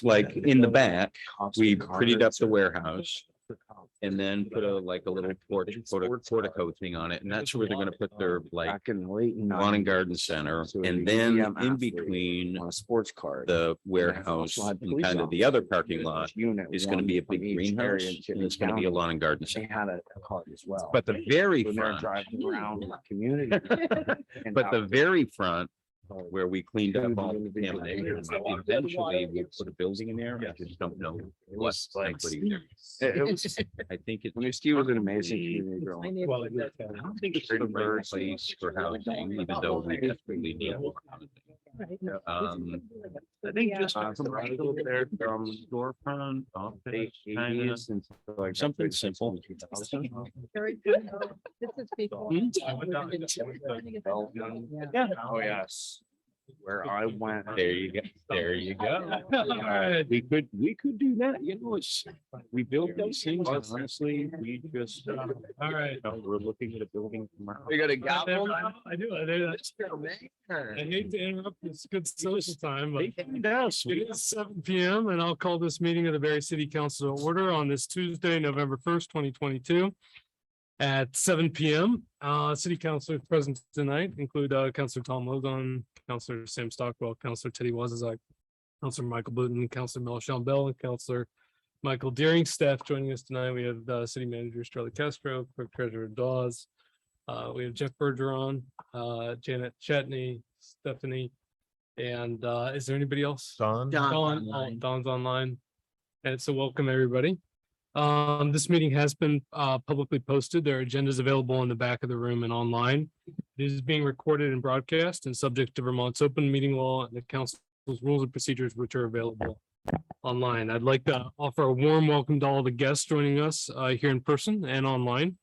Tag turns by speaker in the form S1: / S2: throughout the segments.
S1: Like in the back, we prettied up the warehouse and then put a little portico thing on it. And that's where they're gonna put their
S2: Back in the late
S1: lawn and garden center. And then in between
S2: on a sports card.
S1: the warehouse and kind of the other parking lot is gonna be a big greenhouse. And it's gonna be a lawn and garden
S2: They
S1: center.
S2: had a card as well.
S1: But the very
S2: When they're
S1: front,
S2: driving around the community.
S1: but the very front where we cleaned up all the contamination, eventually we put a building in there. I just don't know what. I'm putting there. I think it's.
S2: When Steve was an amazing community girl.
S1: I don't think it's the right place for housing, even though we desperately need more housing. I think just a commercial there from storefront, office, kind of something simple.
S3: Very good. This is before.
S1: Yeah.
S2: Oh, yes. Where I went.
S1: There you go. There you go. We could do that. You know, we built those things. And honestly, we just.
S4: All right.
S1: We're looking at a building tomorrow.
S2: We got a gavel.
S4: I do. I hate to interrupt this good social time, but it is 7 p.m. and I'll call this meeting of the Berry City Council to order on this Tuesday, November 1st, 2022. At 7 p.m. City councilors present tonight include Councilor Tom Lozon, Councilor Sam Stockwell, Councilor Teddy Wazazak, Councilor Michael Booten, Councilor Melchelle Bell, and Councilor Michael Deering. Staff joining us tonight. We have City Manager Starla Castro, Clerk Treasurer Dawes. We have Jeff Bergeron, Janet Chetney, Stephanie, and is there anybody else? Dawn. Oh, Dawn's online. And so welcome everybody. This meeting has been publicly posted. There are agendas available in the back of the room and online. It is being recorded and broadcast and subject to Vermont's open meeting law and the council's rules and procedures, which are available online. I'd like to offer a warm welcome to all the guests joining us here in person and online.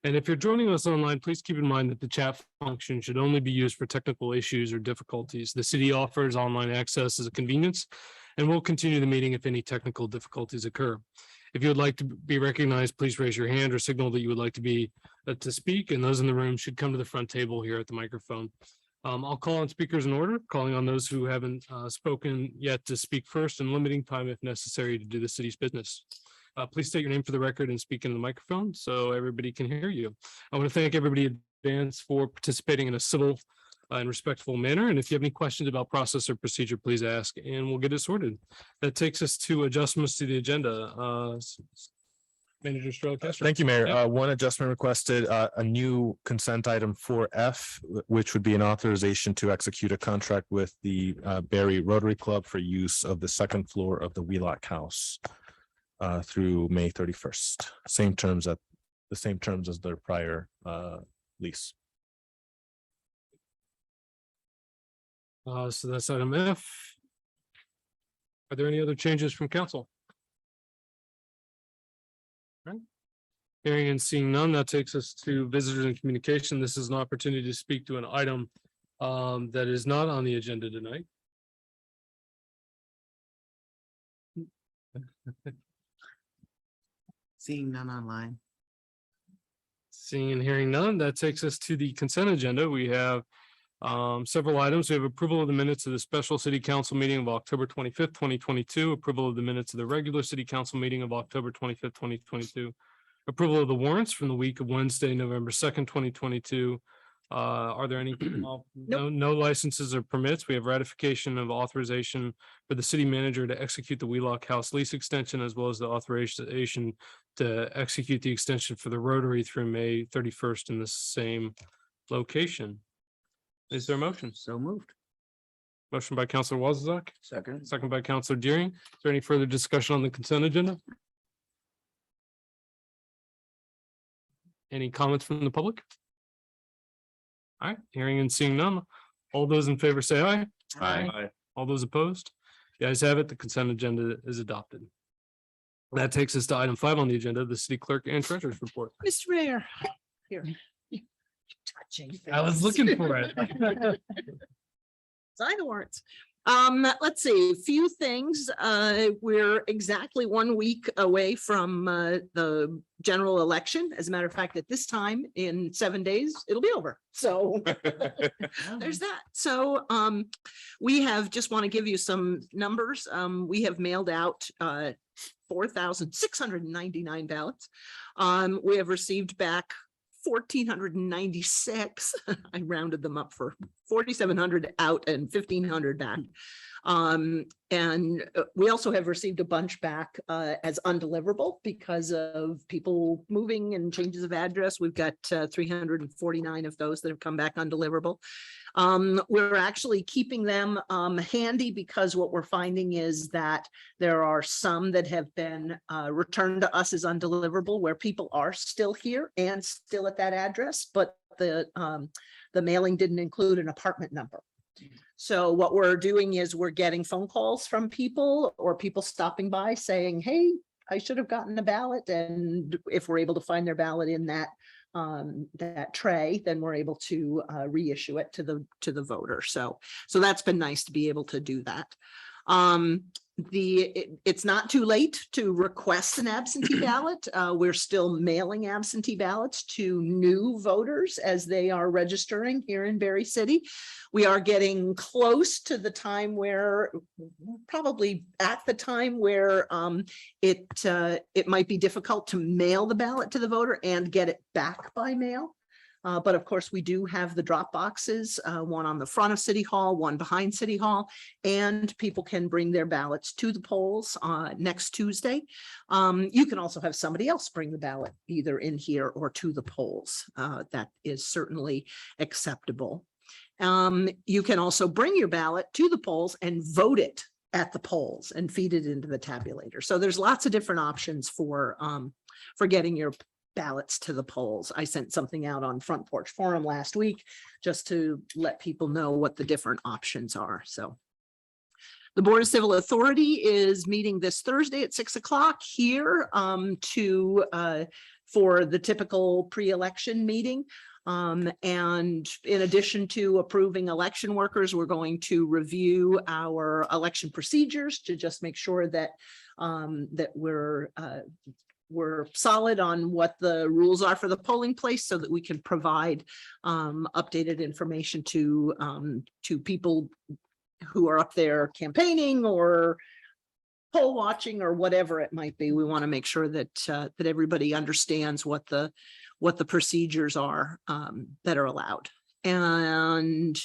S4: And if you're joining us online, please keep in mind that the chat function should only be used for technical issues or difficulties. The city offers online access as a convenience, and we'll continue the meeting if any technical difficulties occur. If you would like to be recognized, please raise your hand or signal that you would like to speak, and those in the room should come to the front table here at the microphone. I'll call on speakers in order, calling on those who haven't spoken yet to speak first and limiting time if necessary to do the city's business. Please state your name for the record and speak into the microphone so everybody can hear you. I want to thank everybody in advance for participating in a civil and respectful manner. And if you have any questions about process or procedure, please ask and we'll get it sorted. That takes us to adjustments to the agenda. Manager Starla Castro.
S5: Thank you, Mayor. One adjustment requested, a new consent item 4F, which would be an authorization to execute a contract with the Berry Rotary Club for use of the second floor of the Wheelock House through May 31st. Same terms as their prior lease.
S4: So that's item F. Are there any other changes from council? Right. Hearing and seeing none, that takes us to visitors and communication. This is an opportunity to speak to an item that is not on the agenda tonight.
S6: Seeing none online.
S4: Seeing and hearing none, that takes us to the consent agenda. We have several items. We have approval of the minutes of the special city council meeting of October 25th, 2022, approval of the minutes of the regular city council meeting of October 25th, 2022, approval of the warrants from the week of Wednesday, November 2nd, 2022. Are there any no licenses or permits? We have ratification of authorization for the city manager to execute the Wheelock House lease extension, as well as the authorization to execute the extension for the Rotary through May 31st in the same location. Is there a motion?
S6: So moved.
S4: Motion by Councilor Wazazak,
S2: Second.
S4: second by Councilor Deering. Is there any further discussion on the consent agenda? Any comments from the public? All right, hearing and seeing none. All those in favor say aye.
S1: Aye.
S4: All those opposed? The ayes have it. The consent agenda is adopted. That takes us to item 5 on the agenda, the city clerk and treasurer's report.
S3: Mr. Mayor, here. Touching.
S4: I was looking for it.
S3: Sign the warrants. Let's see, a few things. We're exactly 1 week away from the general election. As a matter of fact, at this time in 7 days, it'll be over. So there's that. So we have, just want to give you some numbers. We have mailed out 4,699 ballots. We have received back 1,496. I rounded them up for 4,700 out and 1,500 back. And we also have received a bunch back as undeliverable because of people moving and changes of address. We've got 349 of those that have come back undeliverable. We're actually keeping them handy because what we're finding is that there are some that have been returned to us as undeliverable, where people are still here and still at that address, but the mailing didn't include an apartment number. So what we're doing is we're getting phone calls from people or people stopping by saying, hey, I should have gotten a ballot. And if we're able to find their ballot in that that tray, then we're able to reissue it to the voter. So that's been nice to be able to do that. It's not too late to request an absentee ballot. We're still mailing absentee ballots to new voters as they are registering here in Berry City. We are getting close to the time where, probably at the time where it might be difficult to mail the ballot to the voter and get it back by mail. But of course, we do have the drop boxes, one on the front of City Hall, one behind City Hall, and people can bring their ballots to the polls next Tuesday. You can also have somebody else bring the ballot either in here or to the polls. That is certainly acceptable. You can also bring your ballot to the polls and vote it at the polls and feed it into the tabulator. So there's lots of different options for getting your ballots to the polls. I sent something out on Front Porch Forum last week just to let people know what the different options are. So the Board of Civil Authority is meeting this Thursday at 6 o'clock here for the typical pre-election meeting. And in addition to approving election workers, we're going to review our election procedures to just make sure that that we're solid on what the rules are for the polling place so that we can provide updated information to people who are up there campaigning or poll watching or whatever it might be. We want to make sure that that everybody understands what the procedures are that are allowed. And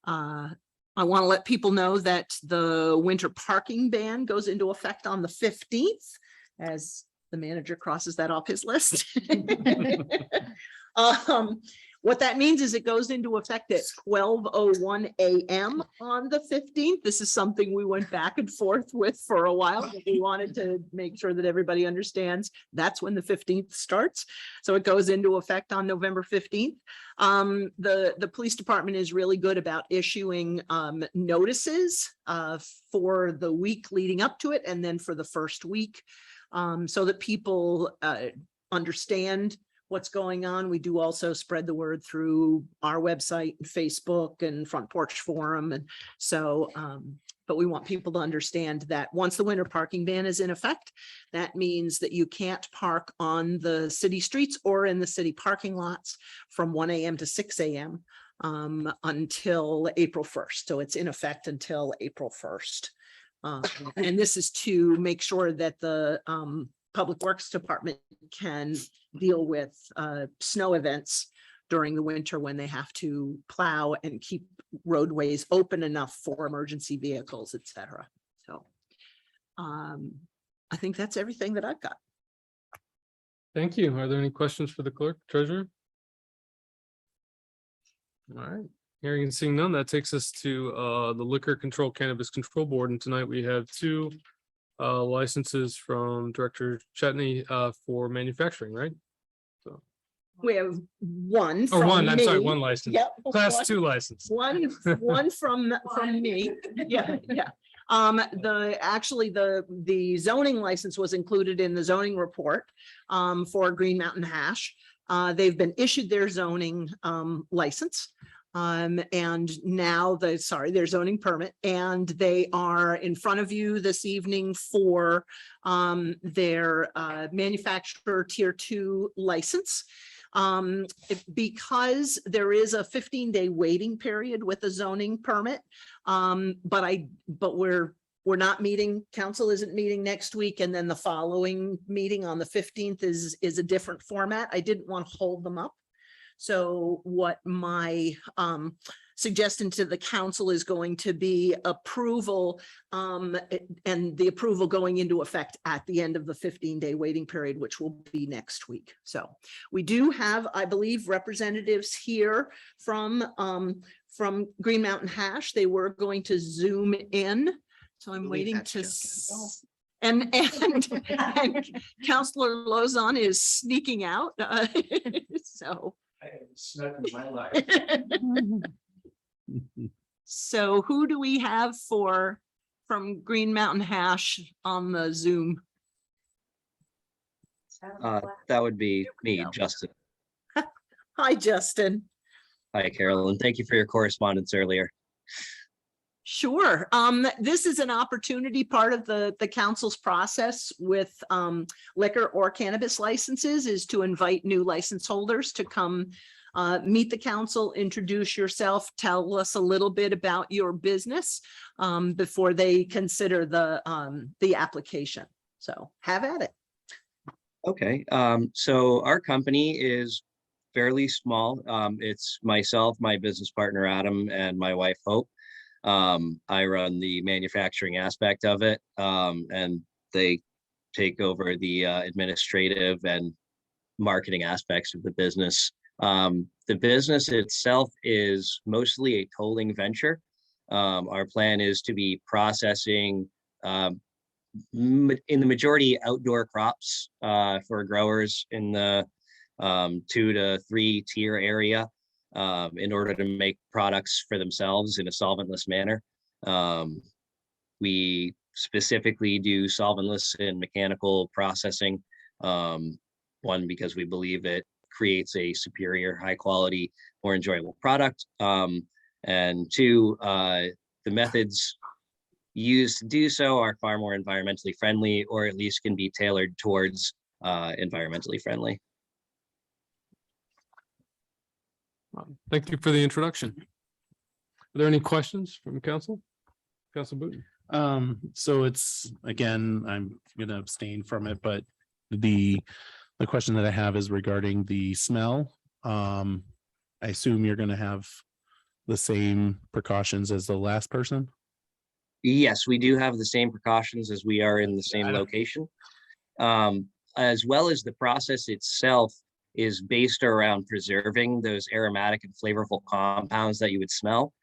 S3: I want to let people know that the winter parking ban goes into effect on the 15th as the manager crosses that off his list. What that means is it goes into effect at 12:01 a.m. on the 15th. This is something we went back and forth with for a while. We wanted to make sure that everybody understands that's when the 15th starts. So it goes into effect on November 15th. The police department is really good about issuing notices for the week leading up to it and then for the first week. So that people understand what's going on. We do also spread the word through our website and Facebook and Front Porch Forum. And so, but we want people to understand that once the winter parking ban is in effect, that means that you can't park on the city streets or in the city parking lots from 1 a.m. to 6 a.m. Until April 1st. So it's in effect until April 1st. And this is to make sure that the Public Works Department can deal with snow events during the winter when they have to plow and keep roadways open enough for emergency vehicles, etc. So I think that's everything that I've got.
S4: Thank you. Are there any questions for the clerk, treasurer? All right. Hearing and seeing none, that takes us to the Liquor Control Cannabis Control Board. And tonight we have two licenses from Director Chetney for manufacturing, right? So
S3: We have one.
S4: or
S3: from
S4: one, I'm sorry,
S3: me.
S4: one license.
S3: Yep.
S4: Class 2 license.
S3: One from me. Yeah, yeah. The zoning license was included in the zoning report for Green Mountain Hash. They've been issued their zoning license. And now their zoning permit, and they are in front of you this evening for their manufacturer tier 2 license. Because there is a 15-day waiting period with a zoning permit. But we're not meeting, council isn't meeting next week, and then the following meeting on the 15th is a different format. I didn't want to hold them up. So what my suggestion to the council is going to be approval, and the approval going into effect at the end of the 15-day waiting period, which will be next week. So we do have, I believe, representatives here from Green Mountain Hash. They were going to Zoom in. So I'm waiting to and Councillor Lozon is sneaking out. So so who do we have from Green Mountain Hash on the Zoom?
S6: That would be me, Justin.
S3: Hi, Justin.
S6: Hi, Carolyn. Thank you for your correspondence earlier.
S3: Sure. This is an opportunity, part of the council's process with liquor or cannabis licenses, is to invite new license holders to come meet the council, introduce yourself, tell us a little bit about your business before they consider the application. So have at it.
S6: Okay, so our company is fairly small. It's myself, my business partner, Adam, and my wife, Hope. I run the manufacturing aspect of it, and they take over the administrative and marketing aspects of the business. The business itself is mostly a tolling venture. Our plan is to be processing in the majority outdoor crops for growers in the 2 to 3 tier area, in order to make products for themselves in a solventless manner. We specifically do solventless and mechanical processing. One, because we believe it creates a superior, high quality, more enjoyable product. And 2, the methods used to do so are far more environmentally friendly, or at least can be tailored towards environmentally friendly.
S4: Thank you for the introduction. Are there any questions from council? Council Booten?
S7: So it's, again, I'm gonna abstain from it, but the question that I have is regarding the smell. I assume you're gonna have the same precautions as the last person?
S6: Yes, we do have the same precautions as we are in the same location. As well as the process itself is based around preserving those aromatic and flavorful compounds that you would smell.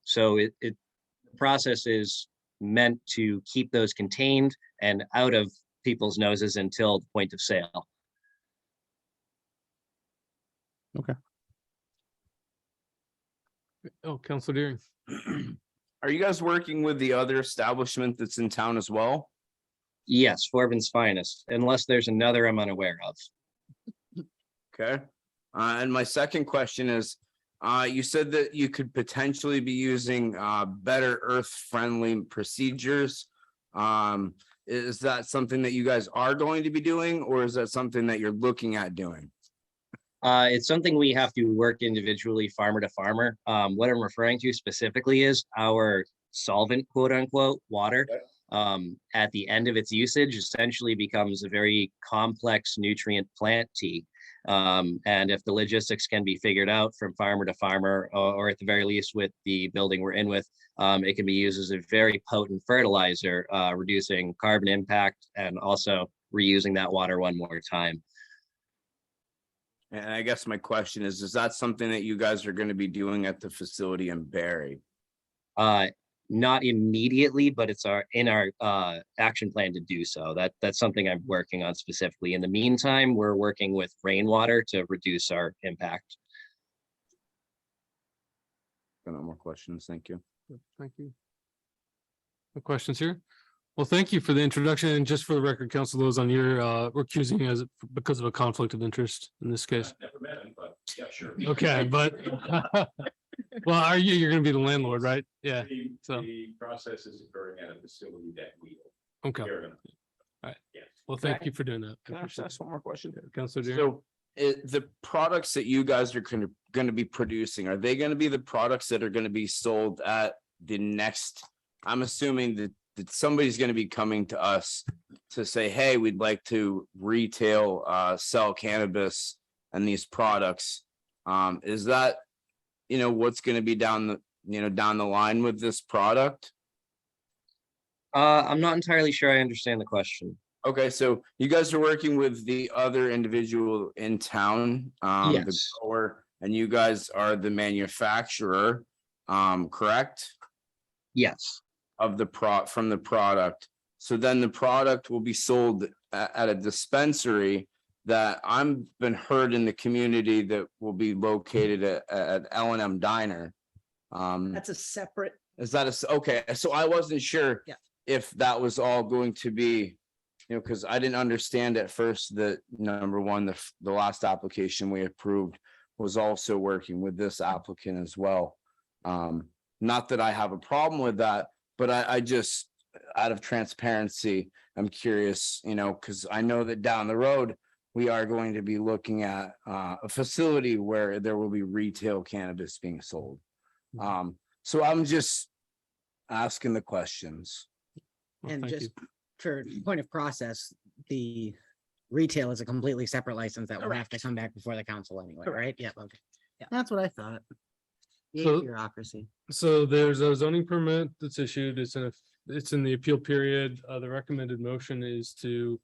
S6: So the process is meant to keep those contained and out of people's noses until the point of sale.
S7: Okay.
S4: Oh, Councilor Deering.
S2: Are you guys working with the other establishment that's in town as well?
S6: Yes, Forbin's Finest, unless there's another I'm unaware of.
S2: Okay. And my second question is, you said that you could potentially be using better earth-friendly procedures. Is that something that you guys are going to be doing, or is that something that you're looking at doing?
S6: It's something we have to work individually, farmer to farmer. What I'm referring to specifically is our solvent, quote unquote, water. At the end of its usage, essentially becomes a very complex nutrient plant tea. And if the logistics can be figured out from farmer to farmer, or at the very least with the building we're in with, it can be used as a very potent fertilizer, reducing carbon impact and also reusing that water one more time.
S2: And I guess my question is that something that you guys are going to be doing at the facility in Barry?
S6: Not immediately, but it's in our action plan to do so. That's something I'm working on specifically. In the meantime, we're working with rainwater to reduce our impact.
S2: No more questions. Thank you.
S4: Thank you. No questions here? Well, thank you for the introduction, and just for the record, Council Lozon, you're recusing as because of a conflict of interest in this case.
S1: Never met him, but yeah, sure.
S4: Okay, but Well, you're gonna be the landlord, right? Yeah, so,
S1: The process is occurring at a facility that we.
S4: okay.
S1: Right.
S4: Well, thank you for doing that. I
S2: Can I
S4: appreciate
S2: ask one more question?
S4: it. Counselor Deere?
S2: So the products that you guys are gonna be producing, are they gonna be the products that are gonna be sold at the next? I'm assuming that somebody's gonna be coming to us to say, hey, we'd like to retail sell cannabis and these products. Is that, what's gonna be down the line with this product?
S6: I'm not entirely sure I understand the question.
S2: Okay, so you guys are working with the other individual in town, the
S6: Yes.
S2: grower, and you guys are the manufacturer, correct?
S6: Yes,
S2: Of the from the product. So then the product will be sold at a dispensary that I'm been heard in the community that will be located at L&M Diner.
S3: That's a separate,
S2: Is that okay, so I wasn't sure.
S3: Yeah.
S2: If that was all going to be, because I didn't understand at first that number one, the last application we approved was also working with this applicant as well. Not that I have a problem with that, but I just, out of transparency, I'm curious, because I know that down the road, we are going to be looking at a facility where there will be retail cannabis being sold. So I'm just asking the questions.
S4: Well,
S8: And
S4: thank you.
S8: just for point of process, the retail is a completely separate license that will have to come back before the council anyway, right? Yeah, okay.
S3: Yeah.
S8: That's what I thought.
S4: So-
S8: Bureaucracy.
S4: So there's a zoning permit that's issued. It's in the appeal period. The recommended motion is to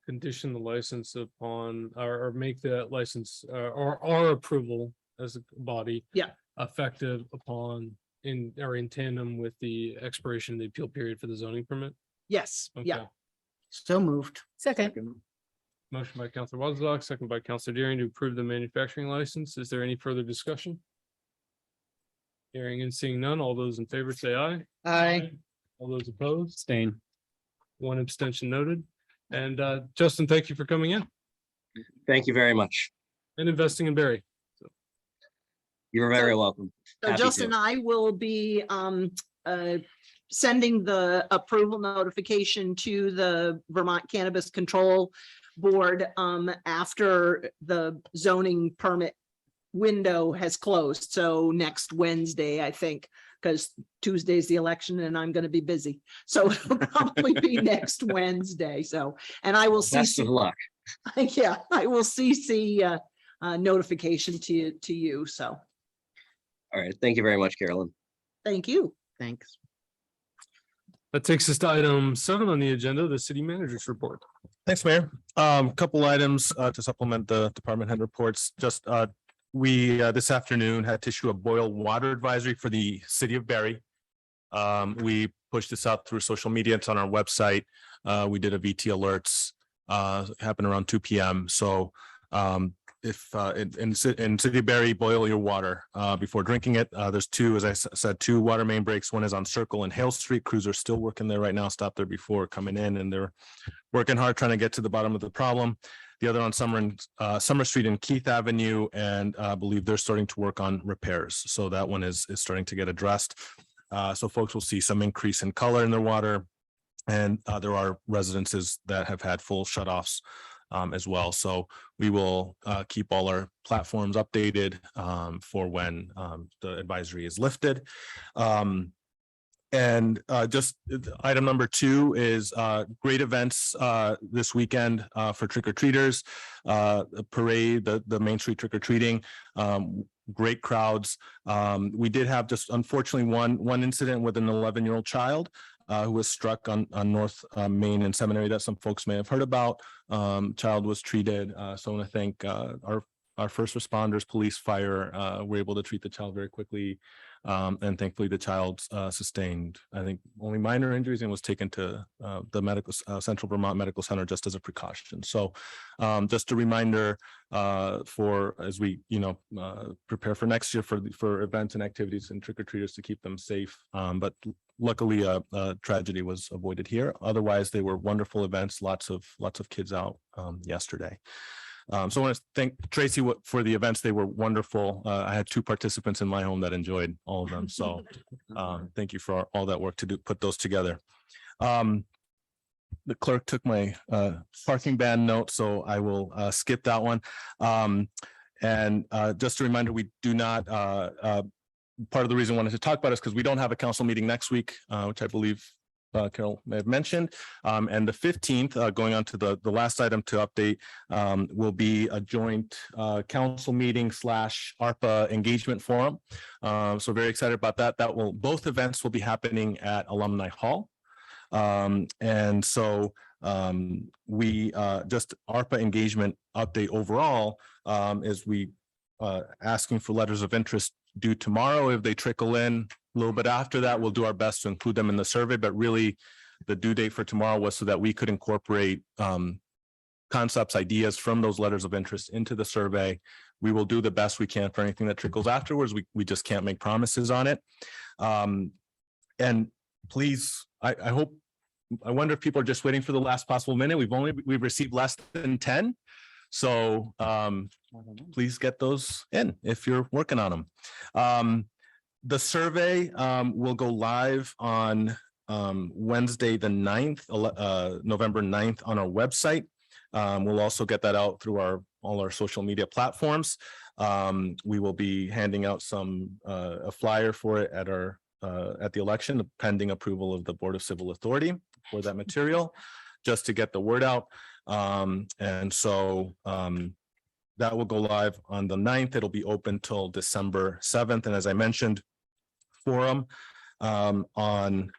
S4: condition the license upon or make that license or our approval as a body.
S3: Yeah.
S4: Effective upon in tandem with the expiration of the appeal period for the zoning permit.
S3: yes, yeah.
S4: Okay.
S8: So moved. Second.
S4: Motion by Counselor Waslock, second by Counselor Deering to approve the manufacturing license. Is there any further discussion? Hearing and seeing none, all those in favor say aye.
S8: Aye.
S4: All those opposed,
S7: Stain.
S4: one abstention noted. And Justin, thank you for coming in
S6: thank you very much.
S4: and investing in Barry.
S6: You're very welcome.
S3: So
S6: Happy
S3: Justin,
S6: to.
S3: I will be sending the approval notification to the Vermont Cannabis Control Board after the zoning permit window has closed. So next Wednesday, I think, because Tuesday's the election and I'm going to be busy. So it'll probably be next Wednesday. So, and I will
S6: Best of
S3: CC,
S6: luck.
S3: yeah, I will CC notification to you. So
S6: All right. Thank you very much, Carolyn.
S3: thank you.
S8: Thanks.
S4: That takes us to item 7 on the agenda, the city manager's report.
S5: Thanks, Mayor. Couple items to supplement the department head reports. Just we this afternoon had to issue a boil water advisory for the city of Barry. We pushed this out through social media. It's on our website. We did a VT alerts. Happened around 2 p.m. So if in City of Barry, boil your water before drinking it. There's two, as I said, two water main breaks. One is on Circle and Hale Street. Crews are still working there right now. Stopped there before coming in, and they're working hard trying to get to the bottom of the problem. The other on Summer Street and Keith Avenue, and I believe they're starting to work on repairs. So that one is starting to get addressed. So folks will see some increase in color in their water, and there are residences that have had full shutoffs as well. So we will keep all our platforms updated for when the advisory is lifted. And just item number 2 is great events this weekend for trick-or-treaters. The parade, the Main Street trick-or-treating, great crowds. We did have just unfortunately one incident with an 11-year-old child who was struck on North Main and Seminary that some folks may have heard about. Child was treated. So I want to thank our first responders, police, fire, were able to treat the child very quickly. And thankfully the child sustained, I think, only minor injuries and was taken to the medical Central Vermont Medical Center just as a precaution. So just a reminder for as we prepare for next year for events and activities and trick-or-treaters to keep them safe. But luckily a tragedy was avoided here. Otherwise, they were wonderful events, lots of kids out yesterday. So I want to thank Tracy for the events. They were wonderful. I had 2 participants in my home that enjoyed all of them. So thank you for all that work to put those together. The clerk took my parking ban note, so I will skip that one. And just a reminder, we do not, part of the reason I wanted to talk about it is because we don't have a council meeting next week, which I believe Carol may have mentioned. And the 15th, going on to the last item to update, will be a joint council meeting / ARPA engagement forum. So very excited about that. Both events will be happening at Alumni Hall. And so we just ARPA engagement update overall is we asking for letters of interest due tomorrow. If they trickle in a little bit after that, we'll do our best to include them in the survey, but really the due date for tomorrow was so that we could incorporate concepts, ideas from those letters of interest into the survey. We will do the best we can for anything that trickles afterwards. We just can't make promises on it. And please, I wonder if people are just waiting for the last possible minute. We've received less than 10. So please get those in if you're working on them. The survey will go live on Wednesday, the 9th, November 9th on our website. We'll also get that out through all our social media platforms. We will be handing out a flyer for it at the election, pending approval of the Board of Civil Authority for that material, just to get the word out. And so that will go live on the 9th. It'll be open till December 7th. And as I mentioned, forum on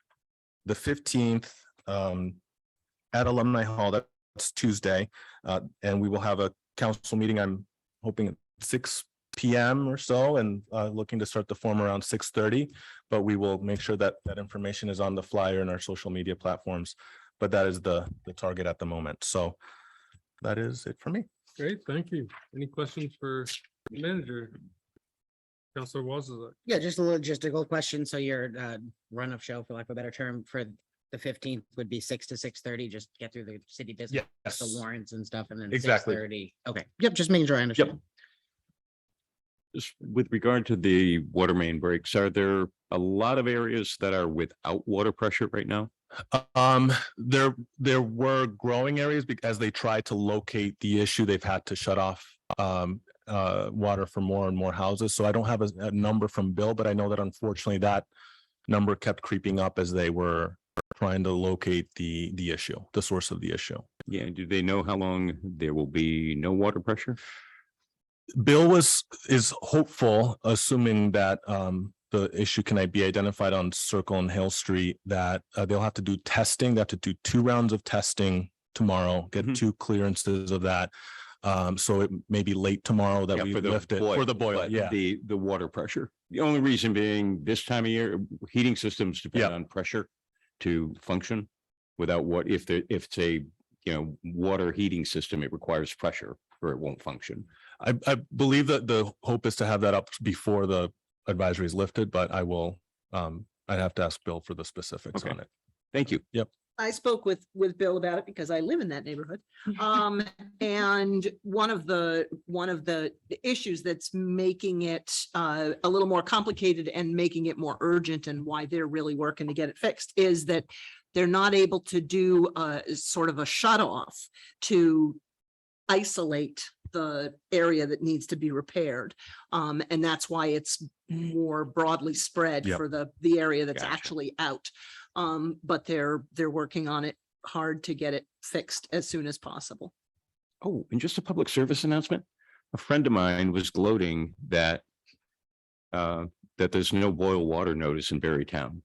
S5: the 15th at Alumni Hall. That's Tuesday. And we will have a council meeting. I'm hoping at 6 p.m. or so, and looking to start the forum around 6:30. But we will make sure that that information is on the flyer and our social media platforms. But that is the target at the moment. So that is it for me.
S4: Great, thank you. Any questions for the manager? Counselor Wazalek.
S8: Yeah, just a logistical question. So your run of show, for lack of a better term, for the 15th would be 6 to 6:30, just get through the city business,
S5: Yes.
S8: the warrants and stuff, and then
S5: Exactly.
S8: 6:30. Okay, yep, just making sure I understand.
S1: Just with regard to the water main breaks, are there a lot of areas that are without water pressure right now?
S5: There were growing areas because they tried to locate the issue. They've had to shut off water for more and more houses. So I don't have a number from Bill, but I know that unfortunately that number kept creeping up as they were trying to locate the issue, the source of the issue.
S1: Yeah, do they know how long there will be no water pressure?
S5: Bill is hopeful, assuming that the issue can be identified on Circle and Hill Street, that they'll have to do testing. They have to do 2 rounds of testing tomorrow, get 2 clearances of that. So it may be late tomorrow that we lift it for the boil.
S1: but
S5: Yeah.
S1: The water pressure. The only reason being this time of year, heating systems depend on pressure to function. Without if it's a water heating system, it requires pressure or it won't function.
S5: I believe that the hope is to have that up before the advisory is lifted, but I'd have to ask Bill for the specifics on it.
S1: Thank you.
S5: Yep.
S3: I spoke with Bill about it because I live in that neighborhood. And one of the issues that's making it a little more complicated and making it more urgent, and why they're really working to get it fixed, is that they're not able to do sort of a shut off to isolate the area that needs to be repaired. And that's why it's more broadly spread for the area that's actually out. But they're working on it hard to get it fixed as soon as possible.
S1: Oh, and just a public service announcement. A friend of mine was gloating that there's no boil water notice in Berrytown.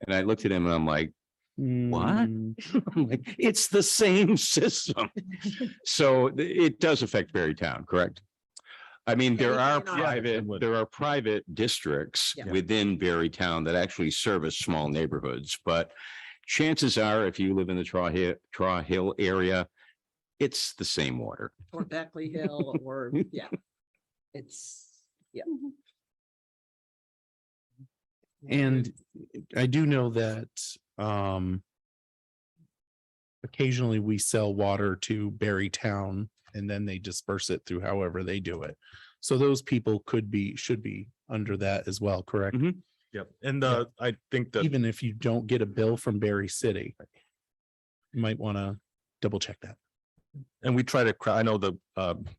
S1: And I looked at him and I'm like, what? I'm like, it's the same system. So it does affect Berrytown, correct? I mean, there are private districts within Berrytown that actually service small neighborhoods, but chances are, if you live in the Traw Hill area, it's the same water.
S3: Or Beckley Hill, or it's
S7: And I do know that occasionally we sell water to Berrytown and then they disperse it through however they do it. So those people should be under that as well, correct?
S1: Mhm.
S5: Yep. And I think that
S7: Even if you don't get a bill from Berry City. You might want to double check that.
S5: and we try to, I know the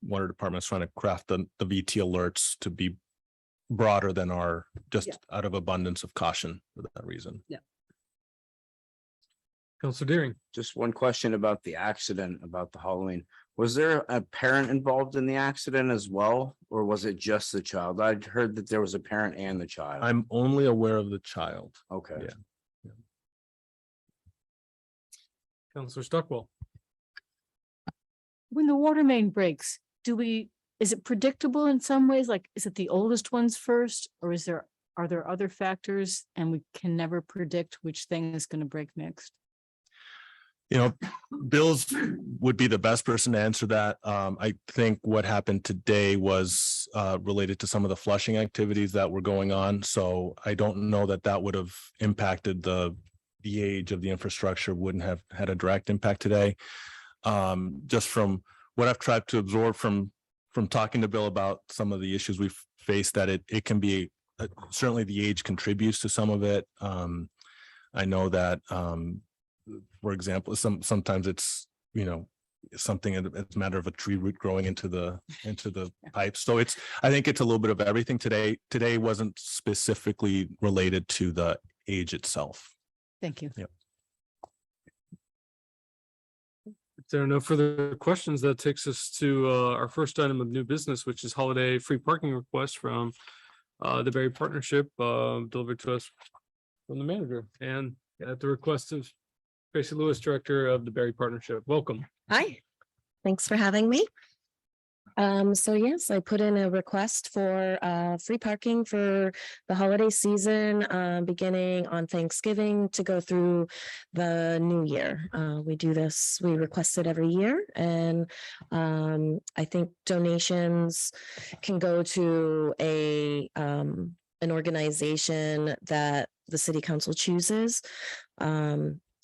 S5: water department is trying to craft the VT alerts to be broader than our, just
S3: Yeah.
S5: out of abundance of caution for that reason.
S4: Counselor Deering.
S2: Just one question about the accident, about the Halloween. Was there a parent involved in the accident as well, or was it just the child? I'd heard that there was a parent and the child.
S5: I'm only aware of the child.
S2: Okay.
S5: Yeah.
S4: Counselor Stockwell.
S9: When the water main breaks, is it predictable in some ways? Like, is it the oldest ones first, or are there other factors and we can never predict which thing is going to break next?
S5: You know, Bill's would be the best person to answer that. I think what happened today was related to some of the flushing activities that were going on. So I don't know that that would have impacted the age of the infrastructure, wouldn't have had a direct impact today. Just from what I've tried to absorb from talking to Bill about some of the issues we've faced, that it can be certainly the age contributes to some of it. I know that for example, sometimes it's, you know, something, it's a matter of a tree root growing into the pipe. So I think it's a little bit of everything today. Today wasn't specifically related to the age itself.
S9: Thank you.
S4: If there are no further questions, that takes us to our first item of new business, which is holiday free parking request from the Berry Partnership delivered to us from the manager, and at the request of Tracy Lewis, Director of the Berry Partnership. Welcome.
S10: Hi, thanks for having me. So yes, I put in a request for free parking for the holiday season, beginning on Thanksgiving to go through the new year. We do this, we request it every year, and I think donations can go to an organization that the city council chooses.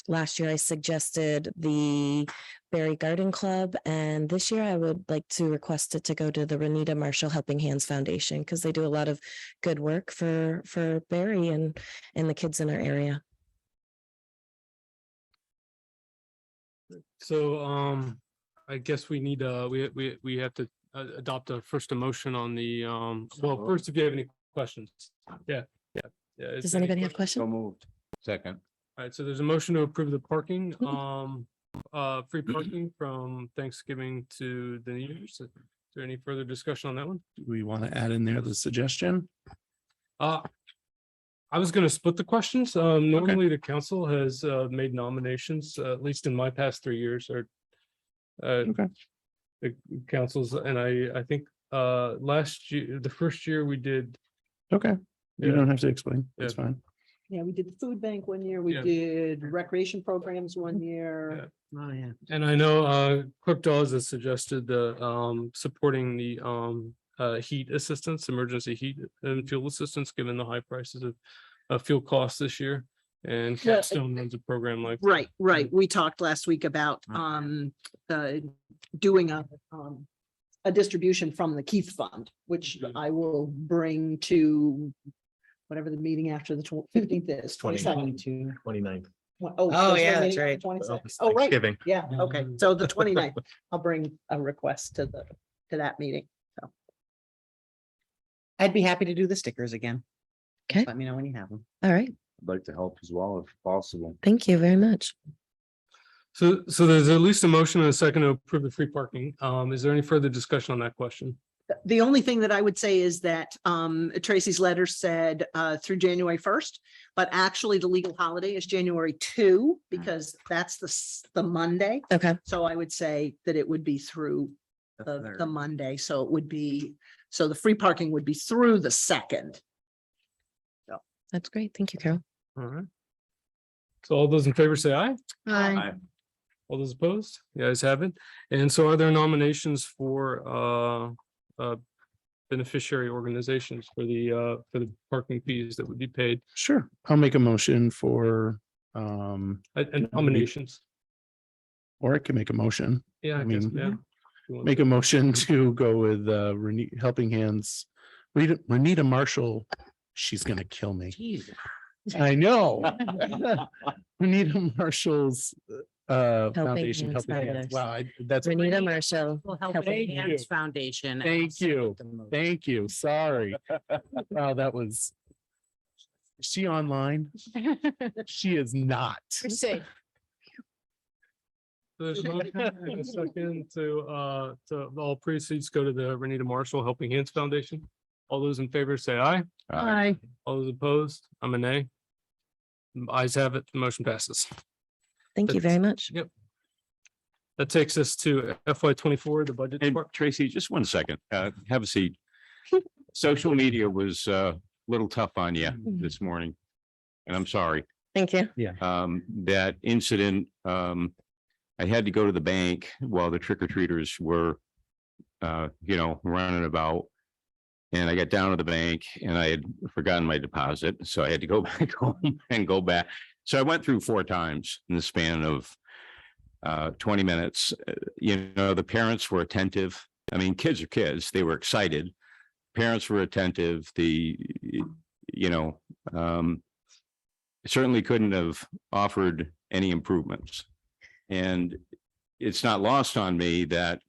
S10: Last year I suggested the Berry Garden Club, and this year I would like to request it to go to the Renita Marshall Helping Hands Foundation, because they do a lot of good work for Berry and the kids in our area.
S4: So I guess we need we have to adopt a motion on the well, first, if you have any questions. Yeah. Is
S10: Does
S4: there any
S10: anybody have
S2: So
S10: questions?
S2: moved.
S1: Second.
S4: All right, so there's a motion to approve the parking, free parking from Thanksgiving to the New Year's. Is there any further discussion on that one?
S7: Do we want to add in there the suggestion?
S4: I was gonna split the questions. Normally the council has made nominations, at least in my past 3 years, or
S7: Okay.
S4: the councils, and I think last year, the first year we did.
S7: Okay, you
S4: Yeah.
S7: don't have to explain. That's fine.
S3: Yeah, we did the food bank one year, we
S4: Yeah.
S3: did recreation programs one year.
S8: Oh, yeah.
S4: And I know Clerk Dawes has suggested the supporting the heat assistance, emergency heat and fuel assistance, given the high prices of fuel costs this year. And
S3: Yeah.
S4: Capstone runs a program like.
S3: Right, right. We talked last week about doing a distribution from the Keith Fund, which I will bring to whatever the meeting after the 15th is, 22nd.
S5: 29th.
S8: Oh, yeah, that's right.
S3: Oh, right.
S5: Thanksgiving.
S3: Yeah, okay. So the 29th, I'll bring a request to that meeting. So,
S8: I'd be happy to do the stickers again.
S10: Okay.
S8: Let me know when you have them.
S10: All right,
S2: I'd like to help as well if possible.
S10: thank you very much.
S4: So there's at least a motion and a second to approve the free parking. Is there any further discussion on that question?
S3: the only thing that I would say is that Tracy's letter said through January 1st, but actually the legal holiday is January 2, because that's the Monday.
S10: Okay,
S3: So I would say that it would be through the
S8: third.
S3: Monday. So it would be, so the free parking would be through the 2nd.
S10: that's great. Thank you, Carol.
S4: All right. So all those in favor say aye.
S3: Aye.
S4: All those opposed? You guys have it. And so are there nominations for beneficiary organizations for the parking fees that would be paid?
S7: Sure, I'll make a motion for,
S4: And nominations.
S7: or I can make a motion.
S4: Yeah, I
S7: I
S4: guess,
S7: mean,
S4: yeah.
S7: make a motion to go with Helping Hands. Renita Marshall, she's gonna kill me. I know. Renita Marshall's Foundation.
S10: Hands
S7: Helping Hands.
S10: Foundation.
S7: Wow, that's.
S10: Renita Marshall.
S8: Helping
S7: you.
S8: Hands Foundation. and
S7: Thank
S8: I'll second
S7: you.
S8: the motion.
S7: Thank you. Sorry. Wow, that was. Is she online? She is not.
S9: We're safe.
S4: There's a motion and a second to all proceeds go to the Renita Marshall Helping Hands Foundation. All those in favor say aye.
S1: Aye.
S4: All those opposed, I'm a nay. Ayes have it, the motion passes.
S10: Thank you very much.
S4: That takes us to FY 24, the budget.
S1: And
S4: report.
S1: Tracy, just one second, have a seat. Social media was a little tough on you this morning. And I'm sorry.
S10: Thank you.
S1: That incident, I had to go to the bank while the trick or treaters were, running about. And I got down to the bank and I had forgotten my deposit, so I had to go back home and go back. So I went through 4 times in the span of 20 minutes. The parents were attentive. I mean, kids are kids. They were excited. Parents were attentive. Certainly couldn't have offered any improvements. And it's not lost on me that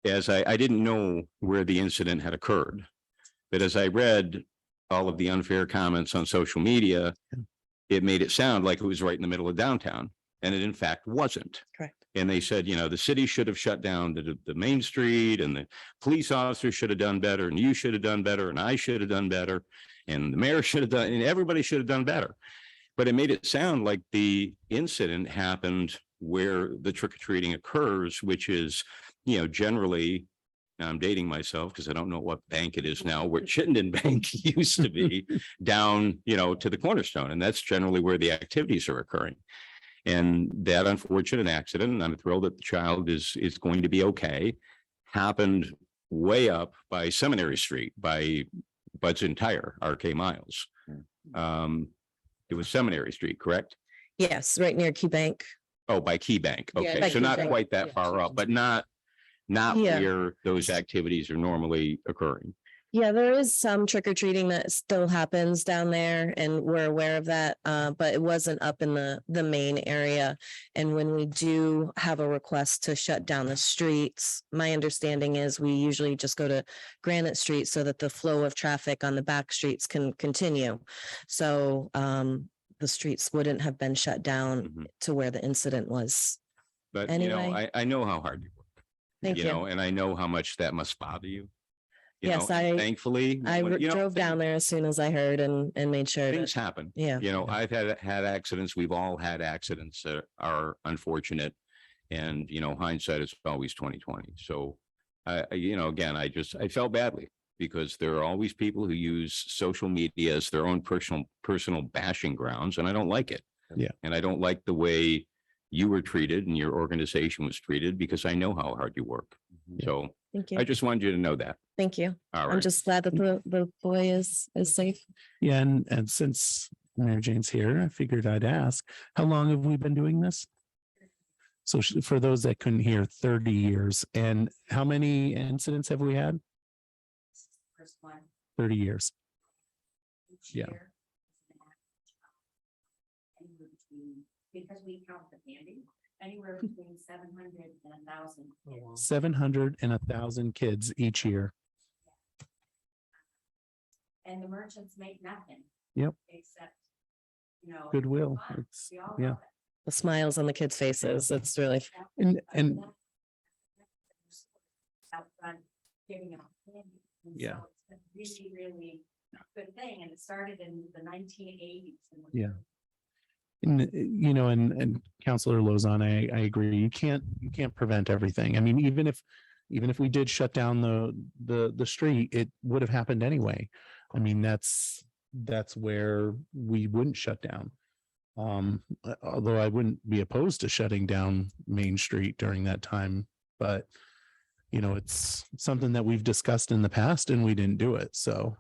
S1: as I didn't know where the incident had occurred, but as I read all of the unfair comments on social media, it made it sound like it was right in the middle of downtown, and it in fact wasn't.
S10: Correct.
S1: And they said, the city should have shut down the main street, and the police officers should have done better, and you should have done better, and I should have done better, and the mayor should have done, and everybody should have done better. But it made it sound like the incident happened where the trick-or-treating occurs, which is, generally, I'm dating myself because I don't know what bank it is now, where Chittenden Bank used to be, down, to the Cornerstone. And that's generally where the activities are occurring. And that unfortunate accident, and I'm thrilled that the child is going to be okay, happened way up by Seminary Street, by Budson Tire, RK Miles. It was Seminary Street, correct?
S10: Yes, right near Key Bank.
S1: Oh, by Key Bank.
S10: Yeah,
S1: Okay,
S10: by
S1: so
S10: Key
S1: not
S10: Bank.
S1: quite that far up, but not
S10: Yeah.
S1: where those activities are normally occurring.
S10: Yeah, there is some trick or treating that still happens down there and we're aware of that. But it wasn't up in the main area. And when we do have a request to shut down the streets, my understanding is we usually just go to Granite Street so that the flow of traffic on the back streets can continue. So the streets wouldn't have been shut down
S1: Mhm.
S10: to where the incident was.
S1: But,
S10: Anyway.
S1: I know how hard you work,
S10: Thank you.
S1: and I know how much that must bother you.
S10: Yes,
S1: And Thankfully.
S10: I
S1: when-
S10: drove down there as soon as I heard and made sure
S1: Things
S10: that,
S1: happen.
S10: yeah.
S1: I've had accidents. We've all had accidents that are unfortunate. And, hindsight is always 20/20. So again, I felt badly because there are always people who use social media as their own personal bashing grounds, and I don't like it.
S7: Yeah.
S1: And I don't like the way you were treated and your organization was treated, because I know how hard you work. So
S10: Thank
S1: I
S10: you.
S1: just wanted you to know that.
S10: Thank you.
S1: All
S10: I'm
S1: right.
S10: just glad that the boy is safe.
S7: Yeah, and since Mayor Jane's here, I figured I'd ask, how long have we been doing this? So for those that couldn't hear, 30 years. And how many incidents have we had? 30 years. Yeah.
S11: Because we count the candy, anywhere between 700 and 1,000.
S7: 700 and 1,000 kids each year.
S11: And the merchants make nothing.
S7: Yep.
S11: Except,
S7: Goodwill.
S11: fun.
S7: It's,
S11: We all
S7: yeah.
S11: love it.
S10: The smiles on the kids' faces. It's really,
S7: And
S11: Out front, giving out candy. And
S7: Yeah.
S11: so it's a really, really good thing, and it started in the 1980s.
S7: Yeah. And and Counselor Lozon, I agree. You can't prevent everything. I mean, even if we did shut down the street, it would have happened anyway. I mean, that's where we wouldn't shut down. Although I wouldn't be opposed to shutting down Main Street during that time, but it's something that we've discussed in the past and we didn't do it. So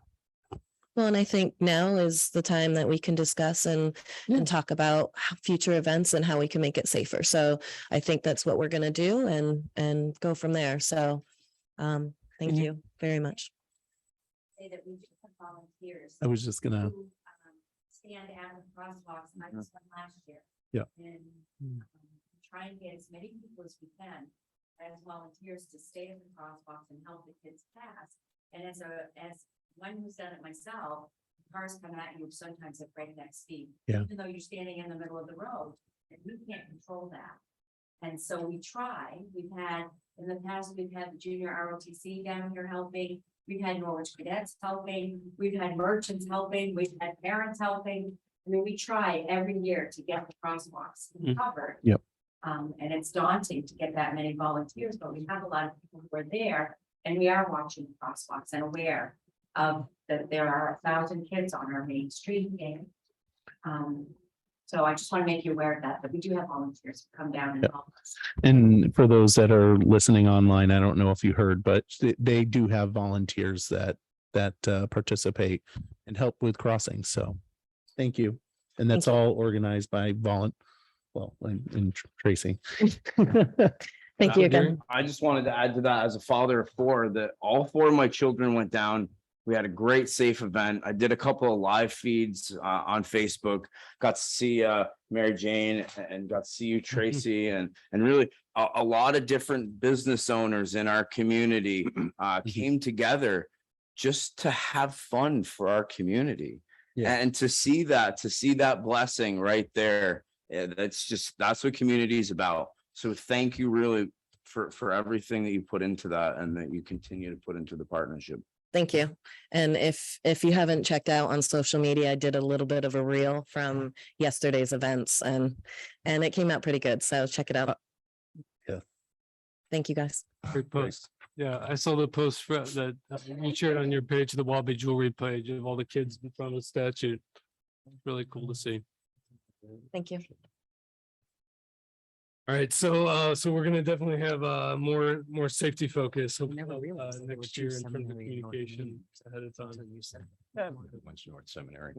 S10: Well, and I think now is the time that we can discuss and talk about future events and how we can make it safer. So I think that's what we're gonna do and go from there. So thank you very much.
S11: Say that we should have volunteers.
S7: I was just gonna,
S11: who, stand out of crosswalks, and I just went last year.
S7: Yeah.
S11: And try and get as many people as we can as volunteers to stay in the crosswalks and help the kids pass. And as one who's done it myself, cars come at you sometimes at breakneck speed.
S7: Yeah.
S11: Even though you're standing in the middle of the road, and we can't control that. And so we try, in the past, we've had the junior ROTC down here helping. We've had Norwich cadets helping, we've had merchants helping, we've had parents helping. I mean, we try every year to get the crosswalks covered.
S7: Yep.
S11: And it's daunting to get that many volunteers, but we have a lot of people who are there, and we are watching the crosswalks and aware of that there are 1,000 kids on our main street game. So I just want to make you aware of that we do have volunteers who come down and
S7: Yep.
S11: help us.
S7: and for those that are listening online, I don't know if you heard, but they do have volunteers that participate and help with crossings. So thank you. And that's all organized by and Tracy.
S10: Thank you again.
S2: I just wanted to add to that, as a father of four, that all 4 of my children went down. We had a great, safe event. I did a couple of live feeds on Facebook, got to see Mary Jane, and got to see you, Tracy, and really a lot of different business owners in our community came together just to have fun for our community.
S7: Yeah.
S2: And to see that blessing right there, that's what community is about. So thank you really for everything that you put into that and that you continue to put into the partnership.
S10: Thank you. And if you haven't checked out on social media, I did a little bit of a reel from yesterday's events and it came out pretty good. So check it out.
S7: Yeah.
S10: Thank you, guys.
S4: Great post. Yeah, I saw the post that you shared on your page, the Wabi Jewelry page of all the kids in front of the statue. Really cool to see.
S10: Thank you.
S4: All right, so we're gonna definitely have more safety focus
S8: Never realized that there were
S4: next
S8: two
S4: year in terms of
S8: seminary in North
S4: communication
S8: Union.
S4: ahead of time.
S8: That's what you said.
S1: Went to North Seminary.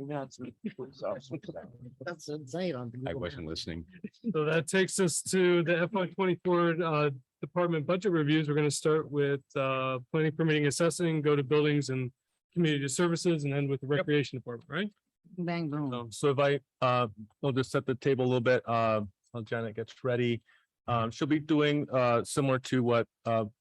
S8: That's insane on
S1: I
S8: Google
S1: wasn't
S8: Maps.
S1: listening.
S4: So that takes us to the FY24 department budget reviews. We're gonna start with planning, permitting, assessing, go to buildings and community services, and end with the recreation department, right?
S8: Bang, boom.
S5: So if I'll just set the table a little bit, while Janet gets ready. She'll be doing similar to what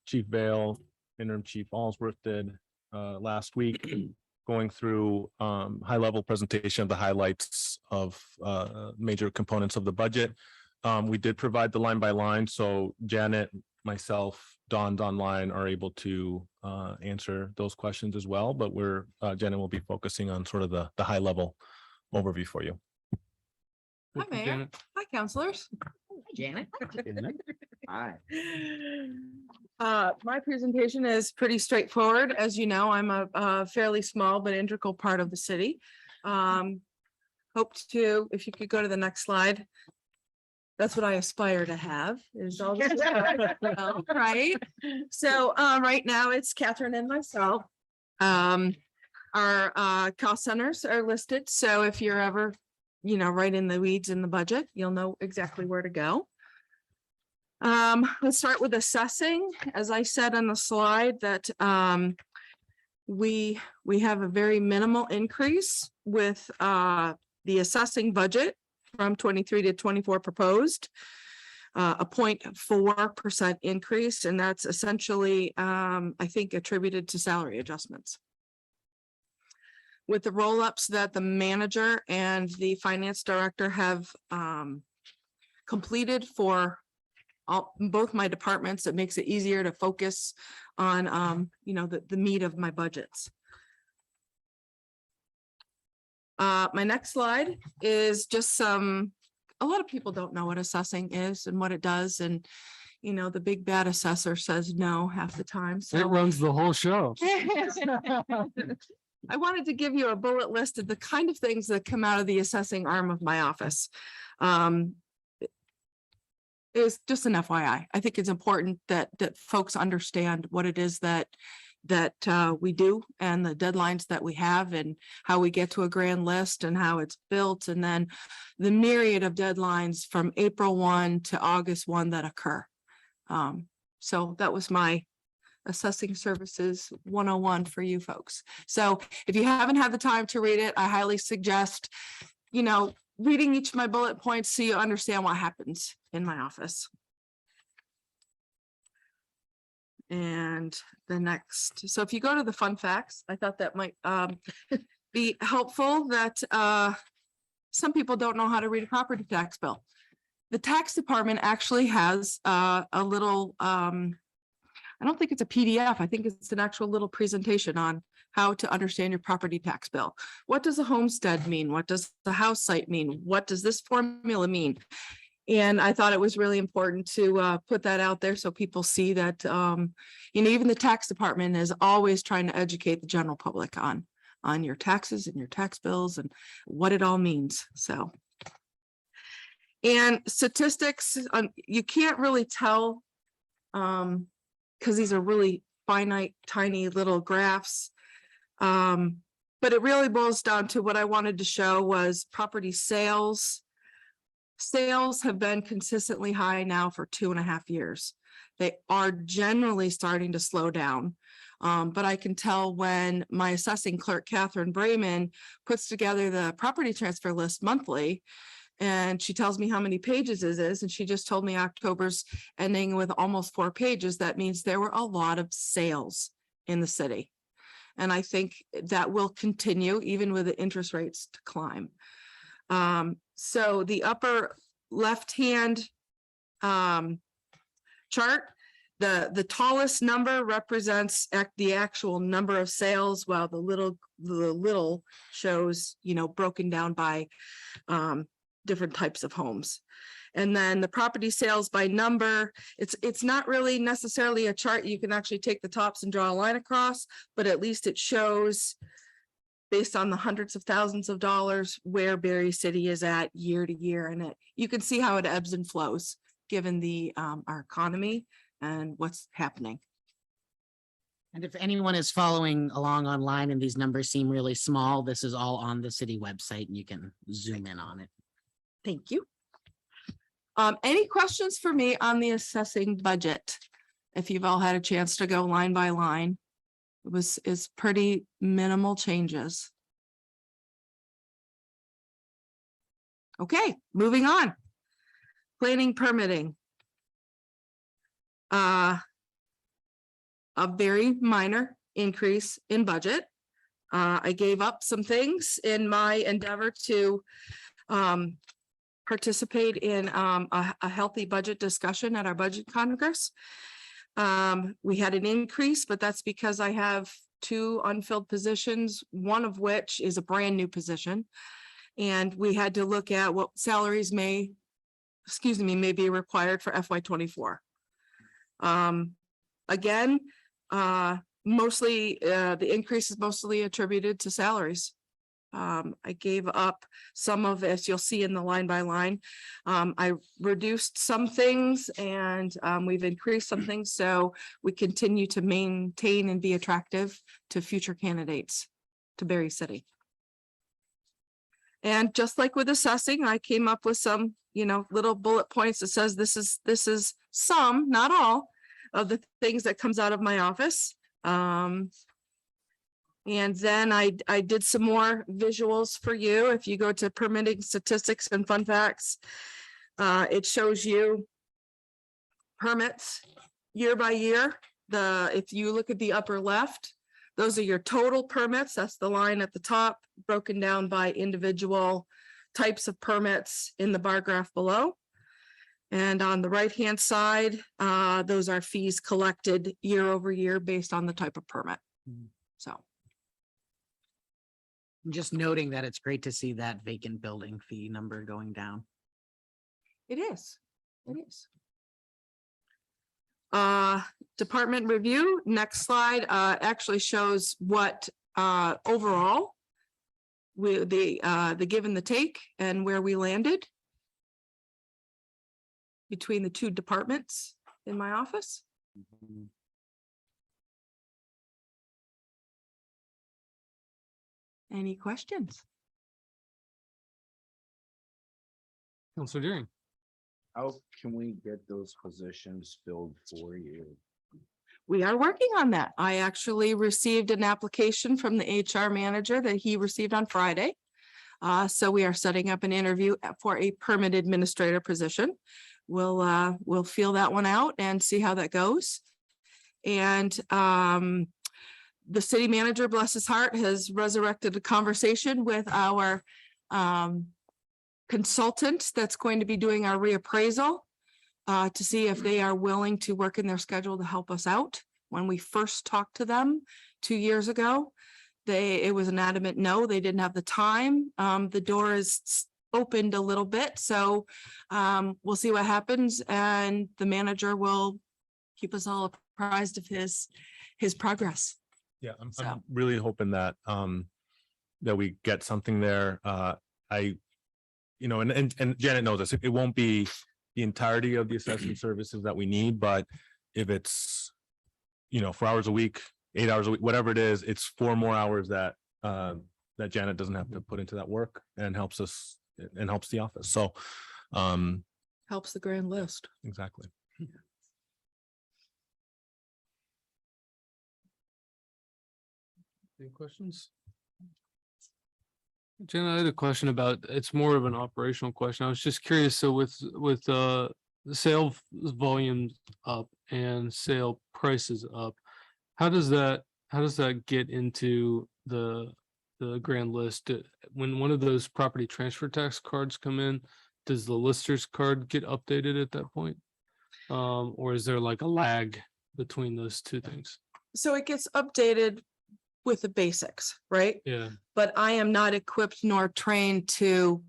S5: Chief Vale, Interim Chief Allsworth did last week, going through high level presentation of the highlights of major components of the budget. We did provide the line by line, so Janet, myself, Don online are able to answer those questions as well, but Janet will be focusing on sort of the high level overview for you.
S4: Hi,
S12: Mayor. Hi, counselors.
S8: Janet.
S2: Hi.
S12: My presentation is pretty straightforward. As you know, I'm a fairly small but integral part of the city. Hope to, if you could go to the next slide. That's what I aspire to have is all this. Right. So right now it's Catherine and myself. Our cost centers are listed. So if you're ever right in the weeds in the budget, you'll know exactly where to go. Let's start with assessing. As I said on the slide that we have a very minimal increase with the assessing budget from 23 to 24 proposed. A 0.4% increase, and that's essentially I think attributed to salary adjustments. With the roll-ups that the manager and the finance director have completed for both my departments, it makes it easier to focus on the meat of my budgets. My next slide is just a lot of people don't know what assessing is and what it does, and the big bad assessor says no half the time.
S4: It
S12: So
S4: runs the whole show.
S12: I wanted to give you a bullet list of the kind of things that come out of the assessing arm of my office. It's just an FYI. I think it's important that folks understand what it is that that we do and the deadlines that we have and how we get to a grand list and how it's built. And then the myriad of deadlines from April 1 to August 1 that occur. So that was my assessing services 101 for you folks. So if you haven't had the time to read it, I highly suggest, reading each of my bullet points so you understand what happens in my office. And the next, so if you go to the fun facts, I thought that might be helpful that some people don't know how to read a property tax bill. The tax department actually has a little, I don't think it's a PDF. I think it's an actual little presentation on how to understand your property tax bill. What does a homestead mean? What does the house site mean? What does this formula mean? And I thought it was really important to put that out there so people see that, even the tax department is always trying to educate the general public on your taxes and your tax bills and what it all means. So. And statistics, you can't really tell because these are really finite, tiny little graphs. But it really boils down to what I wanted to show was property sales. Sales have been consistently high now for 2.5 years. They are generally starting to slow down. But I can tell when my assessing clerk, Catherine Brayman, puts together the property transfer list monthly, and she tells me how many pages it is, and she just told me October's ending with almost 4 pages. That means there were a lot of sales in the city. And I think that will continue even with the interest rates to climb. So the upper left-hand chart, the tallest number represents the actual number of sales, while the little shows, broken down by different types of homes. And then the property sales by number, it's not really necessarily a chart. You can actually take the tops and draw a line across, but at least it shows based on the hundreds of thousands of dollars where Berry City is at year to year. And you can see how it ebbs and flows given the our economy and what's happening.
S8: And if anyone is following along online and these numbers seem really small, this is all on the city website and you can zoom in on it.
S12: Thank you. Any questions for me on the assessing budget? If you've all had a chance to go line by line, it's pretty minimal changes. Okay, moving on. Planning, permitting. A very minor increase in budget. I gave up some things in my endeavor to participate in a healthy budget discussion at our budget congress. We had an increase, but that's because I have 2 unfilled positions, one of which is a brand new position. And we had to look at what salaries may be required for FY24. Again, mostly the increase is mostly attributed to salaries. I gave up some of, as you'll see in the line by line. I reduced some things and we've increased some things. So we continue to maintain and be attractive to future candidates to Berry City. And just like with assessing, I came up with some, little bullet points that says this is some, not all, of the things that comes out of my office. And then I did some more visuals for you. If you go to permitting statistics and fun facts, it shows you permits year by year. If you look at the upper left, those are your total permits. That's the line at the top, broken down by individual types of permits in the bar graph below. And on the right-hand side, those are fees collected year over year based on the type of permit. So.
S8: I'm just noting that it's great to see that vacant building fee number going down.
S12: It is. Department review, next slide, actually shows what overall the give and the take and where we landed between the 2 departments in my office. Any questions?
S4: Counselor Deering.
S2: How can we get those positions filled for you?
S12: We are working on that. I actually received an application from the HR manager that he received on Friday. So we are setting up an interview for a permit administrator position. We'll feel that one out and see how that goes. And the city manager, bless his heart, has resurrected a conversation with our consultant that's going to be doing our reappraisal to see if they are willing to work in their schedule to help us out. When we first talked to them 2 years ago, it was an adamant no, they didn't have the time. The door is opened a little bit, so we'll see what happens, and the manager will keep us all apprised of his progress.
S5: Yeah, I'm
S12: So-
S5: really hoping that that we get something there. And Janet knows this, it won't be the entirety of the assessment services that we need, but if it's, 4 hours a week, 8 hours a week, whatever it is, it's 4 more hours that that Janet doesn't have to put into that work and helps us and helps the office. So
S12: Helps the grand list.
S5: exactly.
S4: Any questions? Jenna, I had a question about, it's more of an operational question. I was just curious, so with the sale volumes up and sale prices up, how does that get into the grand list? When one of those property transfer tax cards come in, does the lister's card get updated at that point? Or is there like a lag between those two things?
S12: So it gets updated with the basics, right?
S4: Yeah.
S12: But I am not equipped nor trained to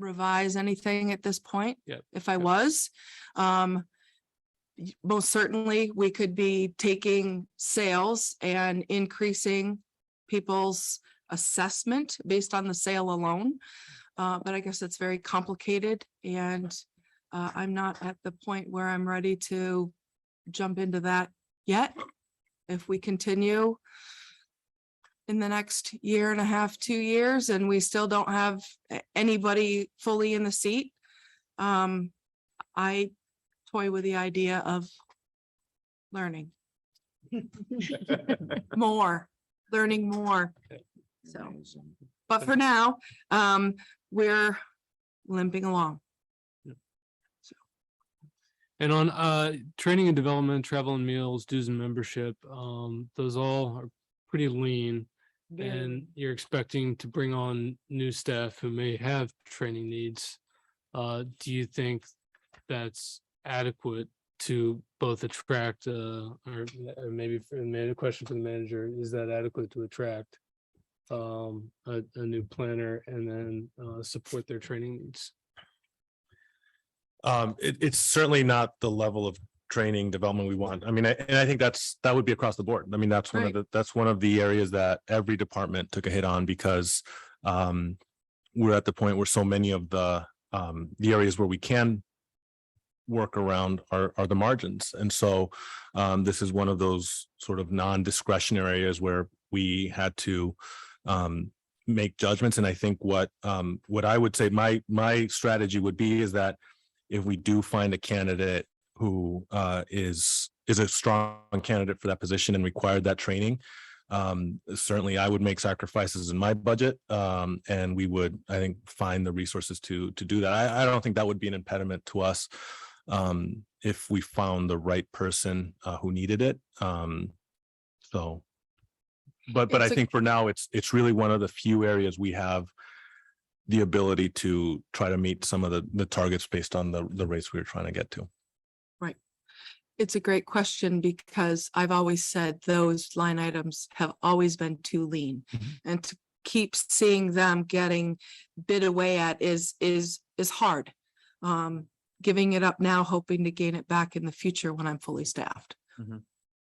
S12: revise anything at this point.
S4: Yep.
S12: If I was, most certainly we could be taking sales and increasing people's assessment based on the sale alone. But I guess it's very complicated, and I'm not at the point where I'm ready to jump into that yet. If we continue in the next year and a half, 2 years, and we still don't have anybody fully in the seat, I toy with the idea of learning learning more. So, but for now, we're limping along.
S4: And on training and development, travel and meals, dues and membership, those all are pretty lean. And you're expecting to bring on new staff who may have training needs. Do you think that's adequate to both attract, or maybe a question for the manager, is that adequate to attract a new planner and then support their training needs?
S5: It's certainly not the level of training development we want. I mean, I think that would be across the board. I mean, that's one of the areas that every department took a hit on, because we're at the point where so many of the areas where we can work around are the margins. And so this is one of those sort of non-discretionary areas where we had to make judgments. And I think what I would say my strategy would be is that if we do find a candidate who is a strong candidate for that position and required that training, certainly I would make sacrifices in my budget, and we would, I think, find the resources to do that. I don't think that would be an impediment to us if we found the right person who needed it. So, but I think for now, it's really one of the few areas we have the ability to try to meet some of the targets based on the rates we were trying to get to.
S12: Right. It's a great question, because I've always said those line items have always been too lean. And to keep seeing them getting bid away at is hard. Giving it up now, hoping to gain it back in the future when I'm fully staffed.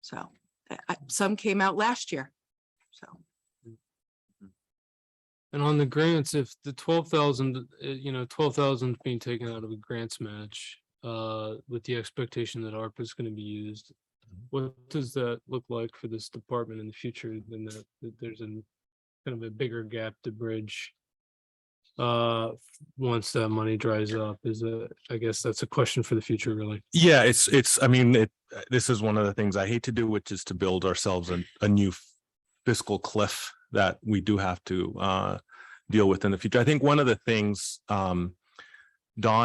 S12: So some came out last year. So.
S4: And on the grants, if the 12,000, 12,000 being taken out of a grants match, with the expectation that ARPA is going to be used, what does that look like for this department in the future? Then that there's kind of a bigger gap to bridge. Once that money dries up, I guess that's a question for the future, really.
S5: Yeah, I mean, this is one of the things I hate to do, which is to build ourselves a new fiscal cliff that we do have to deal with in the future. I think one of the things Dawn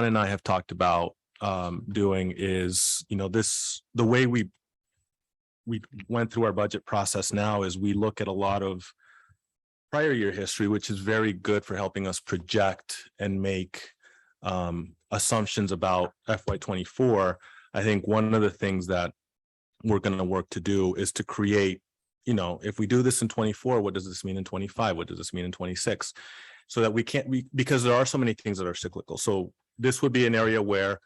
S5: and I have talked about doing is, the way we went through our budget process now is we look at a lot of prior year history, which is very good for helping us project and make assumptions about FY24. I think one of the things that we're going to work to do is to create, if we do this in 24, what does this mean in 25? What does this mean in 26? So that because there are so many things that are cyclical. So this would be an area where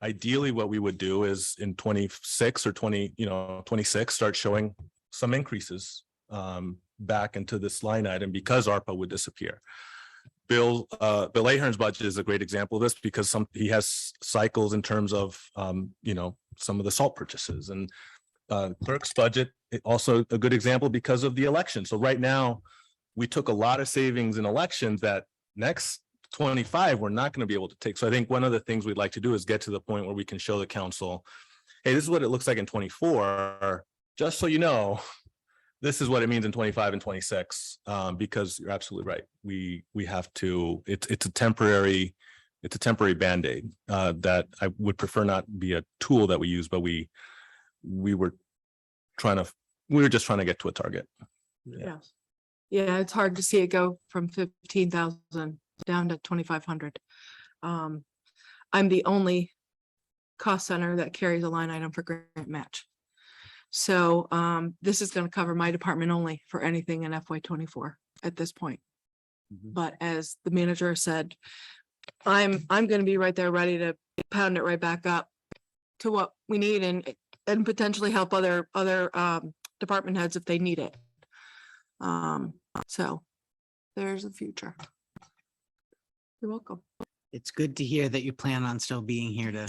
S5: ideally what we would do is in 26 or 26, start showing some increases back into this line item because ARPA would disappear. Bill Ahern's budget is a great example of this because he has cycles in terms of some of the salt purchases, and clerk's budget also a good example because of the election. So right now we took a lot of savings in elections that next 25 we're not going to be able to take. So I think one of the things we'd like to do is get to the point where we can show the council, hey, this is what it looks like in 24, just so you know. This is what it means in 25 and 26, because you're absolutely right. We have to, it's a temporary Band-Aid that I would prefer not be a tool that we use, but we were just trying to get to a target.
S12: Yeah. Yeah, it's hard to see it go from 15,000 down to 2,500. I'm the only cost center that carries a line item for grant match. So this is going to cover my department only for anything in FY24 at this point. But as the manager said, I'm going to be right there ready to pound it right back up to what we need and potentially help other department heads if they need it. So there's the future. You're welcome.
S8: It's good to hear that you plan on still being here to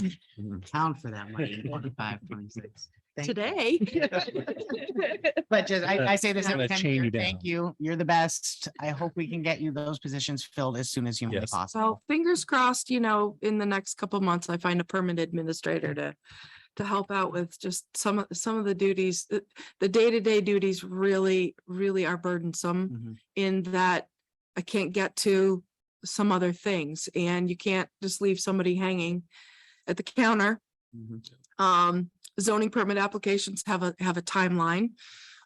S8: count for that money in 25, 26. Thank you.
S12: Today.
S8: But just, I say this
S7: It's
S8: every
S7: gonna
S8: time.
S7: chain
S8: here,
S7: you
S8: Thank you. You're the best. I hope we can get you those positions filled as soon as humanly
S5: Yes.
S8: possible.
S12: Well, fingers crossed, in the next couple of months, I find a permanent administrator to help out with just some of the duties. The day-to-day duties really are burdensome in that I can't get to some other things, and you can't just leave somebody hanging at the counter. Zoning permit applications have a timeline.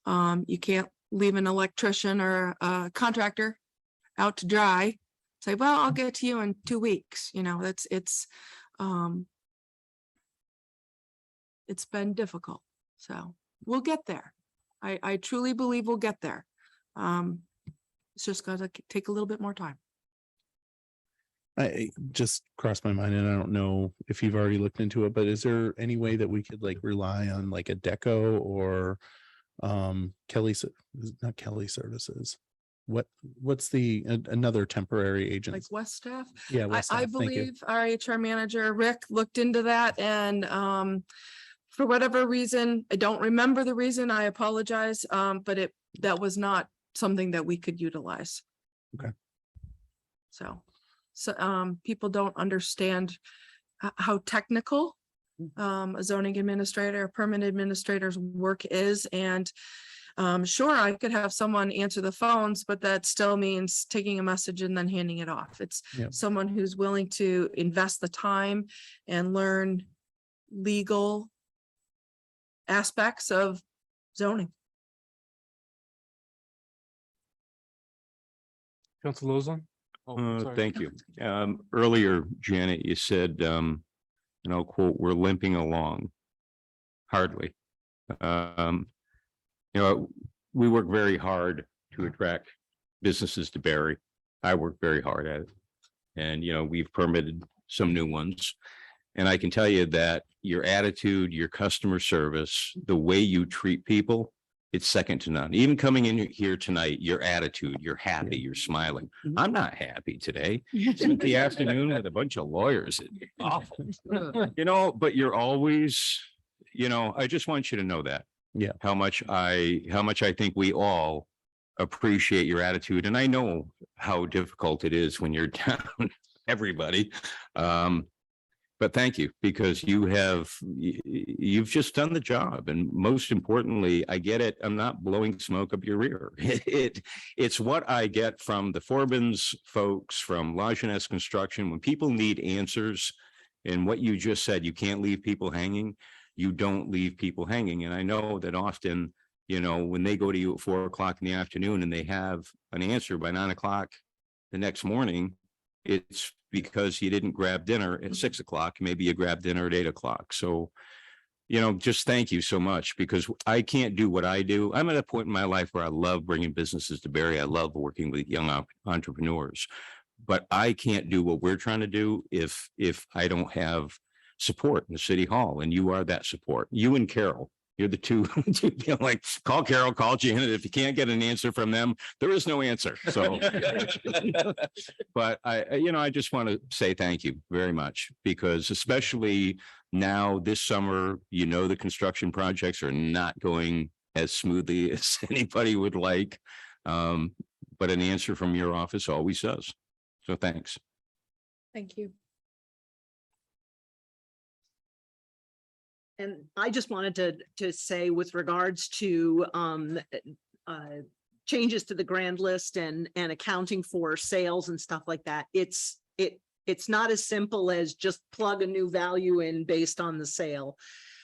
S12: You can't leave an electrician or a contractor out to dry. Say, well, I'll get to you in 2 weeks. It's been difficult. So we'll get there. I truly believe we'll get there. It's just got to take a little bit more time.
S7: I just crossed my mind, and I don't know if you've already looked into it, but is there any way that we could rely on a Deco or not Kelly Services? What's another temporary agent?
S12: Like West Staff?
S7: Yeah, West Staff,
S12: I
S7: thank you.
S12: believe our HR manager, Rick, looked into that, and for whatever reason, I don't remember the reason, I apologize, but that was not something that we could utilize.
S7: Okay.
S12: So people don't understand how technical a zoning administrator, a permanent administrator's work is. And sure, I could have someone answer the phones, but that still means taking a message and then handing it off. It's someone who's willing to invest the time and learn legal aspects of zoning.
S4: Council Lozon?
S1: Thank you. Earlier, Janet, you said, quote, "We're limping along." Hardly. We work very hard to attract businesses to Barry. I work very hard at it. And, we've permitted some new ones. And I can tell you that your attitude, your customer service, the way you treat people, it's second to none. Even coming in here tonight, your attitude, you're happy, you're smiling. I'm not happy today. Spent the afternoon with a bunch of lawyers. It's awful. But you're always, I just want you to know that.
S7: Yeah.
S1: How much I think we all appreciate your attitude, and I know how difficult it is when you're down everybody. But thank you, because you've just done the job. And most importantly, I get it. I'm not blowing smoke up your rear. It's what I get from the Forbins folks, from Lajeunesse Construction. When people need answers, and what you just said, you can't leave people hanging. You don't leave people hanging. And I know that often, when they go to you at 4 o'clock in the afternoon and they have an answer by 9 o'clock the next morning, it's because you didn't grab dinner at 6 o'clock. Maybe you grabbed dinner at 8 o'clock. So, just thank you so much, because I can't do what I do. I'm at a point in my life where I love bringing businesses to Barry. I love working with young entrepreneurs, but I can't do what we're trying to do if I don't have support in the city hall. And you are that support. You and Carol. You're the two, like, call Carol, call Janet. If you can't get an answer from them, there is no answer. So, but I just want to say thank you very much, because especially now this summer, the construction projects are not going as smoothly as anybody would like. But an answer from your office always does. So thanks.
S12: Thank you.
S3: And I just wanted to say, with regards to changes to the grand list and accounting for sales and stuff like that, it's not as simple as just plug a new value in based on the sale,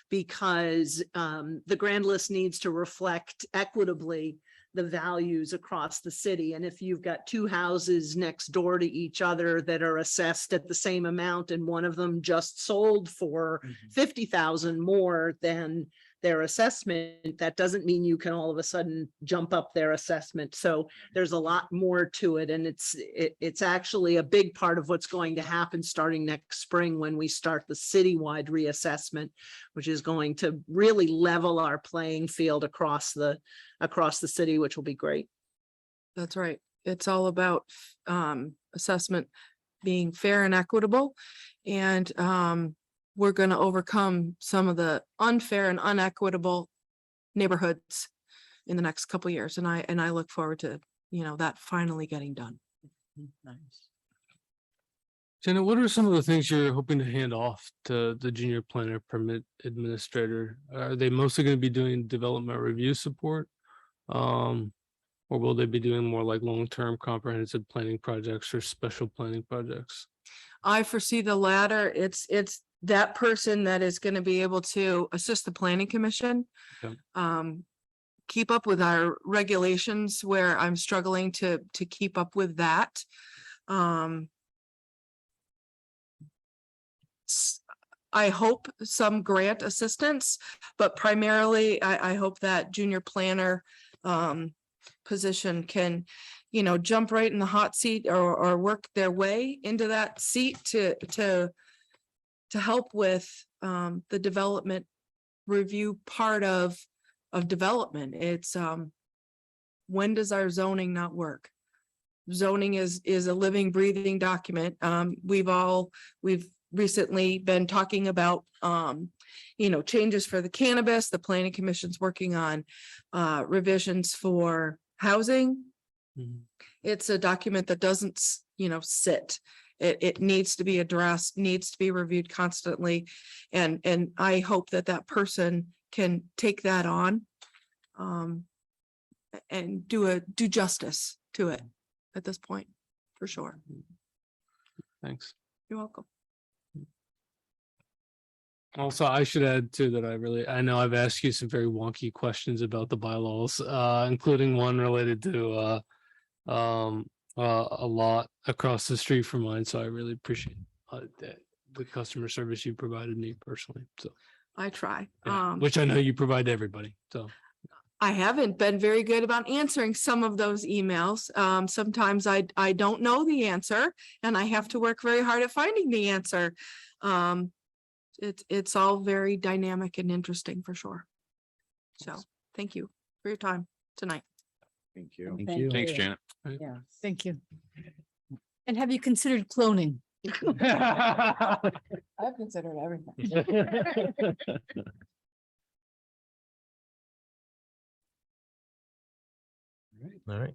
S3: because the grand list needs to reflect equitably the values across the city. And if you've got two houses next door to each other that are assessed at the same amount, and one of them just sold for 50,000 more than their assessment, that doesn't mean you can all of a sudden jump up their assessment. So there's a lot more to it. And it's actually a big part of what's going to happen starting next spring, when we start the citywide reassessment, which is going to really level our playing field across the city, which will be great.
S12: That's right. It's all about assessment being fair and equitable. And we're going to overcome some of the unfair and unequitable neighborhoods in the next couple of years. And I look forward to, that finally getting done.
S3: Nice.
S4: Jenna, what are some of the things you're hoping to hand off to the junior planner permit administrator? Are they mostly going to be doing development review support? Or will they be doing more like long-term comprehensive planning projects or special planning projects?
S12: I foresee the latter. It's that person that is going to be able to assist the planning commission.
S4: Okay.
S12: Keep up with our regulations where I'm struggling to keep up with that. I hope some grant assistance, but primarily I hope that junior planner position can, jump right in the hot seat or work their way into that seat to help with the development review part of development. It's when does our zoning not work? Zoning is a living, breathing document. We've recently been talking about changes for the cannabis. The planning commission's working on revisions for housing.
S4: Mhm.
S12: It's a document that doesn't sit. It needs to be addressed, needs to be reviewed constantly. And I hope that person can take that on and do justice to it at this point, for sure.
S4: Thanks.
S12: You're welcome.
S4: Also, I should add too that I know I've asked you some very wonky questions about the bylaws, including one related to a lot across the street from mine. So I really appreciate the customer service you provided me personally. So
S12: I try.
S4: which I know you provide to everybody. So
S12: I haven't been very good about answering some of those emails. Sometimes I don't know the answer and I have to work very hard at finding the answer. It's all very dynamic and interesting for sure. So thank you for your time tonight.
S2: Thank you.
S8: Thank you.
S1: Thanks, Janet.
S3: Yeah.
S9: Thank you. And have you considered cloning?
S12: I've considered everything.
S5: All right.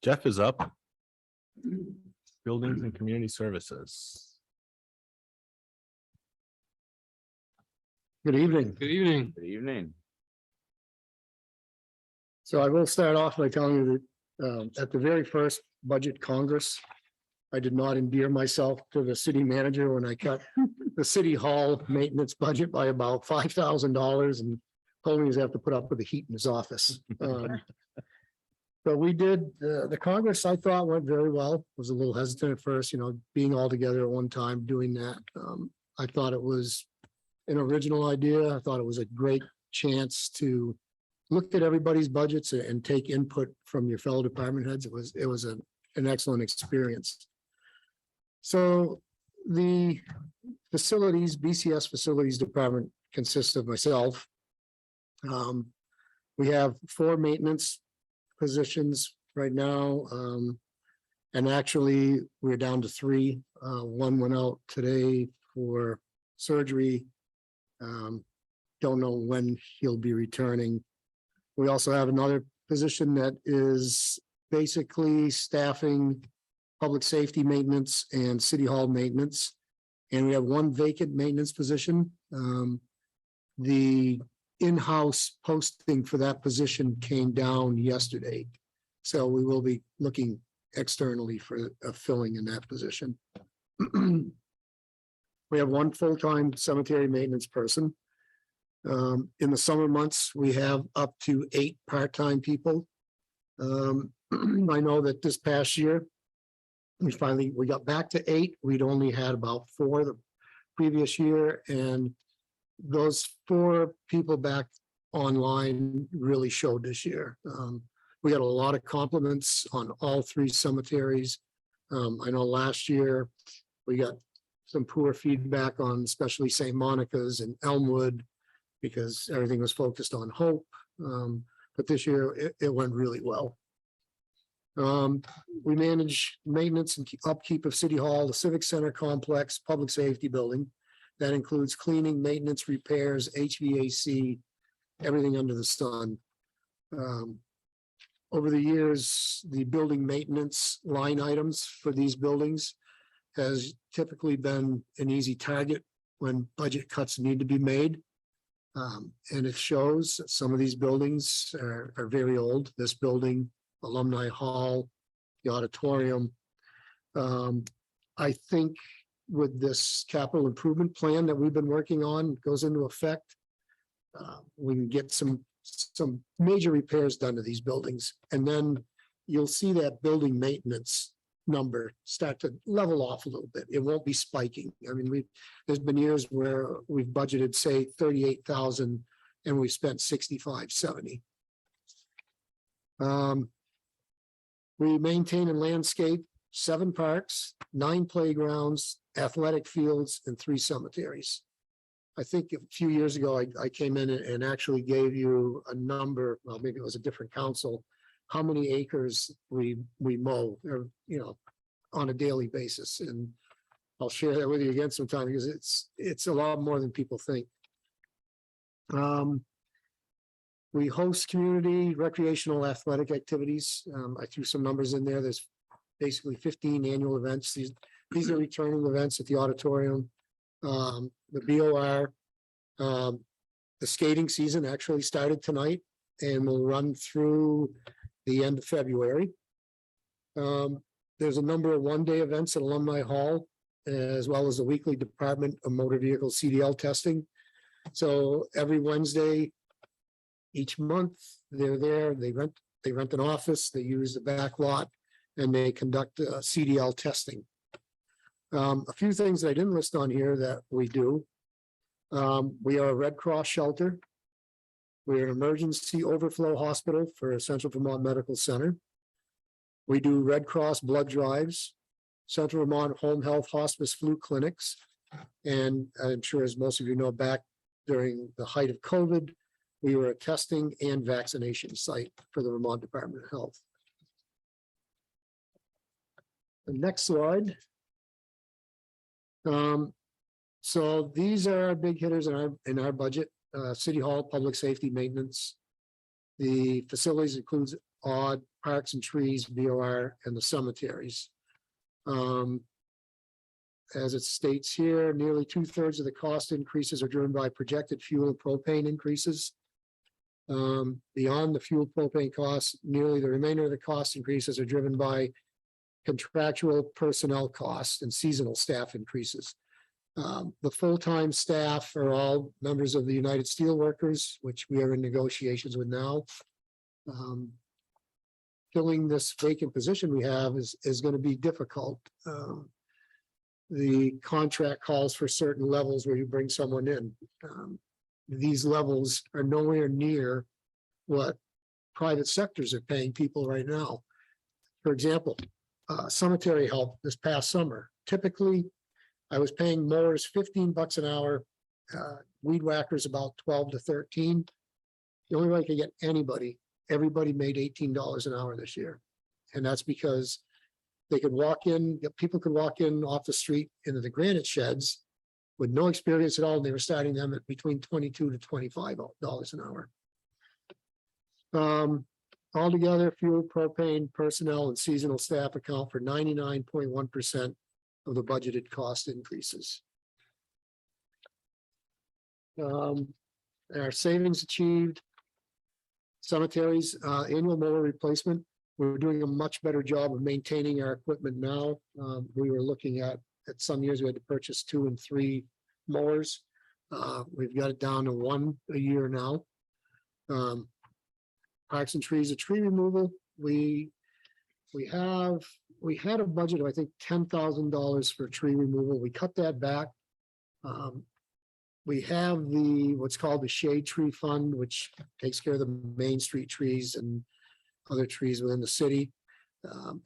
S5: Jeff is up. Buildings and Community Services.
S13: Good evening.
S4: Good evening.
S2: Good evening.
S13: So I will start off by telling you that at the very first budget Congress, I did not endear myself to the city manager when I cut the city hall maintenance budget by about $5,000 and told me he's have to put up with the heat in his office. But we did, the Congress, I thought went very well. Was a little hesitant at first, being all together at one time doing that. I thought it was an original idea. I thought it was a great chance to look at everybody's budgets and take input from your fellow department heads. It was an excellent experience. So the facilities, BCS Facilities Department consists of myself. We have 4 maintenance positions right now. And actually, we're down to 3. One went out today for surgery. Don't know when he'll be returning. We also have another position that is basically staffing public safety maintenance and city hall maintenance. And we have 1 vacant maintenance position. The in-house posting for that position came down yesterday. So we will be looking externally for a filling in that position. We have 1 full-time cemetery maintenance person. In the summer months, we have up to 8 part-time people. I know that this past year, we got back to 8. We'd only had about 4 the previous year, and those 4 people back online really showed this year. We got a lot of compliments on all 3 cemeteries. I know last year we got some poor feedback on especially St. Monica's and Elmwood because everything was focused on Hope. But this year it went really well. We manage maintenance and upkeep of City Hall, the Civic Center complex, public safety building. That includes cleaning, maintenance, repairs, HVAC, everything under the sun. Over the years, the building maintenance line items for these buildings has typically been an easy target when budget cuts need to be made. And it shows that some of these buildings are very old. This building, Alumni Hall, the auditorium. I think with this capital improvement plan that we've been working on goes into effect, we can get some major repairs done to these buildings. And then you'll see that building maintenance number start to level off a little bit. It won't be spiking. I mean, there's been years where we've budgeted, say, 38,000 and we've spent 65, 70. We maintain and landscape 7 parks, 9 playgrounds, athletic fields, and 3 cemeteries. I think a few years ago, I came in and actually gave you a number, well, maybe it was a different council, how many acres we mow, or, on a daily basis. And I'll share that with you again sometime because it's a lot more than people think. We host community recreational athletic activities. I threw some numbers in there. There's basically 15 annual events. These are returning events at the auditorium. The BOR, the skating season actually started tonight and will run through the end of February. There's a number of one-day events at Alumni Hall, as well as the weekly Department of Motor Vehicle CDL testing. So every Wednesday, each month, they're there. They rent an office. They use the back lot, and they conduct CDL testing. A few things that I didn't list on here that we do. We are a Red Cross shelter. We're an emergency overflow hospital for Central Vermont Medical Center. We do Red Cross blood drives, Central Vermont Home Health Hospice Flu Clinics. And I'm sure, as most of you know, back during the height of COVID, we were a testing and vaccination site for the Vermont Department of Health. The next slide. So these are our big hitters in our budget. City Hall, public safety maintenance. The facilities includes odd, parks and trees, BOR, and the cemeteries. As it states here, nearly 2/3 of the cost increases are driven by projected fuel and propane increases. Beyond the fuel propane costs, nearly the remainder of the cost increases are driven by contractual personnel costs and seasonal staff increases. The full-time staff are all members of the United Steelworkers, which we are in negotiations with now. Filling this vacant position we have is going to be difficult. The contract calls for certain levels where you bring someone in. These levels are nowhere near what private sectors are paying people right now. For example, cemetery help this past summer, typically I was paying mowers $15 an hour, weed whackers about 12 to 13. The only way I could get everybody made $18 an hour this year. And that's because they could walk in, people could walk in off the street into the granite sheds with no experience at all, and they were starting them at between $22 to $25 an hour. Altogether, fuel, propane, personnel, and seasonal staff account for 99.1% of the budgeted cost increases. Our savings achieved. Cemeteries, annual mower replacement. We're doing a much better job of maintaining our equipment now. We were looking at some years we had to purchase 2 and 3 mowers. We've got it down to 1 a year now. Parks and trees, a tree removal. We had a budget of, I think, $10,000 for tree removal. We cut that back. We have what's called the shade tree fund, which takes care of the main street trees and other trees within the city.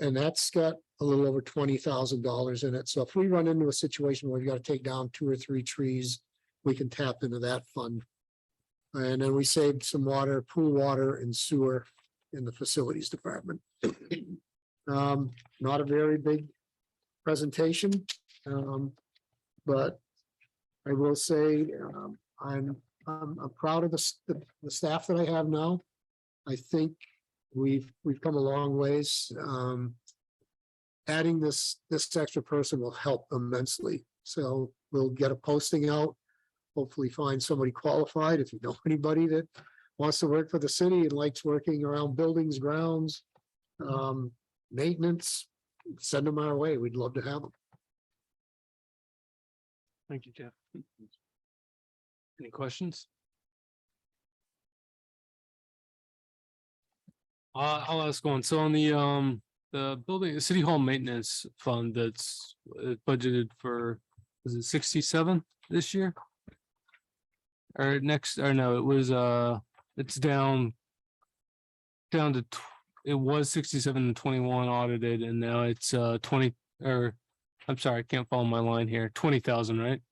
S13: And that's got a little over $20,000 in it. So if we run into a situation where we've got to take down 2 or 3 trees, we can tap into that fund. And then we saved some water, pool water and sewer in the facilities department. Not a very big presentation, but I will say I'm proud of the staff that I have now. I think we've come a long ways. Adding this extra person will help immensely. So we'll get a posting out. Hopefully find somebody qualified. If you know anybody that wants to work for the city and likes working around buildings, grounds, maintenance, send them our way. We'd love to have them.
S4: Thank you, Jeff. Any questions? I'll ask one. So on the building, city hall maintenance fund that's budgeted for, was it 67 this year? Or next, or no, it was, it's down to, it was 67 and 21 audited, and now it's 20, or I'm sorry, I can't follow my line here, 20,000, right?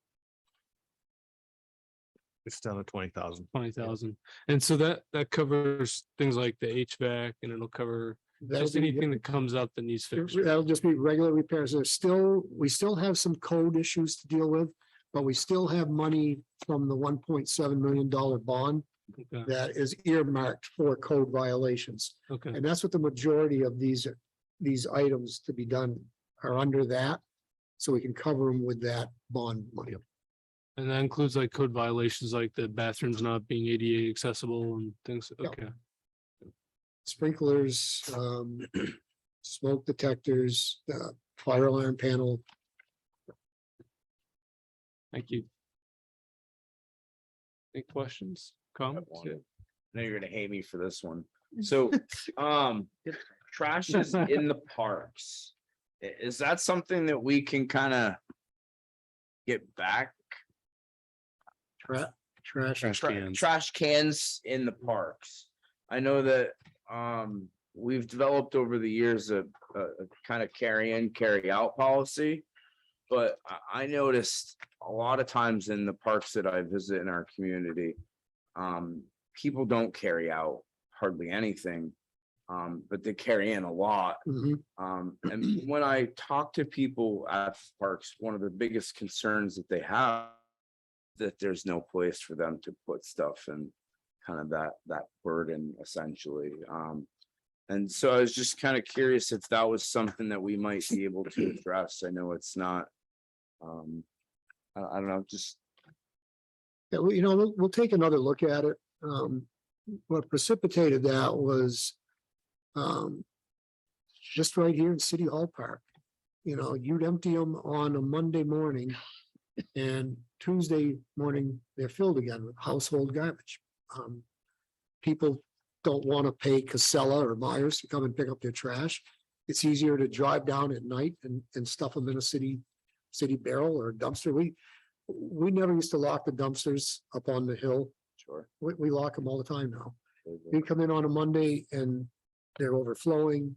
S5: It's down to 20,000.
S4: 20,000. And so that covers things like the HVAC, and it'll cover just anything that comes up that needs fixed.
S13: That'll just be regular repairs. We still have some code issues to deal with, but we still have money from the $1.7 million bond
S4: Okay,
S13: that is earmarked for code violations.
S4: okay.
S13: And that's what the majority of these items to be done are under that. So we can cover them with that bond money.
S4: And that includes like code violations, like the bathrooms not being ADA accessible and things.
S13: Yep.
S4: Okay,
S13: Sprinklers, smoke detectors, fire alarm panel.
S4: thank you. Any questions, comments?
S2: one. I know you're gonna hate me for this one. So, trash is in the parks. Is that something that we can kind of get back?
S13: Trash.
S2: Trash cans in the parks. I know that we've developed over the years a kind of carry in, carry out policy. But I noticed a lot of times in the parks that I visit in our community, people don't carry out hardly anything, but they carry in a lot.
S13: Mhm.
S2: And when I talk to people at parks, one of the biggest concerns that they have that there's no place for them to put stuff and kind of that burden essentially. And so I was just kind of curious if that was something that we might be able to address. I know it's not. I don't know, just,
S13: Yeah, well, we'll take another look at it. What precipitated that was just right here in City Hall Park. You'd empty them on a Monday morning and Tuesday morning, they're filled again with household garbage. People don't want to pay Casella or Myers to come and pick up their trash. It's easier to drive down at night and stuff them in a city barrel or dumpster. We never used to lock the dumpsters up on the hill.
S2: sure.
S13: We lock them all the time now. You come in on a Monday and they're overflowing.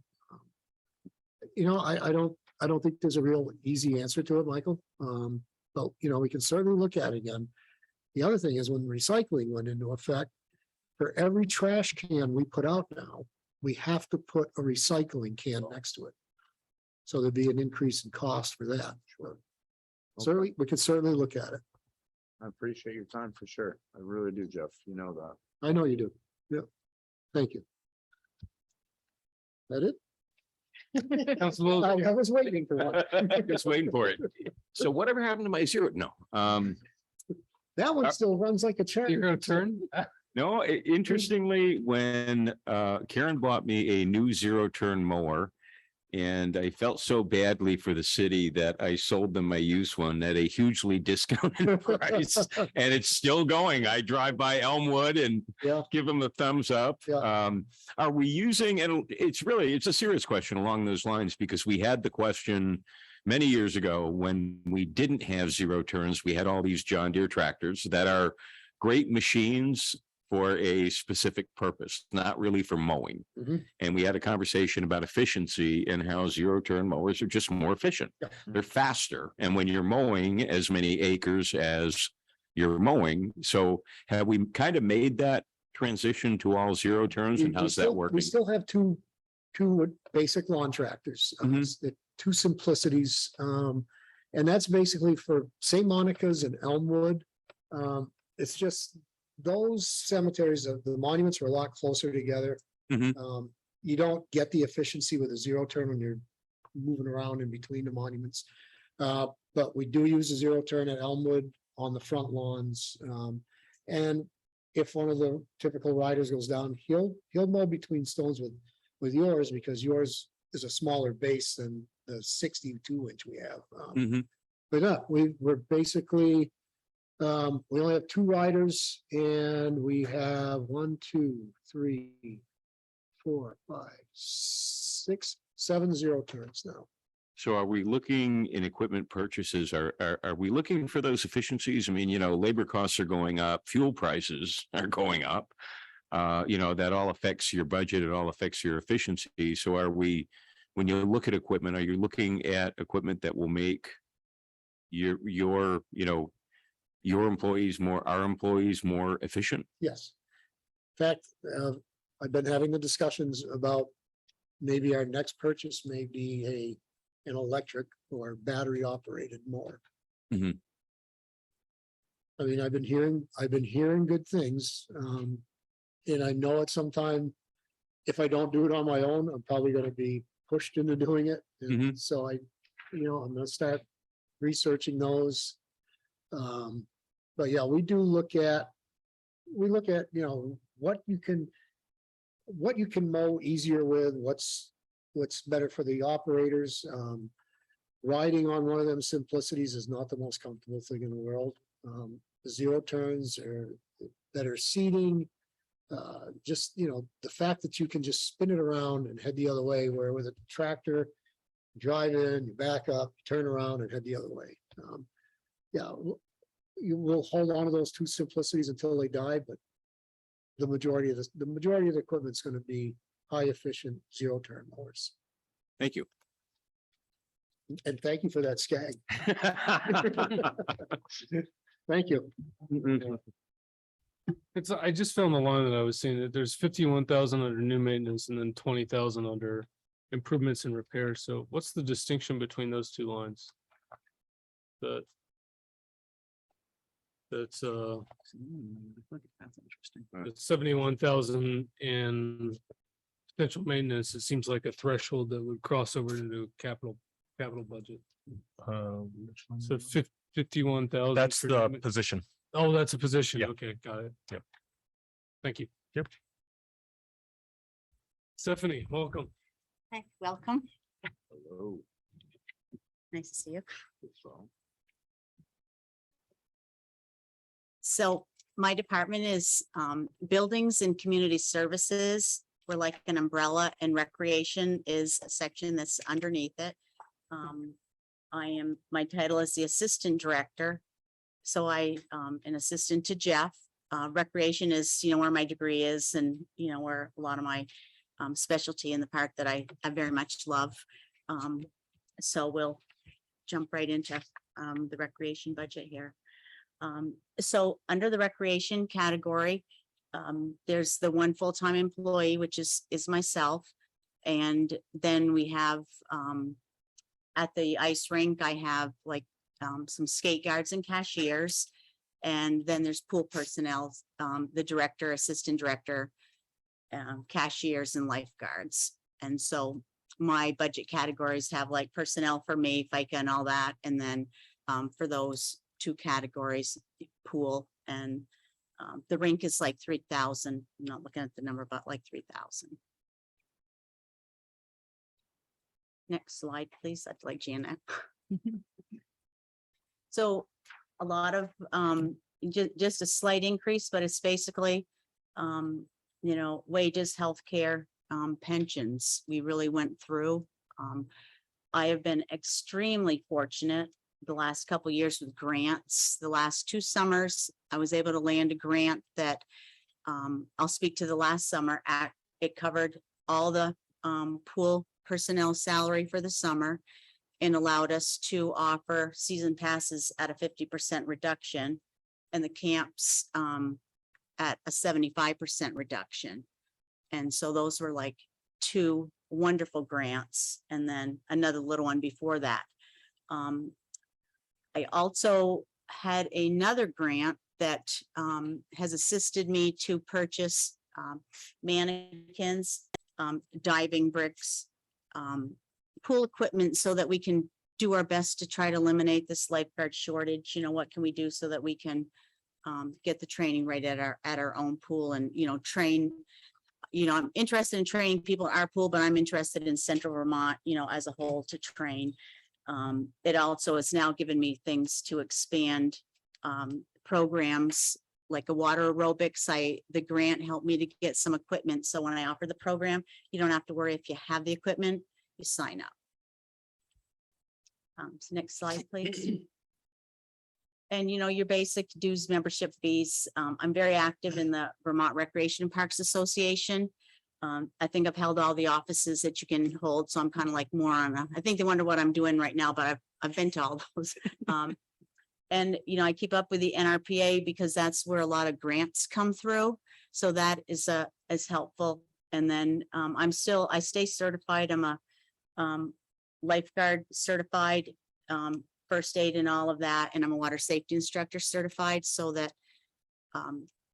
S13: I don't think there's a real easy answer to it, Michael. But we can certainly look at it again. The other thing is when recycling went into effect, for every trash can we put out now, we have to put a recycling can next to it. So there'd be an increase in cost for that. Sure. Certainly, we could certainly look at it.
S2: I appreciate your time for sure. I really do, Jeff. You know that.
S13: I know you do. Yeah. Thank you. That it?
S1: Councilman,
S13: I was waiting for that.
S1: just waiting for it. So whatever happened to my zero? No.
S13: That one still runs like a charm.
S4: You're gonna turn?
S1: No, interestingly, when Karen bought me a new zero turn mower. And I felt so badly for the city that I sold them my used one at a hugely discounted price. And it's still going. I drive by Elmwood and
S13: Yeah.
S1: give them a thumbs up.
S13: Yeah.
S1: Are we using, and it's a serious question along those lines, because we had the question many years ago when we didn't have zero turns. We had all these John Deere tractors that are great machines for a specific purpose, not really for mowing.
S13: Mhm.
S1: And we had a conversation about efficiency and how zero turn mowers are just more efficient.
S13: Yeah.
S1: They're faster. And when you're mowing as many acres as you're mowing, so have we kind of made that transition to all zero turns, and how's that working?
S13: We still have two basic lawn tractors,
S1: Mhm.
S13: the two simplicities. And that's basically for St. Monica's and Elmwood. It's just those cemeteries, the monuments are a lot closer together.
S1: Mhm.
S13: You don't get the efficiency with a zero turn when you're moving around in between the monuments. But we do use a zero turn at Elmwood on the front lawns. And if one of the typical riders goes down, he'll mow between stones with yours, because yours is a smaller base than the 62-inch we have.
S1: Mhm.
S13: But yeah, we're basically, we only have two riders, and we have 1, 2, 3, 4, 5, 6, 7 zero turns now.
S1: So are we looking in equipment purchases? Are we looking for those efficiencies? I mean, labor costs are going up, fuel prices are going up. That all affects your budget, it all affects your efficiency. So are we, when you look at equipment, are you looking at equipment that will make your employees our employees more efficient?
S13: Yes. In fact, I've been having the discussions about maybe our next purchase may be an electric or battery operated mower.
S1: Mhm.
S13: I mean, I've been hearing good things. And I know at some time, if I don't do it on my own, I'm probably gonna be pushed into doing it. And so I'm gonna start researching those. But yeah, we look at, what you can mow easier with, what's better for the operators. Riding on one of them simplicities is not the most comfortable thing in the world. The zero turns are better seating. Just, the fact that you can just spin it around and head the other way, where with a tractor, drive in, you back up, turn around and head the other way. Yeah, you will hold on to those two simplicities until they die, but the majority of the equipment is going to be high efficient zero turn mowers.
S1: Thank you.
S13: And thank you for that skag. Thank you.
S4: I just found the line that I was seeing that there's 51,000 under new maintenance and then 20,000 under improvements and repairs. So what's the distinction between those two lines? That's
S1: That's interesting.
S4: it's 71,000 and potential maintenance, it seems like a threshold that would cross over into capital budget.
S5: Which one?
S4: So 51,000.
S5: That's the position.
S4: Oh, that's a position.
S5: Yeah.
S4: Okay, got it.
S5: Yep.
S4: Thank you.
S5: Yep.
S4: Stephanie, welcome.
S14: Hi, welcome.
S2: Hello.
S14: Nice to see you. So my department is buildings and community services. We're like an umbrella, and recreation is a section that's underneath it. My title is the assistant director. So I an assistant to Jeff. Recreation is, where my degree is, and, where a lot of my specialty in the part that I very much love. So we'll jump right into the recreation budget here. So under the recreation category, there's the one full-time employee, which is myself. And then we have at the ice rink, I have like some skate guards and cashiers. And then there's pool personnel, the director, assistant director, cashiers and lifeguards. And so my budget categories have like personnel for me, FICA and all that. And then for those two categories, pool and the rink is like 3,000. I'm not looking at the number, but like 3,000. Next slide, please. I'd like Janet. So a lot of just a slight increase, but it's basically wages, healthcare, pensions. We really went through. I have been extremely fortunate the last couple of years with grants. The last 2 summers, I was able to land a grant that I'll speak to the last summer. It covered all the pool personnel salary for the summer and allowed us to offer season passes at a 50% reduction and the camps at a 75% reduction. And so those were like 2 wonderful grants, and then another little one before that. I also had another grant that has assisted me to purchase mannequins, diving bricks, pool equipment, so that we can do our best to try to eliminate this lifeguard shortage. What can we do so that we can get the training right at our own pool and, train. I'm interested in training people at our pool, but I'm interested in Central Vermont, as a whole to train. It also has now given me things to expand programs like a water aerobics. The grant helped me to get some equipment. So when I offer the program, you don't have to worry if you have the equipment, you sign up. So next slide, please. And your basic dues membership fees. I'm very active in the Vermont Recreation and Parks Association. I think I've held all the offices that you can hold. So I'm kind of like more on I think they wonder what I'm doing right now, but I've been to all those. And I keep up with the NRPA because that's where a lot of grants come through. So that is helpful. And then I stay certified. I'm a lifeguard certified, first aid and all of that. And I'm a water safety instructor certified, so that,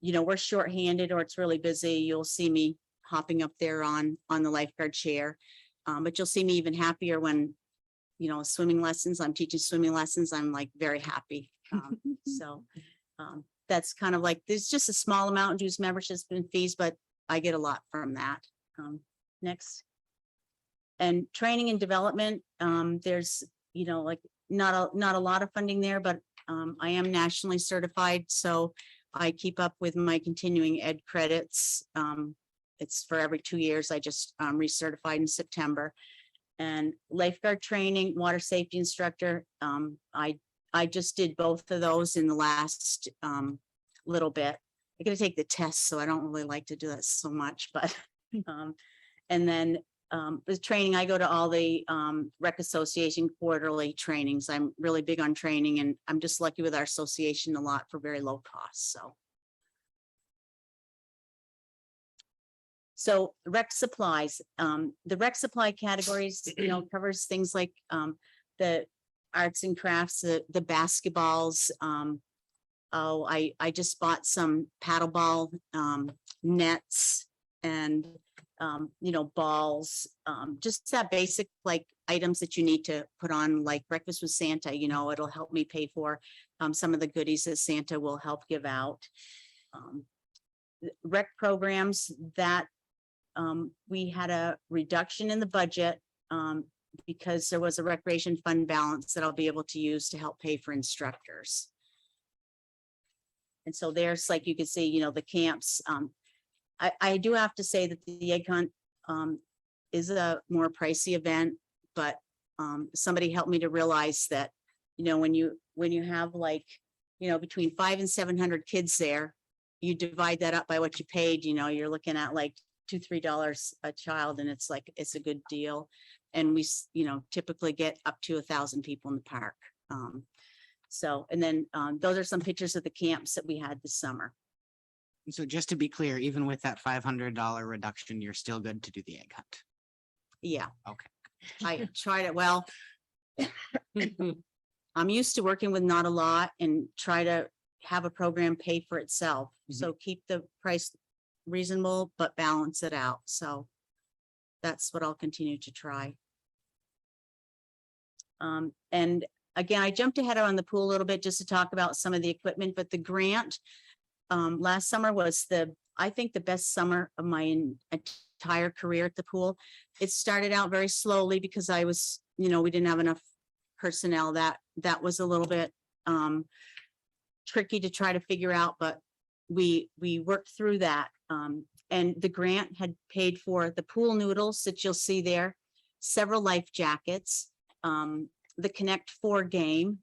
S14: we're shorthanded or it's really busy. You'll see me hopping up there on the lifeguard chair. But you'll see me even happier when, swimming lessons, I'm teaching swimming lessons. I'm like very happy. So that's kind of like, there's just a small amount in dues memberships and fees, but I get a lot from that. Next. And training and development, there's, like not a lot of funding there, but I am nationally certified. So I keep up with my continuing ed credits. It's for every 2 years. I just recertified in September. And lifeguard training, water safety instructor. I just did both of those in the last little bit. I got to take the test, so I don't really like to do that so much. But and then with training, I go to all the Rec Association quarterly trainings. I'm really big on training, and I'm just lucky with our association a lot for very low cost. So rec supplies, the rec supply categories, covers things like the arts and crafts, the basketballs. I just bought some paddleball nets and you know, balls, just that basic like items that you need to put on, like breakfast with Santa, you know, it'll help me pay for some of the goodies that Santa will help give out. Rec programs that we had a reduction in the budget because there was a recreation fund balance that I'll be able to use to help pay for instructors. And so there's, like, you can see, you know, the camps. I do have to say that the egg hunt is a more pricey event, but somebody helped me to realize that, you know, when you have like, you know, between 500 and 700 kids there, you divide that up by what you paid, you know, you're looking at like $2-3 a child, and it's like, it's a good deal. And we, you know, typically get up to 1,000 people in the park. So, and then those are some pictures of the camps that we had this summer.
S8: So just to be clear, even with that $500 reduction, you're still good to do the egg hunt.
S14: Yeah.
S8: Okay.
S14: I tried it. Well, I'm used to working with not a lot and try to have a program pay for itself. So keep the price reasonable, but balance it out. So that's what I'll continue to try. And again, I jumped ahead on the pool a little bit just to talk about some of the equipment, but the grant last summer was I think the best summer of my entire career at the pool. It started out very slowly because I was, you know, we didn't have enough personnel. That was a little bit tricky to try to figure out, but we worked through that. And the grant had paid for the pool noodles that you'll see there, several life jackets, the Connect 4 game,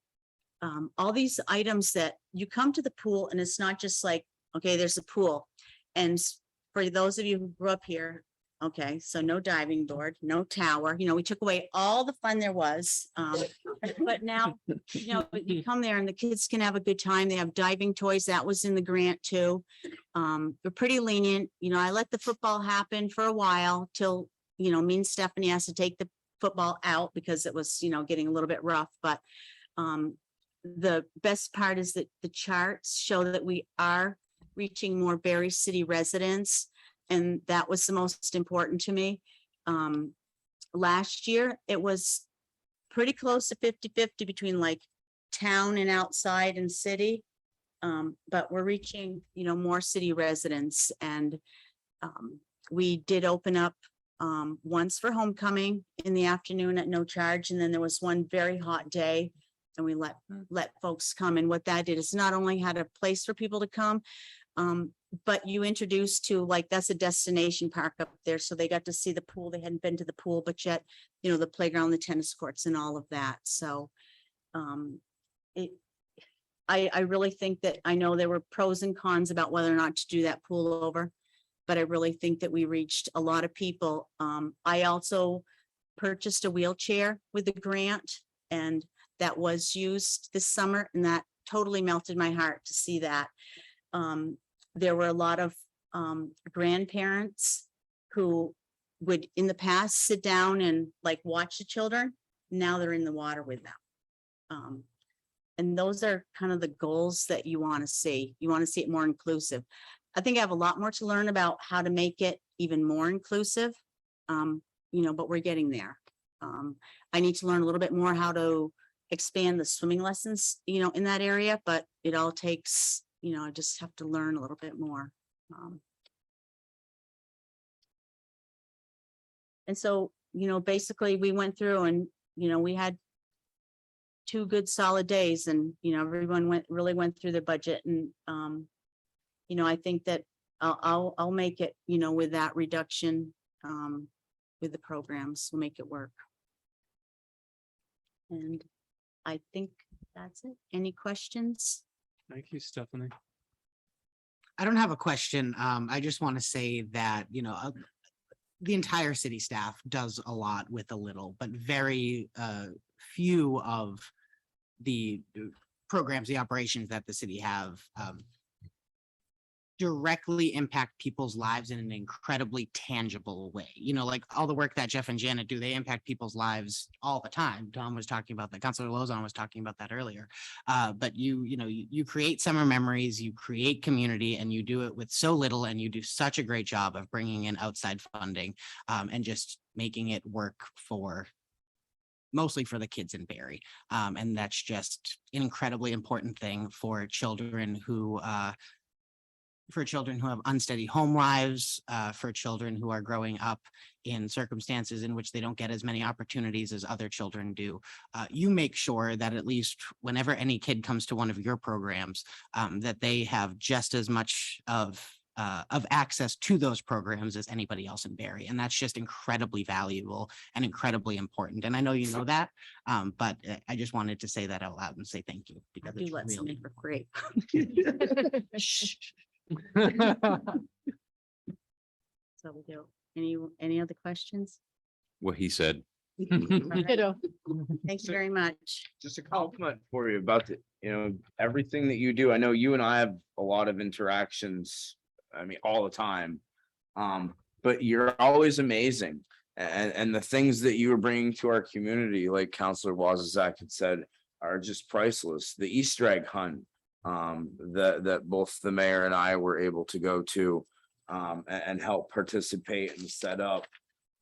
S14: all these items that you come to the pool and it's not just like, okay, there's a pool. And for those of you who grew up here, okay, so no diving board, no tower, you know, we took away all the fun there was. But now, you know, you come there and the kids can have a good time. They have diving toys. That was in the grant too. They're pretty lenient. You know, I let the football happen for a while till, you know, me and Stephanie has to take the football out because it was, you know, getting a little bit rough. But the best part is that the charts show that we are reaching more Berry City residents. And that was the most important to me. Last year, it was pretty close to 50-50 between like town and outside and city. But we're reaching, you know, more city residents. And we did open up once for homecoming in the afternoon at no charge. And then there was one very hot day and we let folks come. And what that did is not only had a place for people to come, but you introduced to, like, that's a destination park up there. So they got to see the pool. They hadn't been to the pool, but yet, you know, the playground, the tennis courts and all of that. So I really think that, I know there were pros and cons about whether or not to do that pool over, but I really think that we reached a lot of people. I also purchased a wheelchair with the grant, and that was used this summer, and that totally melted my heart to see that. There were a lot of grandparents who would in the past sit down and like watch the children. Now they're in the water with them. And those are kind of the goals that you want to see. You want to see it more inclusive. I think I have a lot more to learn about how to make it even more inclusive, you know, but we're getting there. I need to learn a little bit more how to expand the swimming lessons, you know, in that area, but it all takes, you know, I just have to learn a little bit more. And so, you know, basically we went through and, you know, we had 2 good solid days, and, you know, everyone really went through their budget. And, you know, I think that I'll make it, you know, with that reduction, with the programs, we'll make it work. And I think that's it. Any questions?
S4: Thank you, Stephanie.
S8: I don't have a question. I just want to say that, you know, the entire city staff does a lot with a little, but very few of the programs, the operations that the city have directly impact people's lives in an incredibly tangible way. You know, like all the work that Jeff and Janet do, they impact people's lives all the time. Tom was talking about that. Councilor Lozon was talking about that earlier. But you create summer memories, you create community, and you do it with so little, and you do such a great job of bringing in outside funding and just making it work mostly for the kids in Barry. And that's just an incredibly important thing for children who have unsteady home lives, for children who are growing up in circumstances in which they don't get as many opportunities as other children do. You make sure that at least whenever any kid comes to one of your programs, that they have just as much of access to those programs as anybody else in Barry. And that's just incredibly valuable and incredibly important. And I know you know that, but I just wanted to say that out loud and say thank you.
S14: I
S8: Because
S14: do
S8: it's
S14: let
S8: really-
S14: somebody for great. So we do. Any other questions?
S1: What he said.
S9: Ditto.
S14: Thank you very much.
S2: Just a compliment for you about everything that you do. I know you and I have a lot of interactions, I mean, all the time. But you're always amazing. And the things that you are bringing to our community, like Counselor Wazazak had said, are just priceless. The Easter egg hunt that both the mayor and I were able to go to and help participate and set up.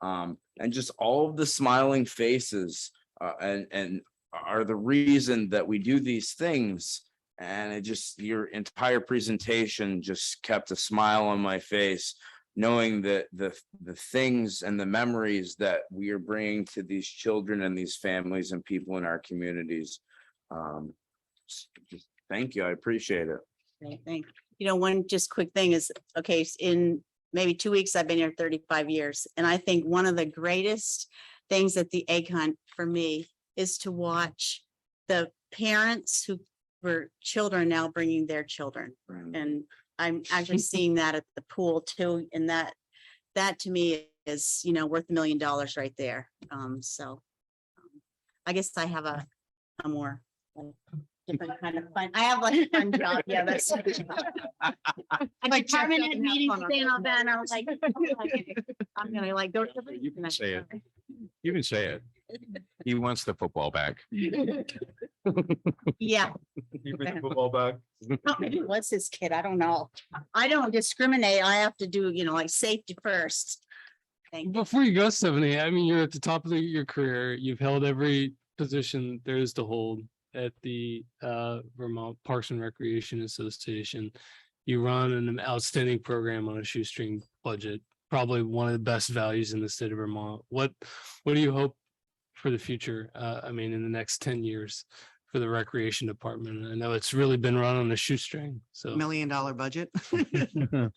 S2: And just all of the smiling faces and are the reason that we do these things. And it just, your entire presentation just kept a smile on my face, knowing that the things and the memories that we are bringing to these children and these families and people in our communities. Just thank you. I appreciate it.
S14: Great, thanks. One just quick thing is, okay, in maybe 2 weeks, I've been here 35 years. And I think one of the greatest things at the egg hunt for me is to watch the parents who were children now bringing their children. And I'm actually seeing that at the pool too. And that to me is, worth $1 million right there. I guess I have a more different kind of fun. I have like a fun job. Yeah, that's. Like permanent meetings, staying on that, and I was like, I'm gonna like go.
S1: You can say it. You can say it. He wants the football back.
S14: Yeah.
S5: You bring the football back.
S14: What's his kid? I don't know. I don't discriminate. I have to do, like safety first. Thank you.
S4: Before you go, Stephanie, I mean, you're at the top of your career. You've held every position there is to hold at the Vermont Parks and Recreation Association. You run an outstanding program on a shoestring budget, probably one of the best values in the state of Vermont. What do you hope for the future? I mean, in the next 10 years for the recreation department? I know it's really been run on a shoestring, so.
S8: $1 million budget.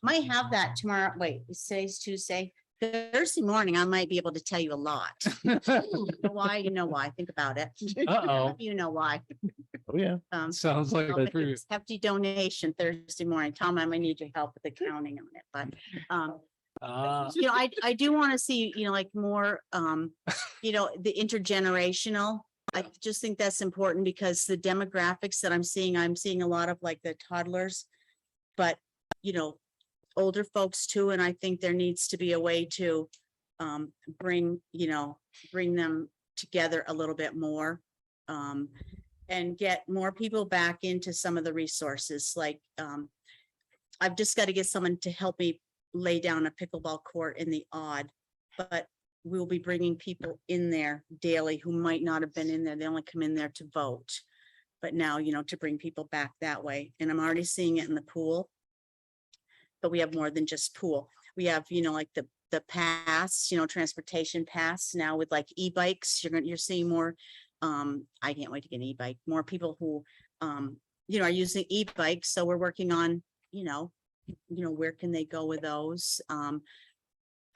S14: Might have that tomorrow. Wait, today's Tuesday. Thursday morning, I might be able to tell you a lot. You know why? You know why? Think about it.
S4: Uh-oh.
S14: You know why.
S7: Oh, yeah.
S4: Sounds like
S14: I'll
S4: a
S14: make
S4: pretty-
S14: a hefty donation Thursday morning. Tom, I might need your help with accounting on it, but I do want to see, like more, the intergenerational. I just think that's important because the demographics that I'm seeing a lot of like the toddlers, but, older folks too. And I think there needs to be a way to bring them together a little bit more. And get more people back into some of the resources. Like I've just got to get someone to help me lay down a pickleball court in the odd, but we'll be bringing people in there daily who might not have been in there. They only come in there to vote. But now, to bring people back that way. And I'm already seeing it in the pool. But we have more than just pool. We have, like the pass, transportation pass now with like e-bikes. You're seeing more. I can't wait to get an e-bike. More people who, are using e-bikes. So we're working on, where can they go with those? I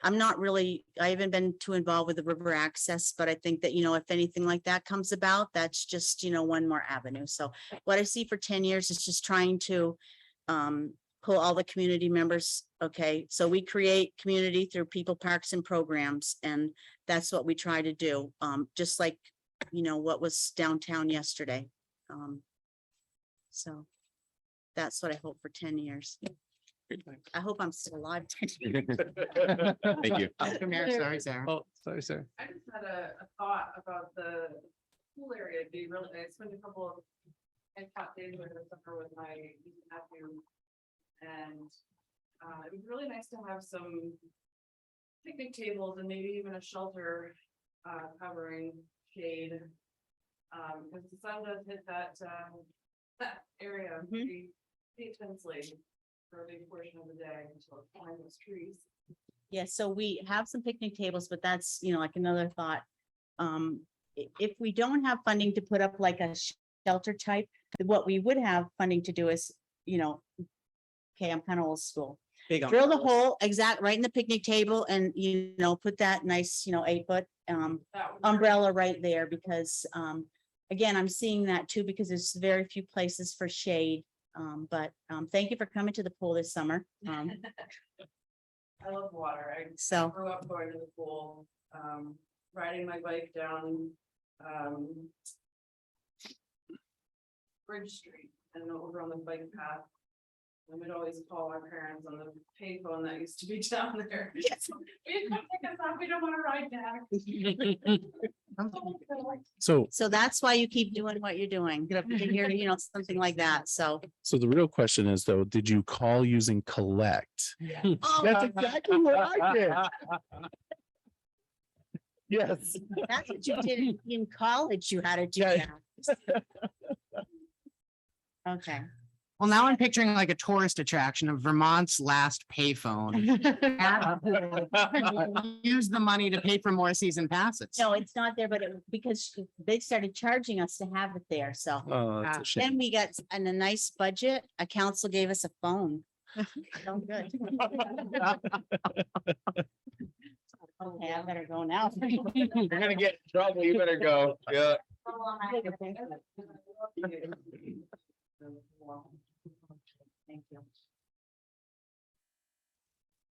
S14: haven't been too involved with the river access, but I think that, if anything like that comes about, that's just, one more avenue. So what I see for 10 years is just trying to pull all the community members. Okay, so we create community through people, parks, and programs, and that's what we try to do. Just like, what was downtown yesterday. So that's what I hope for 10 years. I hope I'm still alive.
S1: Thank you.
S8: Sorry, Sarah.
S7: Oh, sorry, sir.
S12: I just had a thought about the pool area. It'd be really, I spent a couple of hot days over the summer with my niece and nephew. And it was really nice to have some picnic tables and maybe even a shelter covering shade. Because the sun does hit that area pretty intensely for a big portion of the day until it's behind those trees.
S14: Yeah, so we have some picnic tables, but that's, like another thought. If we don't have funding to put up like a shelter type, what we would have funding to do is, okay, I'm kind of old school.
S3: Big
S14: Drill the
S3: umbrellas.
S14: hole exact right in the picnic table and, put that nice, 8-foot
S12: That would work.
S14: umbrella right there because, again, I'm seeing that too, because there's very few places for shade. But thank you for coming to the pool this summer.
S12: I love water. I
S14: So,
S12: grew up going to the pool, riding my bike down, Bridge Street and over on the bike path. And we'd always call our parents on the payphone that used to be down there.
S14: Yes.
S12: We come pick us up, we don't want to ride back.
S7: So,
S14: that's why you keep doing what you're doing. Get up to here, something like that. So.
S7: so the real question is though, did you call using collect?
S14: That's
S7: exactly what I did. Yes.
S14: That's what you did in college. You had to do that. Okay.
S8: Well, now I'm picturing like a tourist attraction of Vermont's last payphone. Use the money to pay for more season passes.
S14: No, it's not there, but because they started charging us to have it there. So
S7: Oh, that's a shame.
S14: then we got in a nice budget. A council gave us a phone. So good. Okay, I better go now.
S2: You're gonna get in trouble. You better go. Yeah.
S14: Thank you.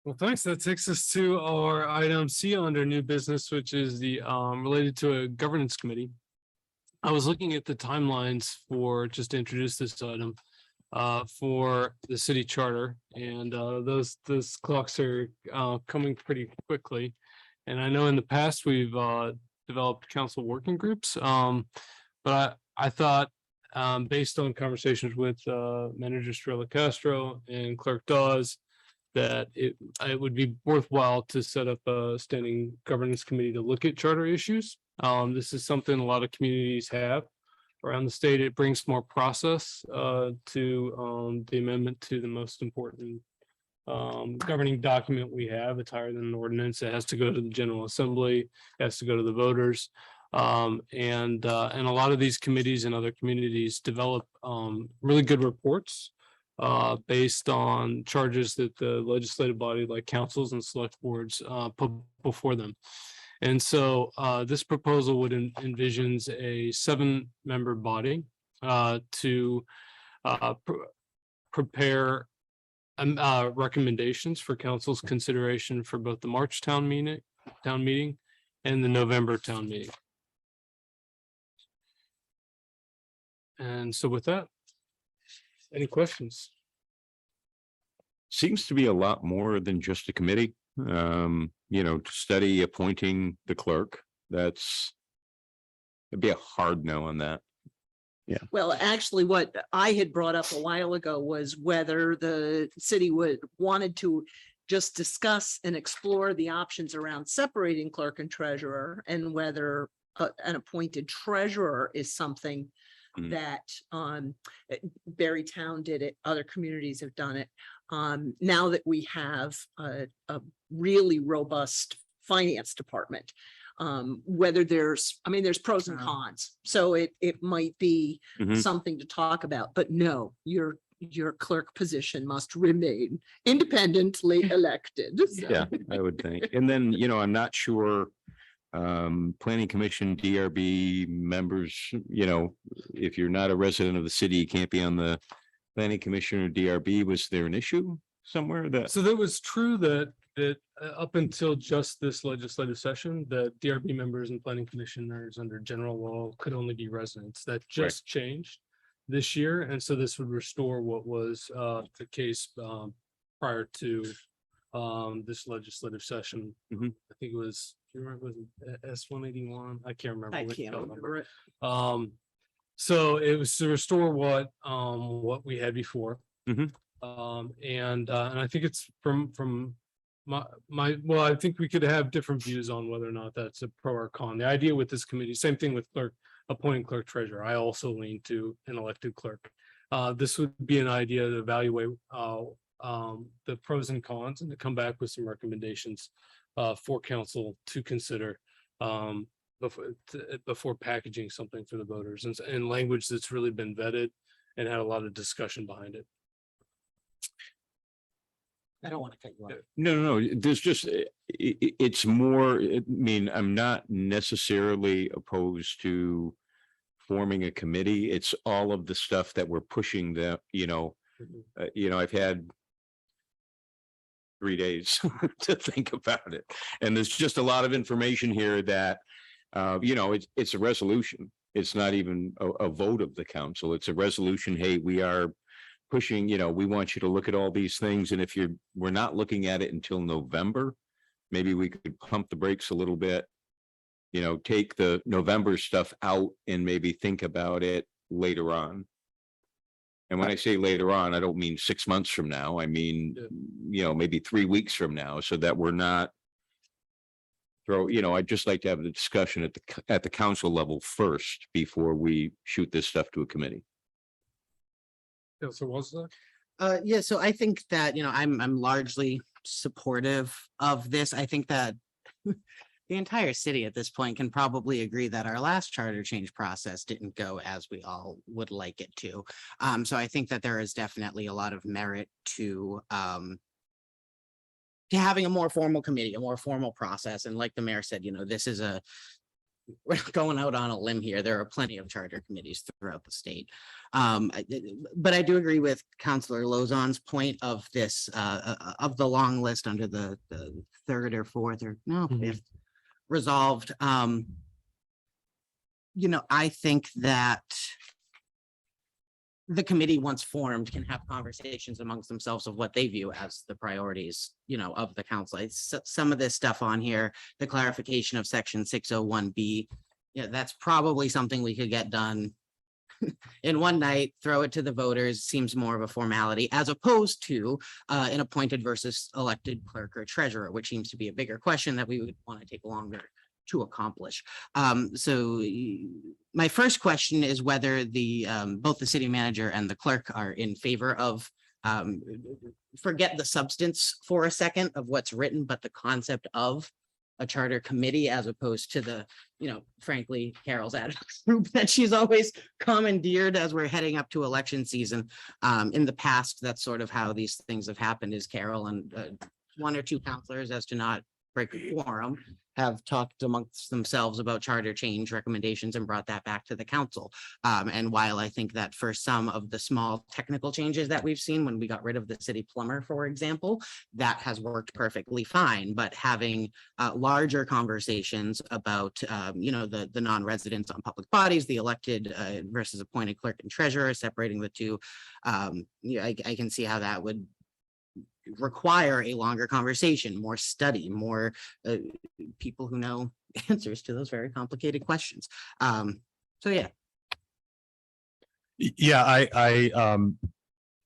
S4: Well, thanks. That takes us to our item C under new business, which is the related to a governance committee. I was looking at the timelines for, just to introduce this item, for the city charter, and those clocks are coming pretty quickly. And I know in the past we've developed council working groups, but I thought based on conversations with Manager Estrella Castro and Clerk Dawes, that it would be worthwhile to set up a standing governance committee to look at charter issues. This is something a lot of communities have around the state. It brings more process to the amendment to the most important governing document we have. It's higher than an ordinance. It has to go to the General Assembly, it has to go to the voters. And a lot of these committees and other communities develop really good reports based on charges that the legislative body like councils and select boards put before them. And so this proposal would envisions a 7-member body to prepare recommendations for council's consideration for both the March town meeting and the November town meeting. And so with that, any questions?
S1: Seems to be a lot more than just a committee. To study appointing the clerk. It'd be a hard no on that.
S3: Well, actually, what I had brought up a while ago was whether the city wanted to just discuss and explore the options around separating clerk and treasurer, and whether an appointed treasurer is something that Berrytown did it, other communities have done it. Now that we have a really robust finance department, whether there's pros and cons. So it might be something to talk about, but no, your clerk position must remain independently elected. So.
S1: Yeah, I would think. And then, I'm not sure, planning commission, DRB members, if you're not a resident of the city, you can't be on the planning commission or DRB. Was there an issue somewhere that?
S4: So that was true that up until just this legislative session, the DRB members and planning commissioners under general law could only be residents. That just changed this year. And so this would restore what was the case prior to this legislative session.
S1: Mhm.
S4: I think it was, do you remember, was it S-181? I can't remember.
S3: I
S4: which
S3: can't
S4: bill
S3: remember it.
S4: So it was to restore what we had before.
S1: Mhm.
S4: And I think it's from well, I think we could have different views on whether or not that's a pro or con. The idea with this committee, same thing with appointing clerk treasurer. I also lean to an elected clerk. This would be an idea to evaluate the pros and cons and to come back with some recommendations for council to consider before packaging something for the voters and language that's really been vetted and had a lot of discussion behind it.
S8: I don't want to cut you off.
S1: No, there's just, it's more, I mean, I'm not necessarily opposed to forming a committee. It's all of the stuff that we're pushing the, I've had 3 days to think about it. And there's just a lot of information here that, it's a resolution. It's not even a vote of the council. It's a resolution. Hey, we are pushing, we want you to look at all these things. And if we're not looking at it until November, maybe we could pump the brakes a little bit, take the November stuff out and maybe think about it later on. And when I say later on, I don't mean 6 months from now. I mean, maybe 3 weeks from now, so that we're not I'd just like to have the discussion at the council level first before we shoot this stuff to a committee.
S4: Yeah, so what's that?
S8: Yeah, so I think that, I'm largely supportive of this. I think that the entire city at this point can probably agree that our last charter change process didn't go as we all would like it to. So I think that there is definitely a lot of merit to having a more formal committee, a more formal process. And like the mayor said, we're going out on a limb here. There are plenty of charter committees throughout the state. But I do agree with Councillor Lozon's point of this, of the long list under the third or fourth or fifth resolved. I think that the committee, once formed, can have conversations amongst themselves of what they view as the priorities, of the council. Some of this stuff on here, the clarification of section 601B, that's probably something we could get done in one night, throw it to the voters, seems more of a formality, as opposed to an appointed versus elected clerk or treasurer, which seems to be a bigger question that we would want to take longer to accomplish. So my first question is whether both the city manager and the clerk are in favor of, forget the substance for a second of what's written, but the concept of a charter committee as opposed to the, frankly, Carol's ad hoc group that she's always commandeered as we're heading up to election season. In the past, that's sort of how these things have happened, is Carol and one or two counselors, as to not break a quorum, have talked amongst themselves about charter change recommendations and brought that back to the council. And while I think that for some of the small technical changes that we've seen when we got rid of the city plumber, for example, that has worked perfectly fine. But having larger conversations about, the non-residents on public bodies, the elected versus appointed clerk and treasurer, separating the two, I can see how that would require a longer conversation, more study, more people who know answers to those very complicated questions. So yeah.
S5: Yeah,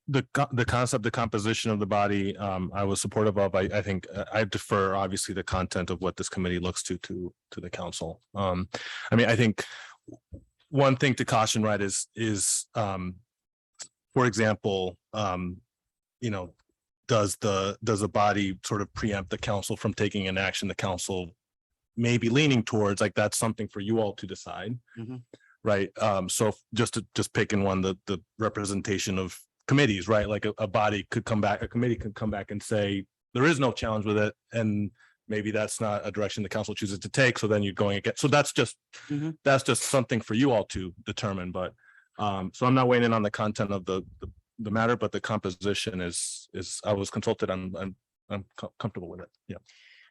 S5: the concept, the composition of the body, I was supportive of. I think I defer obviously the content of what this committee looks to the council. I think one thing to caution, right, is for example, does the body sort of preempt the council from taking an action the council may be leaning towards? Like, that's something for you all to decide. Right. So just picking one, the representation of committees, right? Like a body could come back, a committee could come back and say, there is no challenge with it. And maybe that's not a direction the council chooses to take. So then you're going again. So that's just something for you all to determine. But so I'm not weighing in on the content of the matter, but the composition is I was consulted. I'm comfortable with it. Yeah.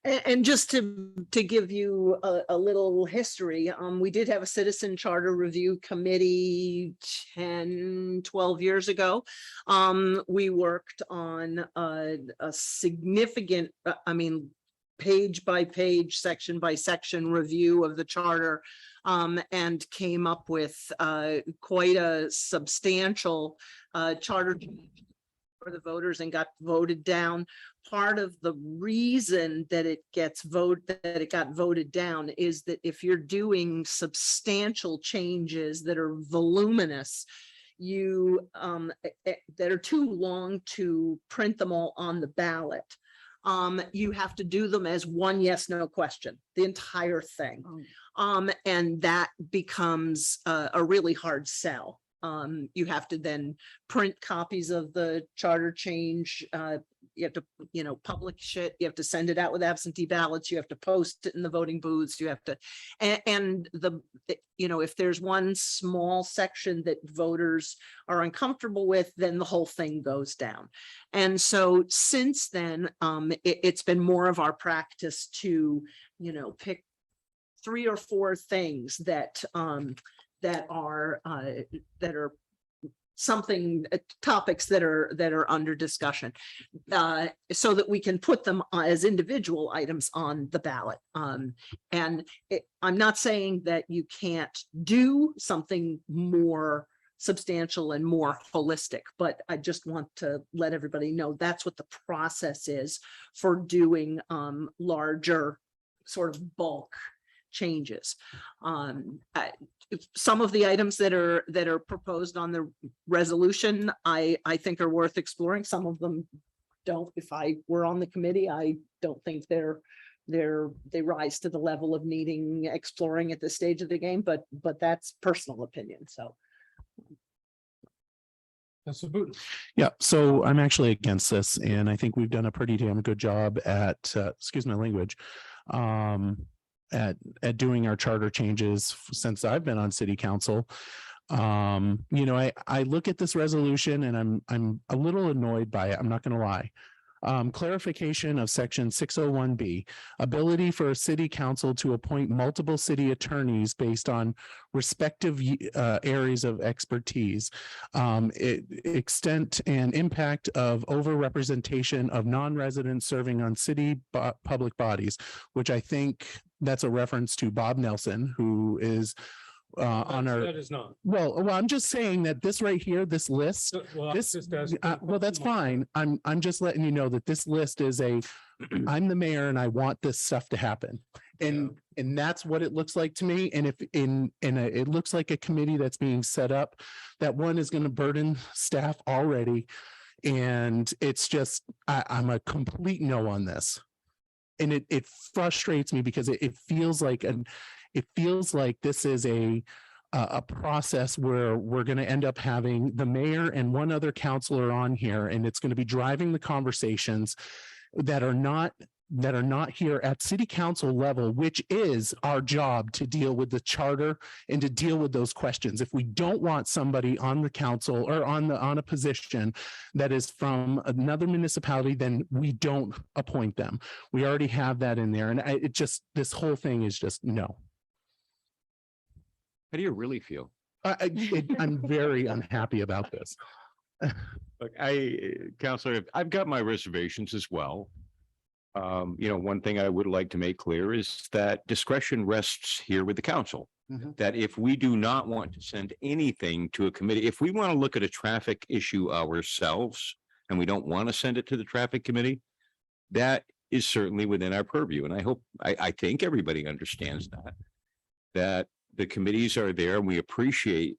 S3: And just to give you a little history, we did have a citizen charter review committee 10, 12 years ago. We worked on a significant, page by page, section by section review of the charter, and came up with quite a substantial charter for the voters and got voted down. Part of the reason that it got voted down is that if you're doing substantial changes that are voluminous, that are too long to print them all on the ballot. You have to do them as one yes, no question, the entire thing. And that becomes a really hard sell. You have to then print copies of the charter change. You have to, publish it. You have to send it out with absentee ballots. You have to post it in the voting booths. You have to, if there's one small section that voters are uncomfortable with, then the whole thing goes down. And so since then, it's been more of our practice to, pick 3 or 4 things that are something, topics that are under discussion, so that we can put them as individual items on the ballot. I'm not saying that you can't do something more substantial and more holistic, but I just want to let everybody know that's what the process is for doing larger sort of bulk changes. Some of the items that are proposed on the resolution, I think are worth exploring. Some of them don't. If I were on the committee, I don't think they rise to the level of needing exploring at this stage of the game, but that's personal opinion. So.
S4: That's a boot.
S7: Yeah, so I'm actually against this, and I think we've done a pretty damn good job at, excuse my language, at doing our charter changes since I've been on city council. I look at this resolution and I'm a little annoyed by it. I'm not going to lie. Clarification of section 601B, ability for a city council to appoint multiple city attorneys based on respective areas of expertise, extent and impact of overrepresentation of non-residents serving on city public bodies, which I think that's a reference to Bob Nelson, who is on our.
S4: That is not.
S7: Well, I'm just saying that this right here, this list,
S4: Well,
S7: this,
S4: just as-
S7: well, that's fine. I'm just letting you know that this list is I'm the mayor and I want this stuff to happen. And that's what it looks like to me. And if it looks like a committee that's being set up, that one is going to burden staff already. And it's just, I'm a complete no on this. And it frustrates me because it feels like this is a process where we're going to end up having the mayor and one other councilor on here, and it's going to be driving the conversations that are not here at city council level, which is our job to deal with the charter and to deal with those questions. If we don't want somebody on the council or on a position that is from another municipality, then we don't appoint them. We already have that in there. And this whole thing is just no.
S1: How do you really feel?
S7: I'm very unhappy about this.
S1: Look, Counselor, I've got my reservations as well. One thing I would like to make clear is that discretion rests here with the council. That if we do not want to send anything to a committee, if we want to look at a traffic issue ourselves and we don't want to send it to the traffic committee, that is certainly within our purview. And I think everybody understands that the committees are there and we appreciate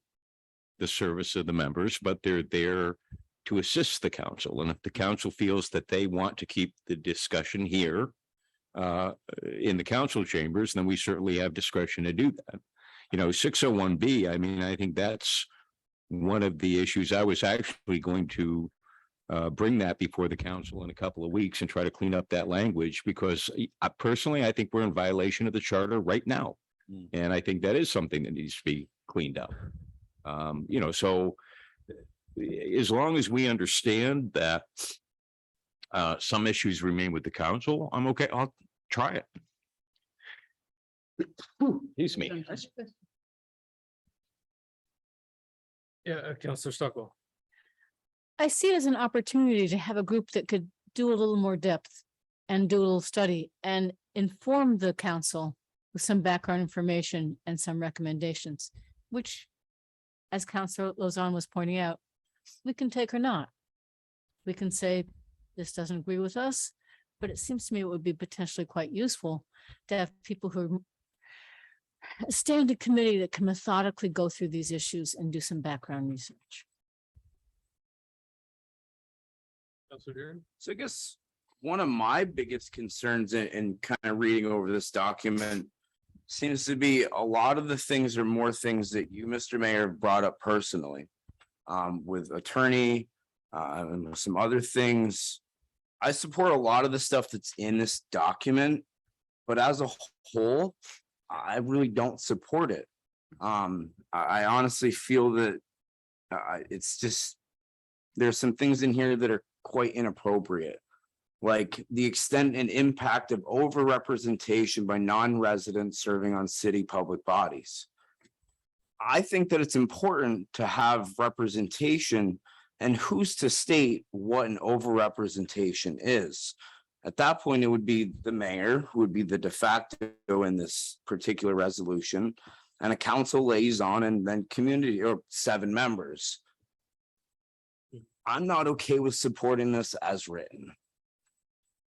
S1: the service of the members, but they're there to assist the council. And if the council feels that they want to keep the discussion here in the council chambers, then we certainly have discretion to do that. 601B, I think that's one of the issues. I was actually going to bring that before the council in a couple of weeks and try to clean up that language, because personally, I think we're in violation of the charter right now. And I think that is something that needs to be cleaned up. So as long as we understand that some issues remain with the council, I'm okay. try it. Excuse me.
S4: Yeah, Counselor Stockwell.
S9: I see it as an opportunity to have a group that could do a little more depth and do a little study and inform the council with some background information and some recommendations, which, as Councilor Lozon was pointing out, we can take or not. We can say, this doesn't agree with us, but it seems to me it would be potentially quite useful to have people who a standing committee that can methodically go through these issues and do some background research.
S4: Counselor Darren?
S2: So I guess one of my biggest concerns in kind of reading over this document seems to be a lot of the things are more things that you, Mr. Mayor, have brought up personally. With attorney, and some other things. I support a lot of the stuff that's in this document, but as a whole, I really don't support it. I honestly feel that it's just, there's some things in here that are quite inappropriate. Like the extent and impact of overrepresentation by non-residents serving on city public bodies. I think that it's important to have representation, and who's to state what an overrepresentation is. At that point, it would be the mayor who would be the de facto in this particular resolution, and a council liaison, and then community or 7 members. I'm not okay with supporting this as written.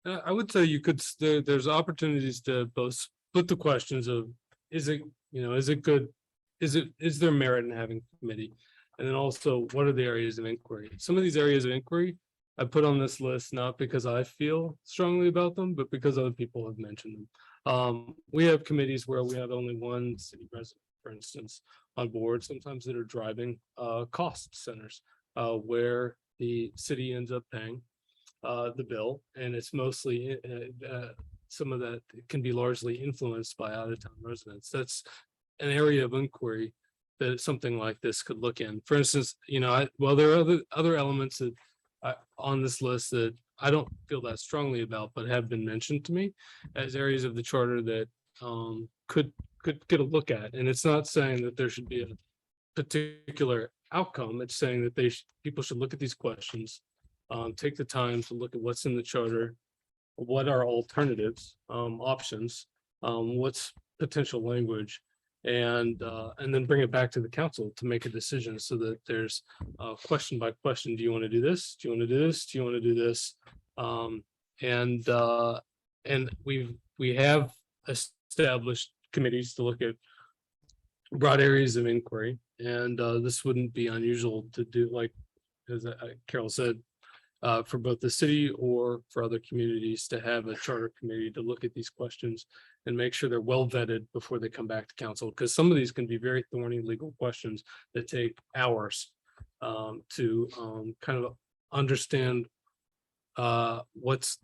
S4: I would say you could, there's opportunities to both split the questions of, is it, is it good? Is there merit in having a committee? And then also, what are the areas of inquiry? Some of these areas of inquiry I put on this list, not because I feel strongly about them, but because other people have mentioned them. We have committees where we have only one city resident, for instance, on board, sometimes that are driving cost centers, where the city ends up paying the bill, and it's mostly some of that can be largely influenced by out-of-town residents. That's an area of inquiry that something like this could look in. For instance, well, there are other elements that on this list that I don't feel that strongly about, but have been mentioned to me as areas of the charter that could get a look at. And it's not saying that there should be a particular outcome. It's saying that people should look at these questions, take the time to look at what's in the charter, what are alternatives, options, what's potential language, and then bring it back to the council to make a decision, so that there's question by question. Do you want to do this? Do you want to do this? Do you want to do this? And we have established committees to look at broad areas of inquiry, and this wouldn't be unusual to do, like as Carol said, for both the city or for other communities to have a charter committee to look at these questions and make sure they're well vetted before they come back to council, because some of these can be very thorny legal questions that take hours to kind of understand what's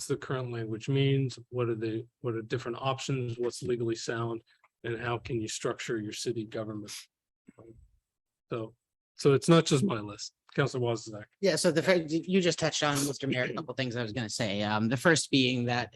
S4: the current language means, what are different options, what's legally sound, and how can you structure your city government. So it's not just my list. Councilor Wozniak.
S8: Yeah, so you just touched on, Mr. Mayor, a couple things I was going to say. The first being that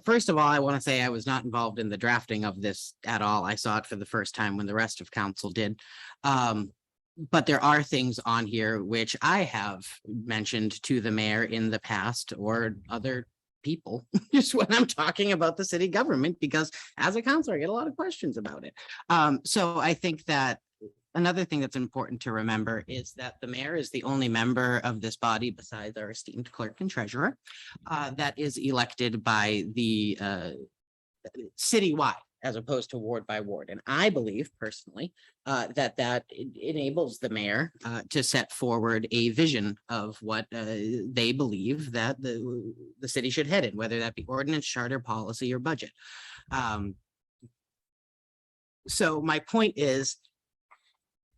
S8: first of all, I want to say I was not involved in the drafting of this at all. I saw it for the first time when the rest of council did. But there are things on here which I have mentioned to the mayor in the past, or other people, just when I'm talking about the city government, because as a counselor, I get a lot of questions about it. So I think that another thing that's important to remember is that the mayor is the only member of this body, besides our esteemed clerk and treasurer, that is elected by the citywide, as opposed to ward by ward. And I believe personally that enables the mayor to set forward a vision of what they believe that the city should head in, whether that be ordinance, charter, policy, or budget. So my point is,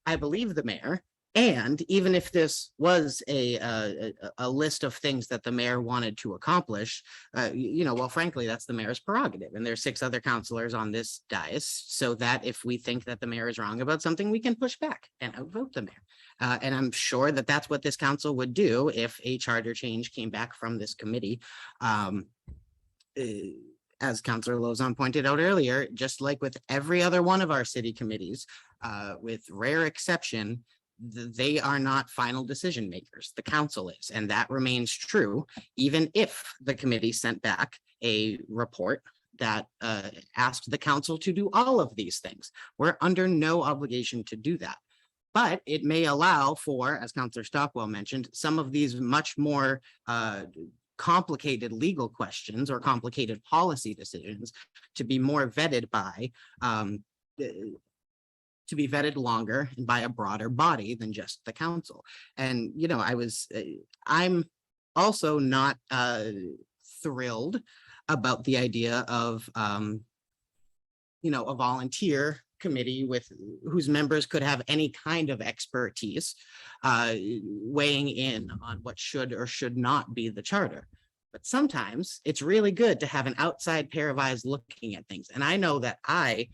S8: I believe the mayor, and even if this was a list of things that the mayor wanted to accomplish, well, frankly, that's the mayor's prerogative. And there's 6 other councilors on this dais, so that if we think that the mayor is wrong about something, we can push back and outvote the mayor. And I'm sure that that's what this council would do if a charter change came back from this committee. as Councillor Lozon pointed out earlier, just like with every other one of our city committees, with rare exception, they are not final decision makers. The council is, and that remains true, even if the committee sent back a report that asked the council to do all of these things. We're under no obligation to do that. But it may allow for, as Councillor Stockwell mentioned, some of these much more complicated legal questions or complicated policy decisions to be more vetted by, to be vetted longer and by a broader body than just the council. And, you know, I'm also not thrilled about the idea of, you know, a volunteer committee with whose members could have any kind of expertise weighing in on what should or should not be the charter. But sometimes it's really good to have an outside pair of eyes looking at things. And I know that I,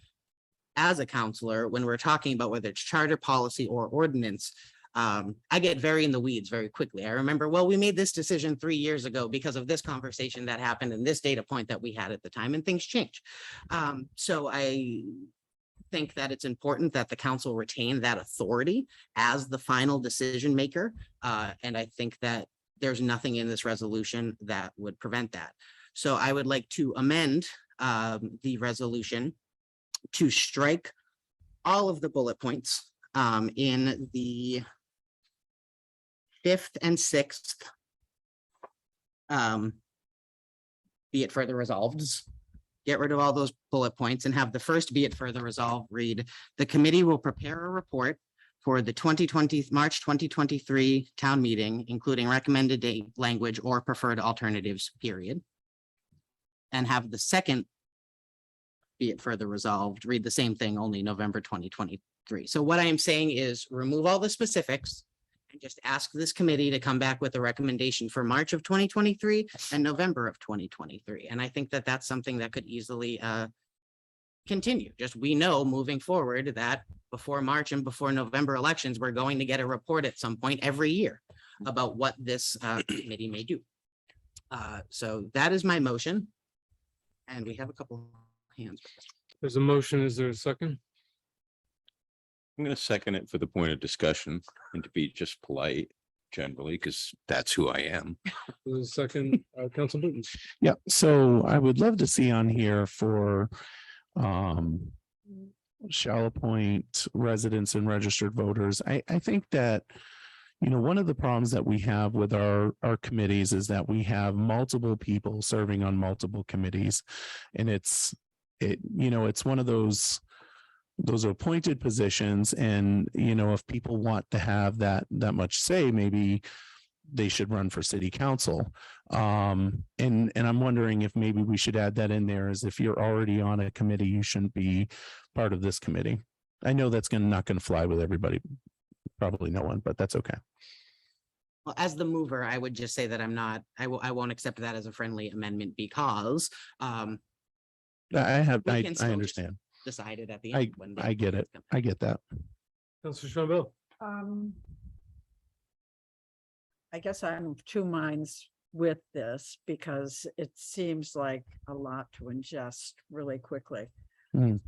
S8: as a counselor, when we're talking about whether it's charter, policy, or ordinance, I get very in the weeds very quickly. I remember, well, we made this decision 3 years ago because of this conversation that happened and this data point that we had at the time, and things change. So I think that it's important that the council retain that authority as the final decision maker. And I think that there's nothing in this resolution that would prevent that. So I would like to amend the resolution to strike all of the bullet points in the 5th and 6th. Be it further resolved. Get rid of all those bullet points and have the first be it further resolved read, the committee will prepare a report for the March 2023 town meeting, including recommended date, language, or preferred alternatives, period. And have the second be it further resolved, read the same thing, only November 2023. So what I am saying is remove all the specifics and just ask this committee to come back with a recommendation for March of 2023 and November of 2023. And I think that that's something that could easily continue. Just we know moving forward that before March and before November elections, we're going to get a report at some point every year about what this committee may do. So that is my motion. And we have a couple hands.
S4: There's a motion. Is there a second?
S1: I'm going to second it for the point of discussion and to be just polite generally, because that's who I am.
S4: There's a second, Council Britton.
S7: Yeah, so I would love to see on here for Shallow Point residents and registered voters. I think that, you know, one of the problems that we have with our committees is that we have multiple people serving on multiple committees. And it's one of those appointed positions. And, you know, if people want to have that much say, maybe they should run for city council. And I'm wondering if maybe we should add that in there, as if you're already on a committee, you shouldn't be part of this committee. I know that's not going to fly with everybody, probably no one, but that's okay.
S8: Well, as the mover, I would just say that I won't accept that as a friendly amendment because
S7: I
S8: we can still
S7: understand.
S8: decide it at the end. when the-
S7: I get it. I get that.
S4: Councilor Schonville.
S15: I guess I'm of two minds with this because it seems like a lot to ingest really quickly.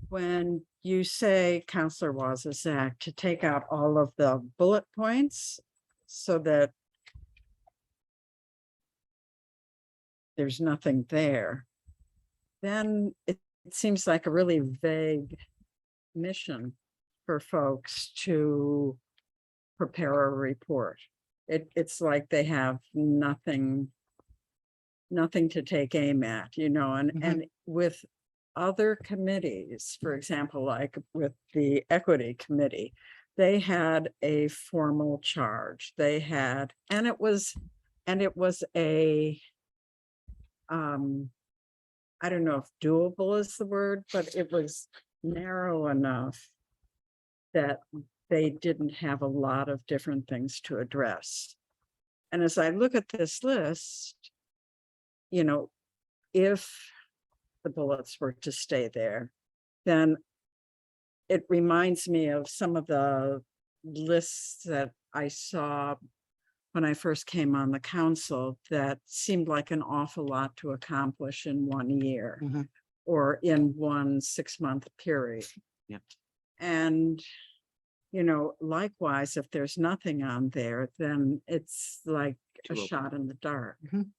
S15: When you say, Councillor Wozniak, to take out all of the bullet points so that there's nothing there, then it seems like a really vague mission for folks to prepare a report. It's like they have nothing to take aim at, you know, and with other committees, for example, like with the Equity Committee, they had a formal charge. They had, and it was a, I don't know if doable is the word, but it was narrow enough that they didn't have a lot of different things to address. And as I look at this list, you know, if the bullets were to stay there, then it reminds me of some of the lists that I saw when I first came on the council, that seemed like an awful lot to accomplish in 1 year
S8: Mhm.
S15: or in one 6-month period.
S8: Yep.
S15: And, likewise, if there's nothing on there, then it's like a
S8: Too open.
S15: shot in the dark.
S8: Mhm.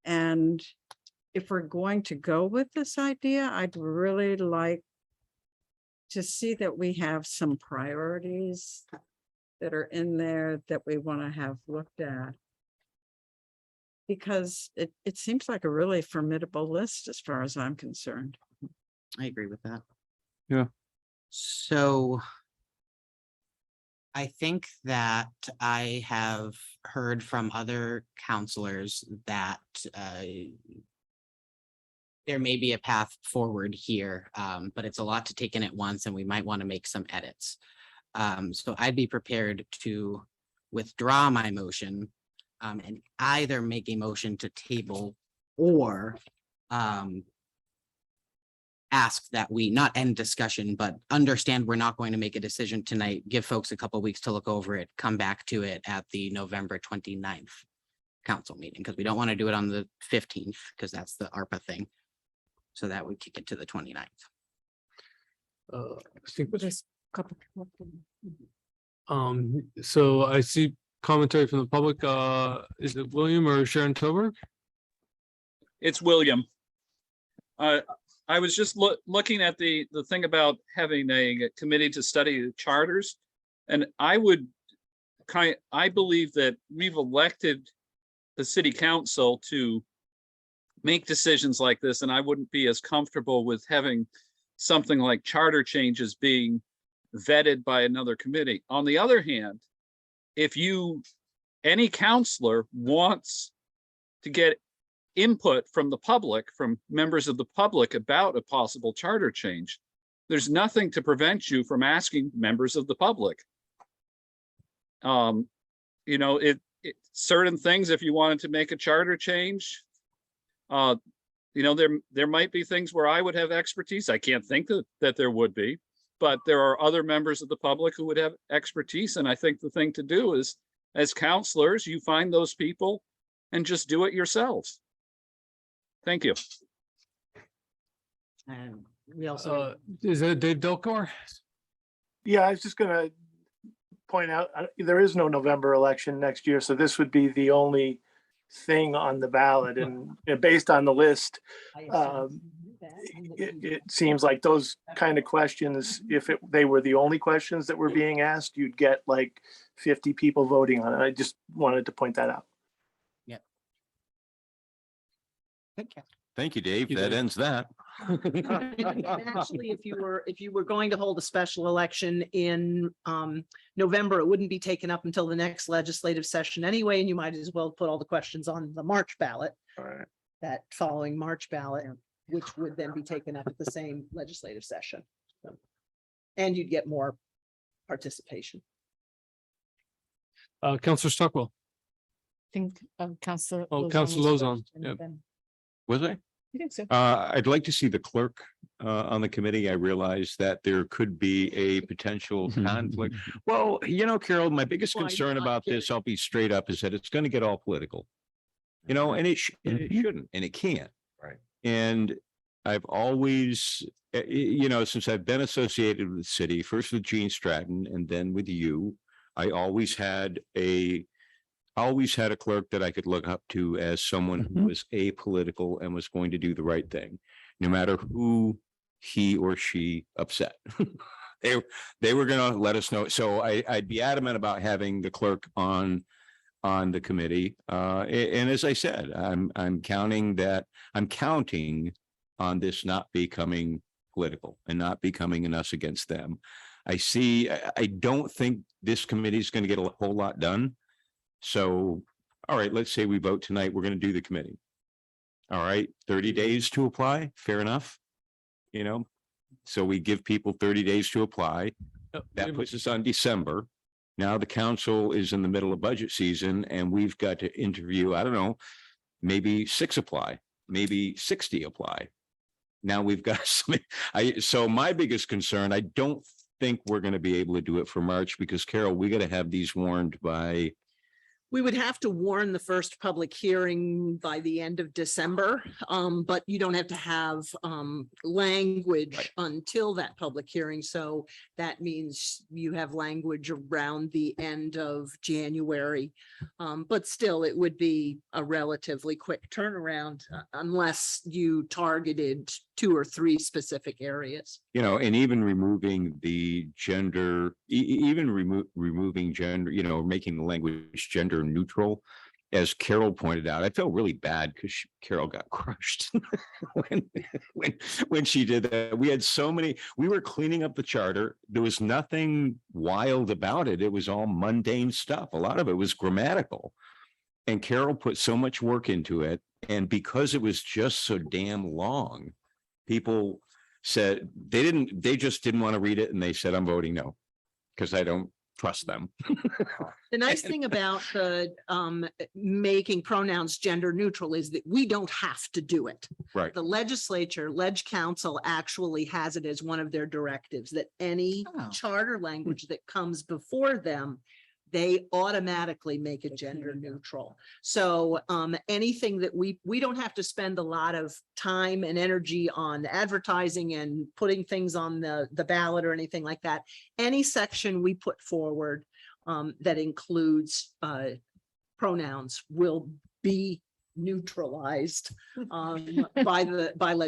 S15: And if we're going to go with this idea, I'd really like to see that we have some priorities that are in there that we want to have looked at. Because it seems like a really formidable list as far as I'm concerned.
S8: I agree with that.
S1: Yeah.
S8: So I think that I have heard from other counselors that there may be a path forward here, but it's a lot to take in at once and we might want to make some edits. So I'd be prepared to withdraw my motion and either make a motion to table or ask that we not end discussion, but understand we're not going to make a decision tonight, give folks a couple weeks to look over it, come back to it at the November 29th council meeting, because we don't want to do it on the 15th, because that's the ARPA thing. So that would kick it to the 29th.
S4: So I see commentary from the public. Is it William or Sharon Tober?
S16: It's William. I was just looking at the thing about having a committee to study the charters. And I believe that we've elected the city council to make decisions like this, and I wouldn't be as comfortable with having something like charter changes being vetted by another committee. On the other hand, if any counselor wants to get input from the public, from members of the public about a possible charter change, there's nothing to prevent you from asking members of the public. Certain things, if you wanted to make a charter change, there might be things where I would have expertise. I can't think that there would be, but there are other members of the public who would have expertise. And I think the thing to do is, as counselors, you find those people and just do it yourselves. Thank you.
S8: And we also,
S4: Is that Dave Delcor?
S17: Yeah, I was just gonna point out, there is no November election next year, so this would be the only thing on the ballot. And based on the list, it seems like those kind of questions, if they were the only questions that were being asked, you'd get like 50 people voting on it. I just wanted to point that out.
S8: yep. Okay.
S1: Thank you, Dave.
S4: You
S1: That
S4: did.
S1: ends that.
S3: And actually, if you were going to hold a special election in November, it wouldn't be taken up until the next legislative session anyway, and you might as well put all the questions on the March ballot. That following March ballot, which would then be taken up at the same legislative session. So, and you'd get more participation.
S4: Counselor Stockwell.
S9: Think Council.
S4: Councilor Lozon, yep.
S1: Was I?
S9: You think so?
S1: I'd like to see the clerk on the committee. I realize that there could be a potential conflict. Well, Carol, my biggest
S3: Why
S1: concern
S3: not,
S1: about this, I'll be straight up, is that it's going to get all political. And it shouldn't, and it can't.
S5: Right.
S1: And I've always, since I've been associated with the city, first with Gene Stratton and then with you, I always had a clerk that I could look up to as someone who was apolitical and was going to do the right thing, no matter who he or she upset. They were going to let us know. So I'd be adamant about having the clerk on the committee. And as I said, I'm counting on this not becoming political and not becoming an us against them. I don't think this committee is going to get a whole lot done. So, all right, let's say we vote tonight, we're going to do the committee. All right, 30 days to apply, fair enough. So we give people 30 days to apply. That puts us on December. Now the council is in the middle of budget season and we've got to interview, I don't know, maybe 6 apply, maybe 60 apply. Now we've got so my biggest concern, I don't think we're going to be able to do it for March because Carol, we got to have these warned by
S3: We would have to warn the first public hearing by the end of December, but you don't have to have language until that public hearing. So that means you have language around the end of January. But still, it would be a relatively quick turnaround unless you targeted 2 or 3 specific areas.
S1: You know, and even removing the gender, even removing gender, you know, making the language gender neutral. As Carol pointed out, I felt really bad because Carol got crushed when she did that. We had so many, we were cleaning up the charter. There was nothing wild about it. It was all mundane stuff. A lot of it was grammatical. And Carol put so much work into it. And because it was just so damn long, people said they just didn't want to read it. And they said, I'm voting no, because I don't trust them.
S3: The nice thing about the making pronouns gender neutral is that we don't have to do it.
S1: Right.
S3: The legislature, Council actually has it as one of their directives that any charter language that comes before them, they automatically make it gender neutral. So anything that we don't have to spend a lot of time and energy on advertising and putting things on the ballot or anything like that. Any section we put forward that includes pronouns will be neutralized by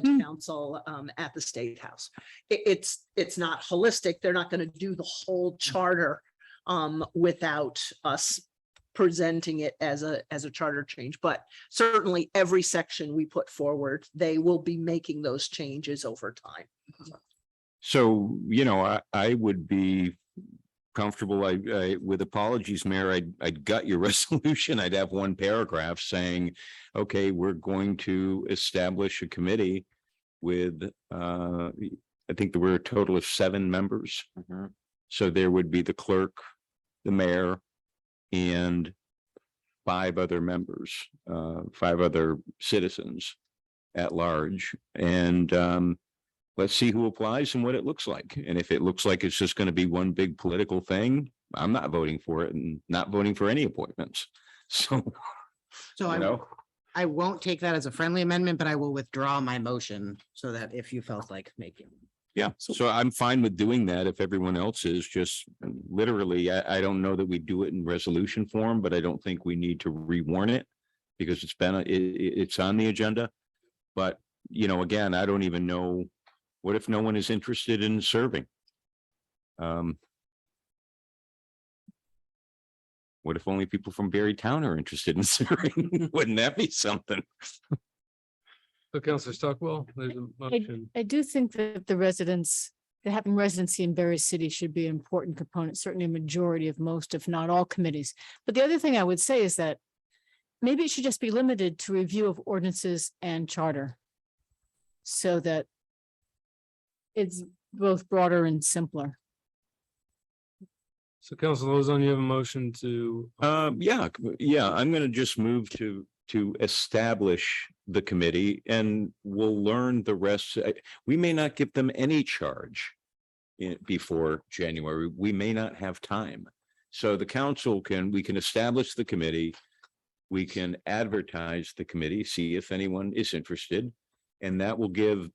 S3: Council at the State House. It's not holistic. They're not going to do the whole charter without us presenting it as a charter change, but certainly every section we put forward, they will be making those changes over time.
S1: So, you know, I would be comfortable, I with apologies, Mayor, I'd gut your resolution. I'd have one paragraph saying, okay, we're going to establish a committee with, I think there were a total of 7 members. So there would be the clerk, the mayor, and 5 other members, 5 other citizens at large. And let's see who applies and what it looks like. And if it looks like it's just going to be one big political thing, I'm not voting for it and not voting for any appointments. So,
S8: I won't take that as a friendly amendment, but I will withdraw my motion so that if you felt like making.
S1: yeah, so I'm fine with doing that if everyone else is. Just literally, I don't know that we do it in resolution form, but I don't think we need to rewarn it because it's on the agenda. But, you know, again, I don't even know, what if no one is interested in serving? What if only people from Barry Town are interested in serving? Wouldn't that be something?
S4: So Councilor Stockwell, there's a motion.
S9: I do think that that having residency in Berry City should be an important component, certainly a majority of most, if not all committees. But the other thing I would say is that maybe it should just be limited to review of ordinances and charter. So that it's both broader and simpler.
S4: So Councilor Lozon, you have a motion to.
S1: Yeah, I'm gonna just move to establish the committee and we'll learn the rest. We may not give them any charge before January. We may not have time. So the council we can establish the committee. We can advertise the committee, see if anyone is interested. And that will give,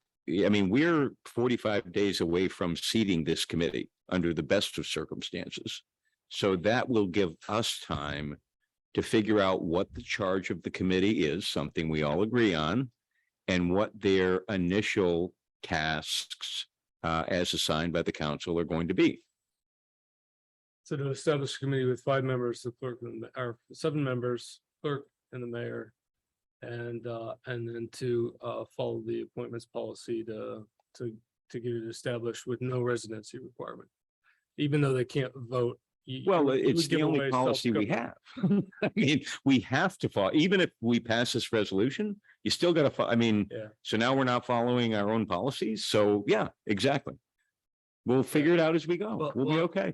S1: I mean, we're 45 days away from seating this committee under the best of circumstances. So that will give us time to figure out what the charge of the committee is, something we all agree on, and what their initial tasks as assigned by the council are going to be.
S4: So to establish a committee with 5 members, the clerk, or 7 members, clerk and the mayor. And then to follow the appointments policy to get it established with no residency requirement. Even though they can't vote.
S1: Well, it's the only policy we have. I mean, we have to follow, even if we pass this resolution, you still got to follow. I mean, so now we're not following our own policies. So yeah, exactly. We'll figure it out as we go. We'll be okay.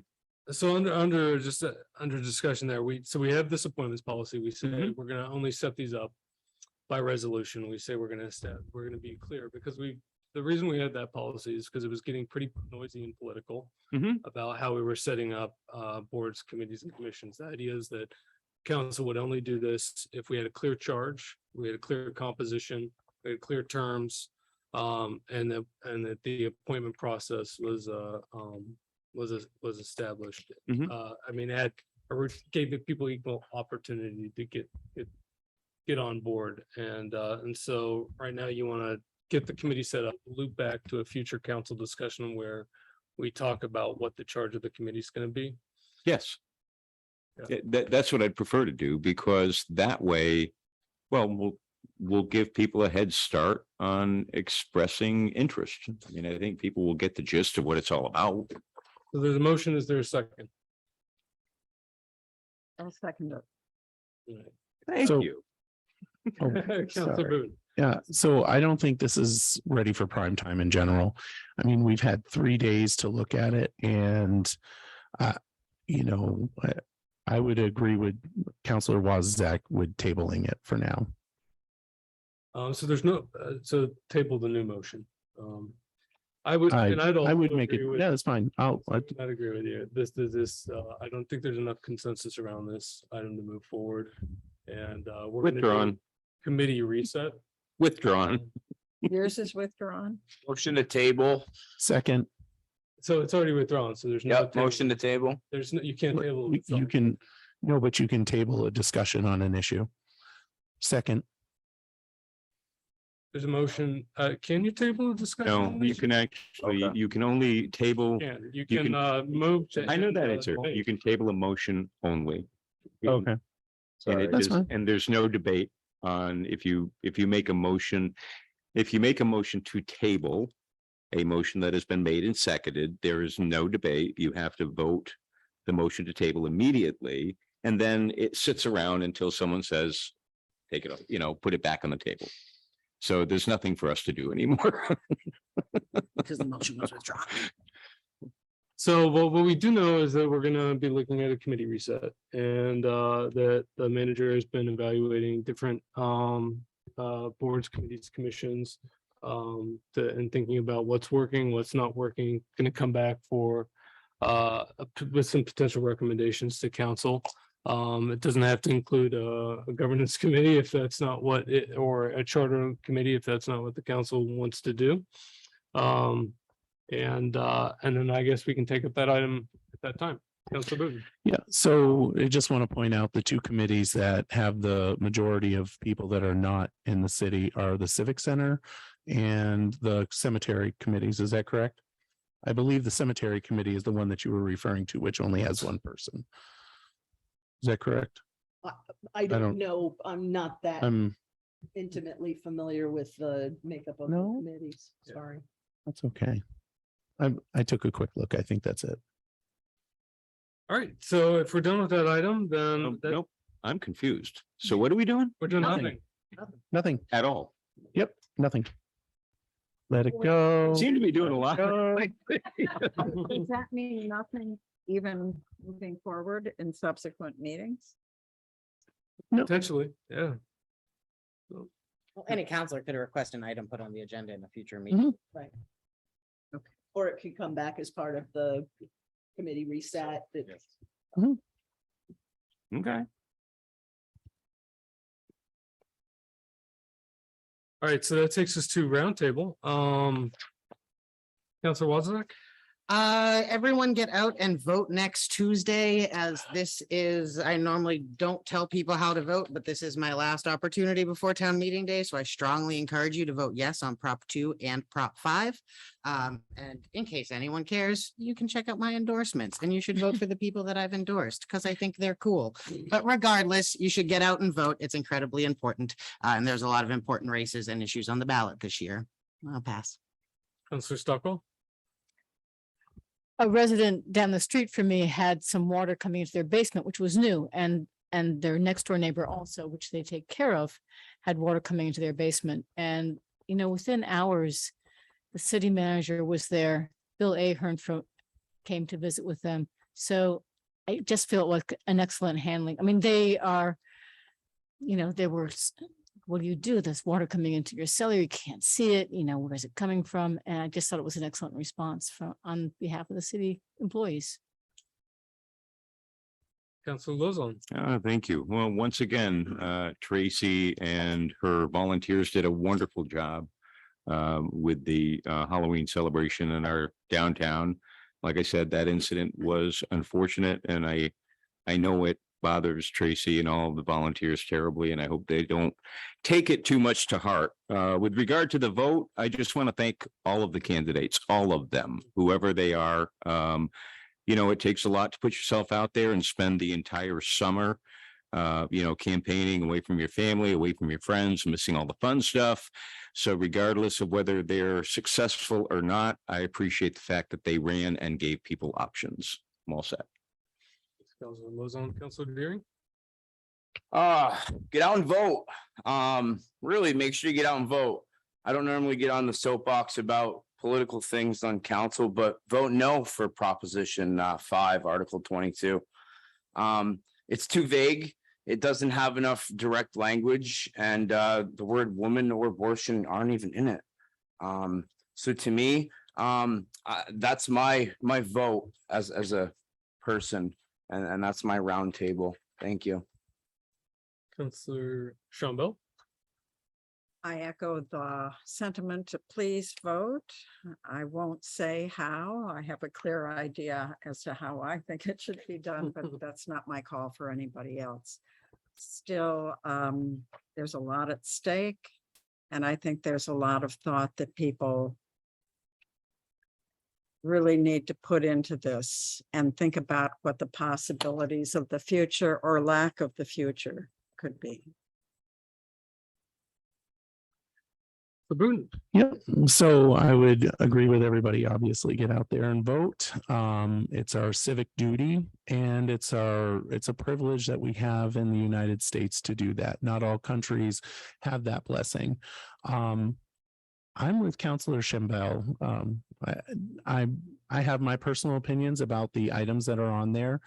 S4: So under discussion there, we have this appointments policy. We say we're gonna only set these up by resolution. We say we're gonna be clear because the reason we had that policy is because it was getting pretty noisy and political about how we were setting up boards, committees, and commissions. The idea is that council would only do this if we had a clear charge, we had a clear composition, we had clear terms. And that the appointment process was established.
S1: Mhm.
S4: I mean, gave people equal opportunity to get on board. And so right now you want to get the committee set up, loop back to a future council discussion where we talk about what the charge of the committee is going to be.
S1: Yes.
S4: Yeah.
S1: That's what I'd prefer to do, because that way, well, we'll give people a head start on expressing interest. I mean, I think people will get the gist of what it's all about.
S4: So there's a motion. Is there a second?
S15: I'll second it.
S1: Thank
S7: So-
S1: you.
S4: Councilor
S7: sorry.
S4: Boone.
S7: Yeah, so I don't think this is ready for prime time in general. I mean, we've had 3 days to look at it and you know, I would agree with Counselor Wozniak with tabling it for now.
S4: So there's no, so table the new motion. I would, and I'd
S7: I would
S4: also
S7: make it,
S4: agree with-
S7: yeah, that's fine. I'd
S4: I'd agree with you. I don't think there's enough consensus around this item to move forward. And we're gonna do
S1: Withdrawn.
S4: committee reset.
S1: Withdrawn.
S15: Yours is withdrawn.
S2: Motion to table.
S7: second,
S4: So it's already withdrawn, so there's no.
S2: Yep, motion to table.
S4: There's no, you can't table.
S7: you can, no, but you can table a discussion on an issue. Second,
S4: There's a motion. Can you table a discussion?
S1: No,
S4: on
S1: you
S4: this?
S1: can actually,
S2: Okay.
S1: you can only table,
S4: You
S1: you
S4: can
S1: can-
S4: move. to
S1: I know
S4: end
S1: that
S4: the
S1: answer.
S4: debate.
S1: You can table a motion only.
S7: okay,
S1: And it
S7: That's
S1: is,
S7: fine.
S1: and there's no debate on if you make a motion, if you make a motion to table a motion that has been made and seconded, there is no debate. You have to vote the motion to table immediately, and then it sits around until someone says, take it, put it back on the table. So there's nothing for us to do anymore.
S8: Because the motion was withdrawn.
S4: So what we do know is that we're gonna be looking at a committee reset and that the manager has been evaluating different boards, committees, commissions. And thinking about what's working, what's not working, gonna come back for with some potential recommendations to council. It doesn't have to include a governance committee if that's not what it, or a charter committee if that's not what the council wants to do. And then I guess we can take up that item at that time. Councilor Booton.
S7: yeah, so I just want to point out the two committees that have the majority of people that are not in the city are the Civic Center and the cemetery committees, is that correct? I believe the cemetery committee is the one that you were referring to, which only has one person. Is that correct?
S3: I
S7: don't-
S3: don't know. I'm not that
S7: I'm,
S3: intimately familiar with the makeup of
S7: No?
S3: the committees. Sorry.
S7: that's okay. I took a quick look. I think that's it.
S4: All right, so if we're done with that item, then
S1: Nope, I'm confused. So what are we doing?
S4: we're doing
S7: Nothing.
S4: nothing.
S7: Nothing.
S1: At all?
S7: Yep, nothing. Let it go.
S1: Seem to be doing a lot.
S15: Does that mean nothing even moving forward in subsequent meetings?
S4: Potentially, yeah.
S8: Well, any counselor could request an item put on the agenda in a future meeting.
S3: Right. Okay. Or it could come back as part of the committee reset.
S1: Okay.
S4: All right, so that takes us to roundtable. Councilor Wozniak?
S8: Everyone get out and vote next Tuesday, as this is, I normally don't tell people how to vote, but this is my last opportunity before town meeting day, so I strongly encourage you to vote yes on Prop 2 and Prop 5. And in case anyone cares, you can check out my endorsements, and you should vote for the people that I've endorsed, because I think they're cool. But regardless, you should get out and vote. It's incredibly important. And there's a lot of important races and issues on the ballot this year. I'll pass.
S4: Councilor Stockwell?
S9: A resident down the street from me had some water coming into their basement, which was new, and their next door neighbor also, which they take care of, had water coming into their basement. And, within hours, the city manager was there. Bill Ahern came to visit with them. So I just feel like an excellent handling. I mean, they are, they were, what do you do? There's water coming into your cellar. You can't see it. Where is it coming from? And I just thought it was an excellent response on behalf of the city employees.
S4: Council Lozon.
S1: Thank you. Well, once again, Tracy and her volunteers did a wonderful job with the Halloween celebration in our downtown. Like I said, that incident was unfortunate, and I know it bothers Tracy and all of the volunteers terribly, and I hope they don't take it too much to heart. With regard to the vote, I just want to thank all of the candidates, all of them, whoever they are. You know, it takes a lot to put yourself out there and spend the entire summer, you know, campaigning away from your family, away from your friends, missing all the fun stuff. So regardless of whether they're successful or not, I appreciate the fact that they ran and gave people options. I'm all set.
S4: Council Lozon, Council Deering.
S2: Get out and vote. Really make sure you get out and vote. I don't normally get on the soapbox about political things on council, but vote no for Proposition 5, Article 22. It's too vague. It doesn't have enough direct language, and the word woman or abortion aren't even in it. So to me, that's my vote as a person, and that's my round table. Thank you.
S4: Councilor Shambo.
S15: I echo the sentiment to please vote. I won't say how. I have a clear idea as to how I think it should be done, but that's not my call for anybody else. Still, there's a lot at stake, and I think there's a lot of thought that people really need to put into this and think about what the possibilities of the future or lack of the future could be.
S7: Yep. So I would agree with everybody. Obviously, get out there and vote. It's our civic duty, and it's a privilege that we have in the United States to do that. Not all countries have that blessing. I'm with Councilor Shambo. I have my personal opinions about the items that are on there.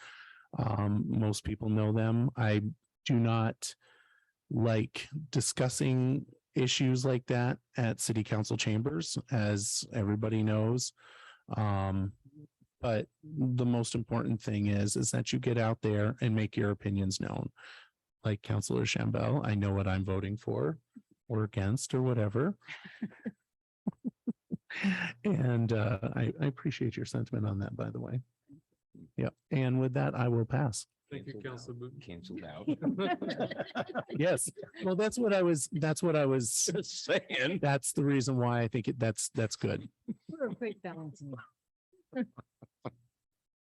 S7: Most people know them. I do not like discussing issues like that at city council chambers, as everybody knows. But the most important thing is that you get out there and make your opinions known. Like Councilor Shambo, I know what I'm voting for or against or whatever. And I appreciate your sentiment on that, by the way. Yep. And with that, I will pass.
S4: Thank you, Councilor Booton.
S1: Canceled out.
S7: Yes, well, that's what I was
S1: saying.
S7: That's the reason why I think that's good.
S9: We're a great balance.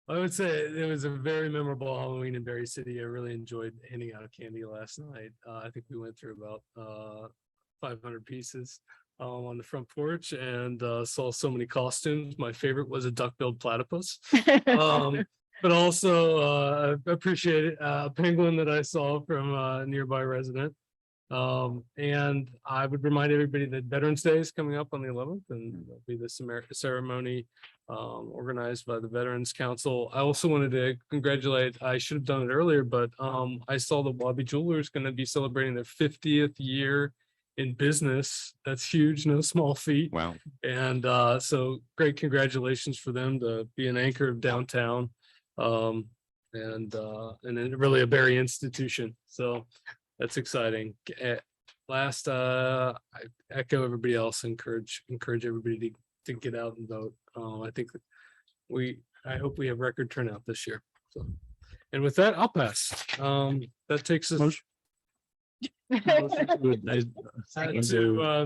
S4: I would say it was a very memorable Halloween in Berry City. I really enjoyed handing out candy last night. I think we went through about 500 pieces on the front porch, and saw so many costumes. My favorite was a duck-billed platypus. But also I appreciate a penguin that I saw from a nearby resident. And I would remind everybody that Veterans Day is coming up on the 11th, and there'll be the ceremony organized by the Veterans Council. I also wanted to congratulate, I should have done it earlier, but I saw that Wabi Jewelers going to be celebrating their 50th year in business. That's huge, no small feat.
S1: Wow.
S4: And so great congratulations for them to be an anchor of downtown. And then really a Berry institution. So that's exciting. Last, I echo everybody else, encourage everybody to get out and vote. I think I hope we have record turnout this year. So, and with that, I'll pass. That takes us.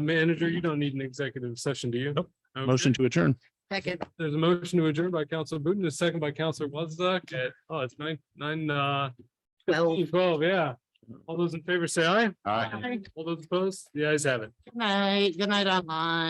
S4: Manager, you don't need an executive session, do you? Nope.
S7: Motion to adjourn.
S8: Second.
S4: There's a motion to adjourn by Councilor Booton, a second by Councilor Wozzak at, it's 12, yeah. All those in favor say aye.
S1: Aye.
S4: All those opposed, the ayes have it.
S8: Good night online.